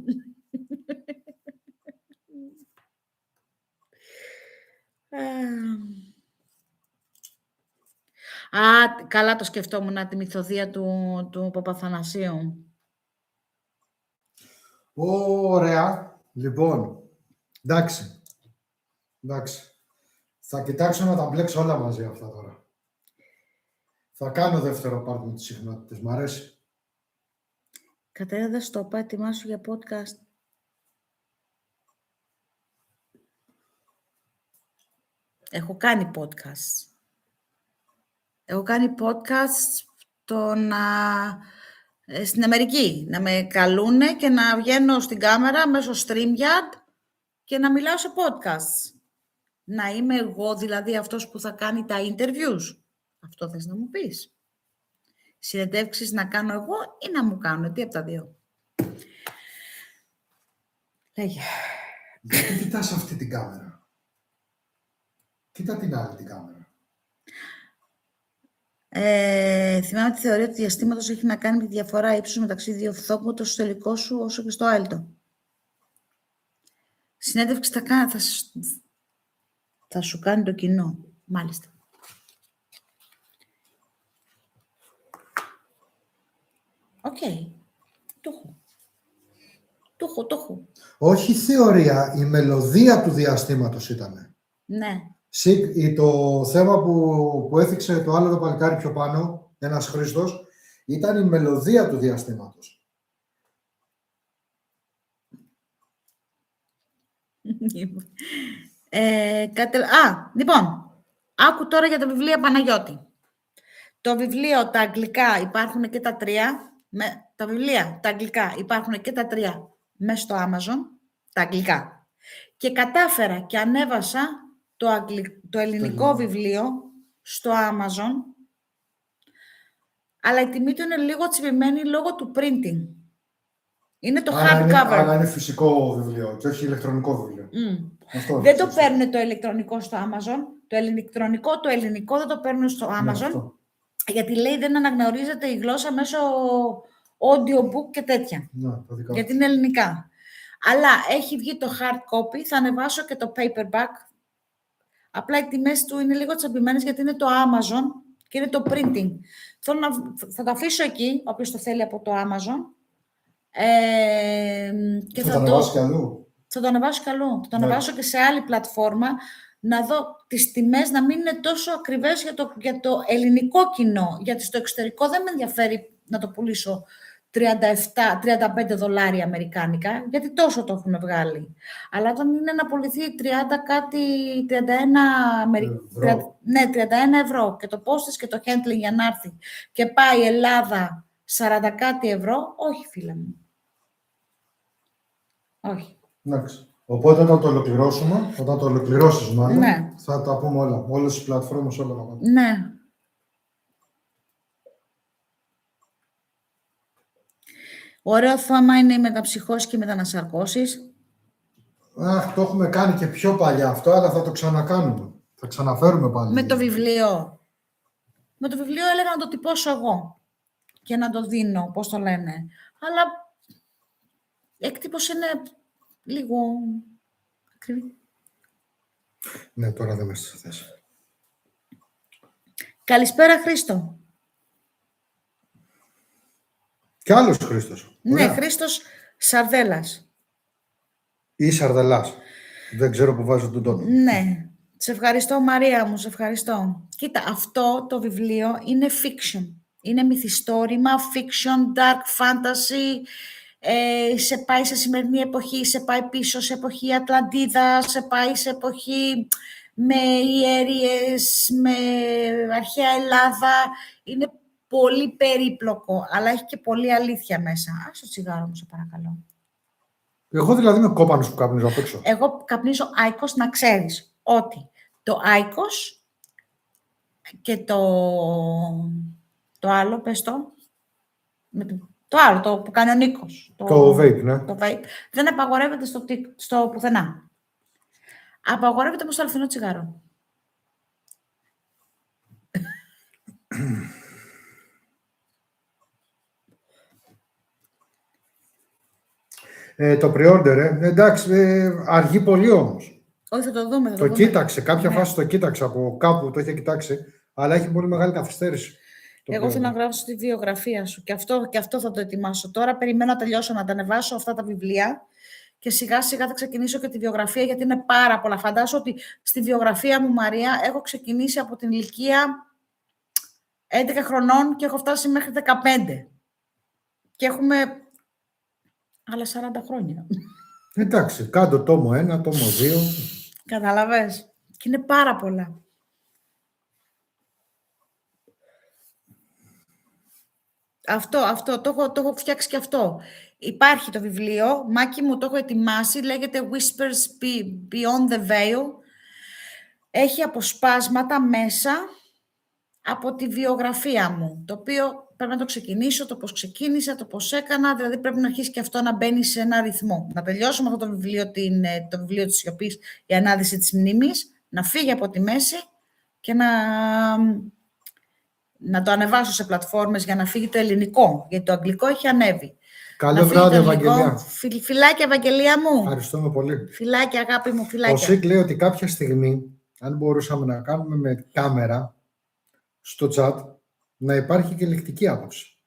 Καλά το σκεφτόμουν, τη μυθοδία του Παπαθανασίου. Ωραία. Λοιπόν, εντάξει. Θα κοιτάξω να τα μπλέξω όλα μαζί αυτά τώρα. Θα κάνω δεύτερο part με τις συχνότητες. Μ' αρέσει. Κατέρα, δεν στο είπα, ετοιμάσου για podcast. Έχω κάνει podcast. Στην Αμερική. Να με καλούνε και να βγαίνω στην κάμερα μέσω StreamYard και να μιλάω σε podcast. Να είμαι εγώ δηλαδή αυτός που θα κάνει τα interviews. Αυτό θες να μου πεις. Συνεντεύξεις να κάνω εγώ ή να μου κάνω. Τι από τα δύο. Λέγε. Γιατί κοιτάς αυτή την κάμερα. Κοίτα την άλλη την κάμερα. Θυμάμαι τη θεωρία του διαστήματος έχει να κάνει με τη διαφορά ύψους μεταξύ δύο φθόκου τόσο στο τελικό σου όσο και στο άελτο. Συνέντευξη θα σου κάνει το κοινό. Μάλιστα. Οκ. Το έχω. Όχι θεωρία, η μελωδία του διαστήματος ήτανε. Ναι. Το θέμα που έθιξε το άλλο το παλικάρι πιο πάνω, ένας Χρήστος, ήταν η μελωδία του διαστήματος. Λοιπόν, άκου τώρα για τα βιβλία Παναγιώτη. Το βιβλίο, τα αγγλικά, υπάρχουν και τα τρία. Τα βιβλία, τα αγγλικά, υπάρχουν και τα τρία μέσα στο Amazon, τα αγγλικά. Και κατάφερα και ανέβασα το ελληνικό βιβλίο στο Amazon, αλλά η τιμή του είναι λίγο τσιμπημένη λόγω του printing. Είναι το hardcover. Αλλά είναι φυσικό βιβλίο και όχι ηλεκτρονικό βιβλίο. Δεν το παίρνουν το ηλεκτρονικό στο Amazon. Το ελληνικό δεν το παίρνουν στο Amazon. Γιατί λέει δεν αναγνωρίζεται η γλώσσα μέσω audiobook και τέτοια. Γιατί είναι ελληνικά. Αλλά έχει βγει το hard copy, θα ανεβάσω και το paperback. Απλά οι τιμές του είναι λίγο τσαμπημένες γιατί είναι το Amazon και είναι το printing. Θα το αφήσω εκεί, όποιος το θέλει από το Amazon. Και θα το ανεβάσω κι αλλού. Θα το ανεβάσω κι αλλού. Θα το ανεβάσω και σε άλλη πλατφόρμα. Να δω τις τιμές να μην είναι τόσο ακριβές για το ελληνικό κοινό. Γιατί στο εξωτερικό δεν με ενδιαφέρει να το πουλήσω 35 δολάρια αμερικάνικα, γιατί τόσο το έχουν βγάλει. Αλλά όταν είναι να πουληθεί 31 ευρώ και το postage και το handling για να έρθει και πάει η Ελλάδα 40 κάτι ευρώ, όχι φίλε μου. Όχι. Εντάξει. Οπότε όταν το ολοκληρώσουμε, όταν το ολοκληρώσεις μάλλον, ναι, θα τα πούμε όλα. Όλες τις πλατφόρμες, όλα να πάμε. Ναι. Ωραίο θέμα είναι οι μεταψυχώσεις και οι μετανασαρκώσεις. Το έχουμε κάνει και πιο παλιά αυτό, αλλά θα το ξανακάνουμε. Θα ξαναφέρουμε πάλι. Με το βιβλίο. Με το βιβλίο έλεγα να το τυπώσω εγώ και να το δίνω, πώς το λένε. Αλλά εκτύπωση είναι λίγο ακριβή. Ναι, τώρα δεν είμαι στη θέση. Καλησπέρα, Χρήστο. Κι άλλος Χρήστος. Ναι, Χρήστος Σαρδέλας. Ή Σαρδελάς. Δεν ξέρω που βάζω τον τόνο. Ναι. Σε ευχαριστώ, Μαρία μου, σε ευχαριστώ. Κοίτα, αυτό το βιβλίο είναι fiction. Είναι μυθιστόρημα, fiction, dark fantasy. Σε πάει σε σημερινή εποχή, σε πάει πίσω σε εποχή Ατλαντίδα, σε πάει σε εποχή με ιερίες, με αρχαία Ελλάδα. Είναι πολύ περίπλοκο, αλλά έχει και πολύ αλήθεια μέσα. Άσε το τσιγάρο μου, σε παρακαλώ. Εγώ δηλαδή είμαι κόπανος που καπνίζω απ' έξω. Εγώ καπνίζω Άικος, να ξέρεις ότι το Άικος και το άλλο, πες το άλλο, το που κάνει ο Νίκος. Το vape, ναι. Το vape δεν απαγορεύεται στο πουθενά. Απαγορεύεται όμως το αληθινό τσιγάρο. Το pre-order, εντάξει, αργεί πολύ όμως. Όχι, θα το δούμε. Το κοίταξε, κάποια φάση το κοίταξε από κάπου, το είχε κοιτάξει, αλλά έχει πολύ μεγάλη καθυστέρηση. Εγώ θέλω να γράψω τη βιογραφία σου και αυτό θα το ετοιμάσω. Τώρα περιμένω να τελειώσω να τα ανεβάσω αυτά τα βιβλία και σιγά σιγά θα ξεκινήσω και τη βιογραφία γιατί είναι πάρα πολλά. Φαντάσου ότι στη βιογραφία μου, Μαρία, έχω ξεκινήσει από την ηλικία 11 χρονών και έχω φτάσει μέχρι 15. Και έχουμε άλλα 40 χρόνια. Εντάξει, κάτω τόμο 1, τόμο 2. Καταλαβες. Και είναι πάρα πολλά. Αυτό, το έχω φτιάξει και αυτό. Υπάρχει το βιβλίο, Μάκη μου, το έχω ετοιμάσει, λέγεται Whispers Beyond the Veil. Έχει αποσπάσματα μέσα από τη βιογραφία μου, το οποίο πρέπει να το ξεκινήσω, το πώς ξεκίνησα, το πώς έκανα, δηλαδή πρέπει να αρχίσει και αυτό να μπαίνει σε ένα ρυθμό. Να τελειώσουμε αυτό το βιβλίο της σιωπής, η ανάδυση της μνήμης, να φύγει από τη μέση και να το ανεβάσω σε πλατφόρμες για να φύγει το ελληνικό, γιατί το αγγλικό έχει ανέβει. Καλό βράδυ, Ευαγγελία. Φιλάκια, Ευαγγελία μου. Ευχαριστούμε πολύ. Φιλάκια, αγάπη μου, Ο φιλάκια. Σικ λέει ότι κάποια στιγμή, αν μπορούσαμε να κάνουμε με κάμερα στο chat, να υπάρχει και λεκτική άποψη.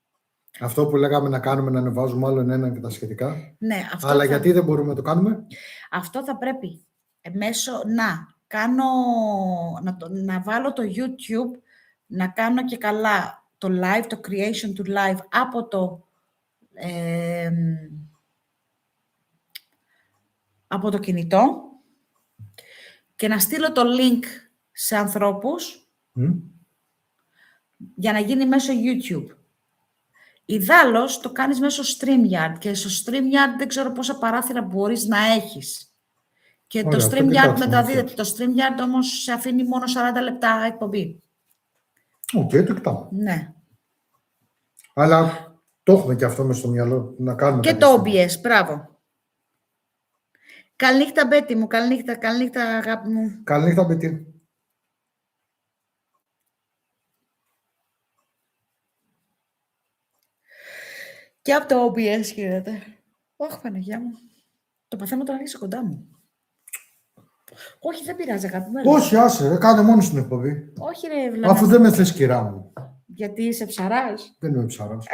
Αυτό που λέγαμε να κάνουμε, να ανεβάζουμε άλλον έναν και τα σχετικά. Ναι, αυτό Αλλά θα... γιατί δεν μπορούμε να το κάνουμε? Αυτό θα πρέπει μέσω να βάλω το YouTube, να κάνω και καλά το live, το creation του live από το κινητό και να στείλω το link σε ανθρώπους για να γίνει μέσω YouTube. Ιδάλλως το κάνεις μέσω StreamYard και στο StreamYard δεν ξέρω πόσα παράθυρα μπορείς να έχεις. Και Ωραία, το StreamYard μεταδίδεται. Το StreamYard όμως σε αφήνει μόνο 40 λεπτά εκπομπή. Οκ, το κοιτάω. Ναι. Αλλά το έχουμε και αυτό μες στο μυαλό να κάνουμε. Και το OBS, μπράβο. Καληνύχτα, Μπέτη μου. Καληνύχτα, αγάπη μου. Καληνύχτα, Μπέτη. Και από το OBS γίνεται. Όχι, Παναγιά μου. Το παθαίνω τώρα είσαι κοντά μου. Όχι, δεν πειράζει, αγαπημένο. Όχι, άσε, κάνε μόνο στην εκπομπή. Όχι, ρε, Βλάνα. Αφού δεν με θες, κυρά μου. Γιατί είσαι ψαράς. Δεν είμαι ψαράς.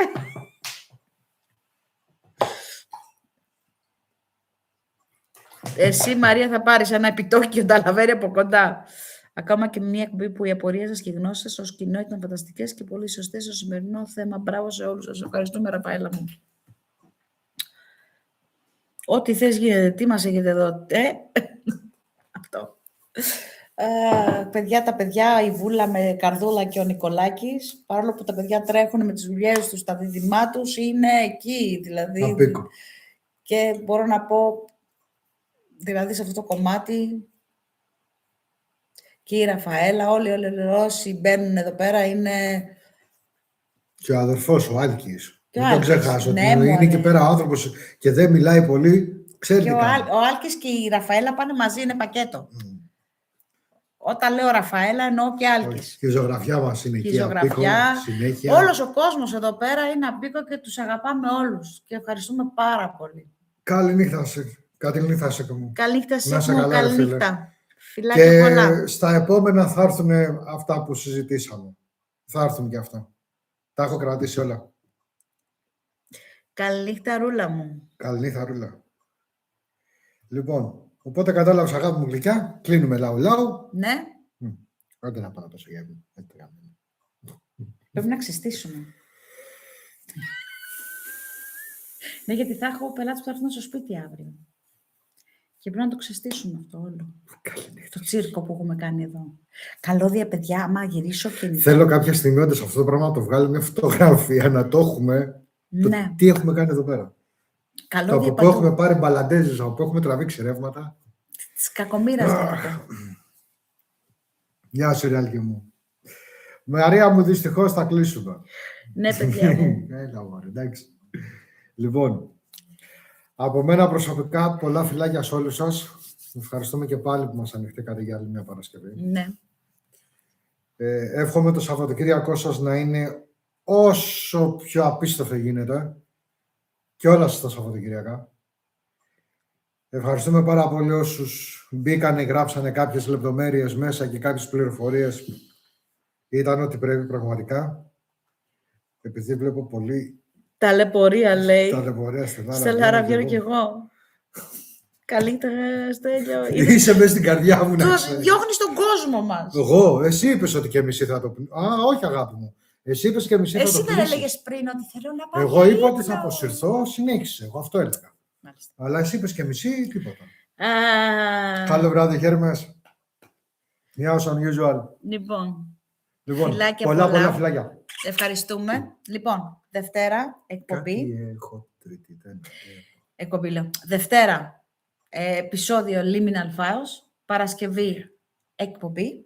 Εσύ, Μαρία, θα πάρεις ένα επιτόκιο ταλαβέρι από κοντά. Ακόμα και μια εκπομπή που οι απορίες σας και οι γνώσεις σας ως κοινό ήταν φανταστικές και πολύ σωστές στο σημερινό θέμα. Μπράβο σε όλους σας. Ευχαριστούμε, Ραφαέλα μου. Ό,τι θες γίνεται. Τι μας έχετε εδώ, Αυτό. Τα παιδιά, η Βούλα με Καρδούλα και ο Νικολάκης, παρόλο που τα παιδιά τρέχουν με τις δουλειές τους, τα δίδυμά τους, είναι εκεί, δηλαδή. Απίκο. Και μπορώ να πω, δηλαδή σε αυτό το κομμάτι, και η Ραφαέλα, όλοι όσοι μπαίνουν εδώ πέρα είναι... Και ο αδερφός, ο Άλκης. Και Δεν τον ξεχάσω. Ναι, είναι εκεί πέρα άνθρωπος και δεν μιλάει πολύ. Ξέρει και τι κάνει. ο Άλκης και η Ραφαέλα πάνε μαζί, είναι πακέτο. Όταν λέω Ραφαέλα, εννοώ και Άλκης. Και η ζωγραφιά μας είναι εκεί. Η ζωγραφιά. Συνέχεια. Όλος ο κόσμος εδώ πέρα είναι απίκο και τους αγαπάμε όλους. Και ευχαριστούμε πάρα πολύ. Καλή νύχτα σε. Καλή νύχτα σε μου. Καλή νύχτα σε Να μου, καλά, καλή φίλε. νύχτα. Φιλάκια πολλά. Και στα επόμενα θα έρθουν αυτά που συζητήσαμε. Θα έρθουν και αυτά. Τα έχω κρατήσει όλα. Καλή νύχτα, Ρούλα μου. Καλή νύχτα, Ρούλα. Λοιπόν, οπότε κατάλαβες, αγάπη μου γλυκιά, κλείνουμε λαού-λαού. Ναι. Άντε να πάω τόσο γεύμα. Πρέπει να ξεστήσουμε. Ναι, γιατί θα έχω πελάτες που θα έρθουν στο σπίτι αύριο. Και πρέπει να το ξεστήσουμε αυτό όλο. Το τσίρκο που έχουμε κάνει εδώ. Καλώδια, παιδιά, άμα γυρίσω και... Θέλω κάποια στιγμή όντως αυτό το πράγμα να το βγάλουμε μια φωτογραφία, να το έχουμε. Ναι. Τι έχουμε κάνει εδώ πέρα. Καλώδια Από που έχουμε πάρει μπαλαντέζες, από που έχουμε τραβήξει ρεύματα. Της κακομοίρας γίνεται. Γεια σου, Ριάλκη μου. Μαρία μου, δυστυχώς θα κλείσουμε. Ναι, παιδιά μου. Έλα, μωρέ, εντάξει. Λοιπόν, από μένα προσωπικά πολλά φιλάκια σε όλους σας. Ευχαριστούμε και πάλι που μας ανοιχτήκατε για άλλη μια Παρασκευή. Ναι. Εύχομαι το Σαββατοκύριακό σας να είναι όσο πιο απίστευτο γίνεται και όλα σας τα Σαββατοκυριακά. Ευχαριστούμε πάρα πολύ όσους μπήκανε, γράψανε κάποιες λεπτομέρειες μέσα και κάποιες πληροφορίες. Ήταν ό,τι πρέπει πραγματικά. Επειδή βλέπω πολύ... Ταλαιπωρία, λέει. Ταλαιπωρία στην Άρα. Στέλλα, βγαίνω κι εγώ. Καλύτερα, Στέλιο. Είσαι μέσα στην καρδιά μου. Διώχνεις τον κόσμο μας. Εγώ, εσύ είπες ότι και μισή θα το πει. Α, όχι, αγάπη μου. Εσύ είπες και μισή θα το πει. Εσύ δεν έλεγες πριν ότι θέλω να πάω. Εγώ είπα ότι θα αποσυρθώ, συνέχισε. Εγώ αυτό έλεγα. Μάλιστα. Αλλά εσύ είπες και μισή, τίποτα. Καλό βράδυ, Χέρμες. Μια as unusual. Λοιπόν, φιλάκια πολλά φιλάκια. Ευχαριστούμε. Λοιπόν, Δευτέρα, εκπομπή. Έχω τρίτη, Εκπομπή, λέω. Δευτέρα, επεισόδιο Liminal Files. Παρασκευή, εκπομπή.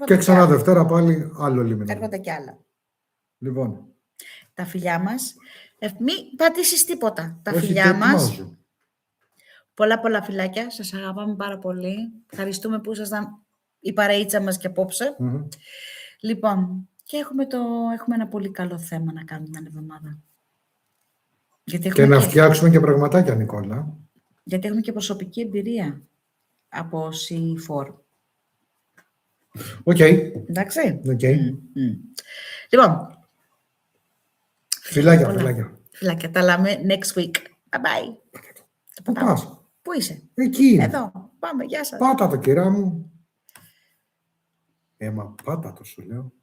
Και ξανά Δευτέρα πάλι άλλο Liminal. Έρχονται κι άλλα. Λοιπόν. Τα φιλιά μας. Μην πατήσεις τίποτα. Τα φιλιά μας. Πολλά φιλάκια. Σας αγαπάμε πάρα πολύ. Ευχαριστούμε που ήσασταν η παρεΐτσα μας και απόψε. Λοιπόν, και έχουμε ένα πολύ καλό θέμα να κάνουμε την εβδομάδα. Γιατί Και έχουμε να φτιάξουμε και πραγματάκια, Νικόλα. γιατί έχουμε και προσωπική εμπειρία από C4. Οκ. Εντάξει. Λοιπόν, Φιλάκια. φιλάκια. Τα λέμε next week. Bye bye. Πού πας? Πού είσαι? Εκεί. Εδώ. Πάμε. Γεια σας. Πάτα το, κυρά μου. Μα πάτα το, σου λέω.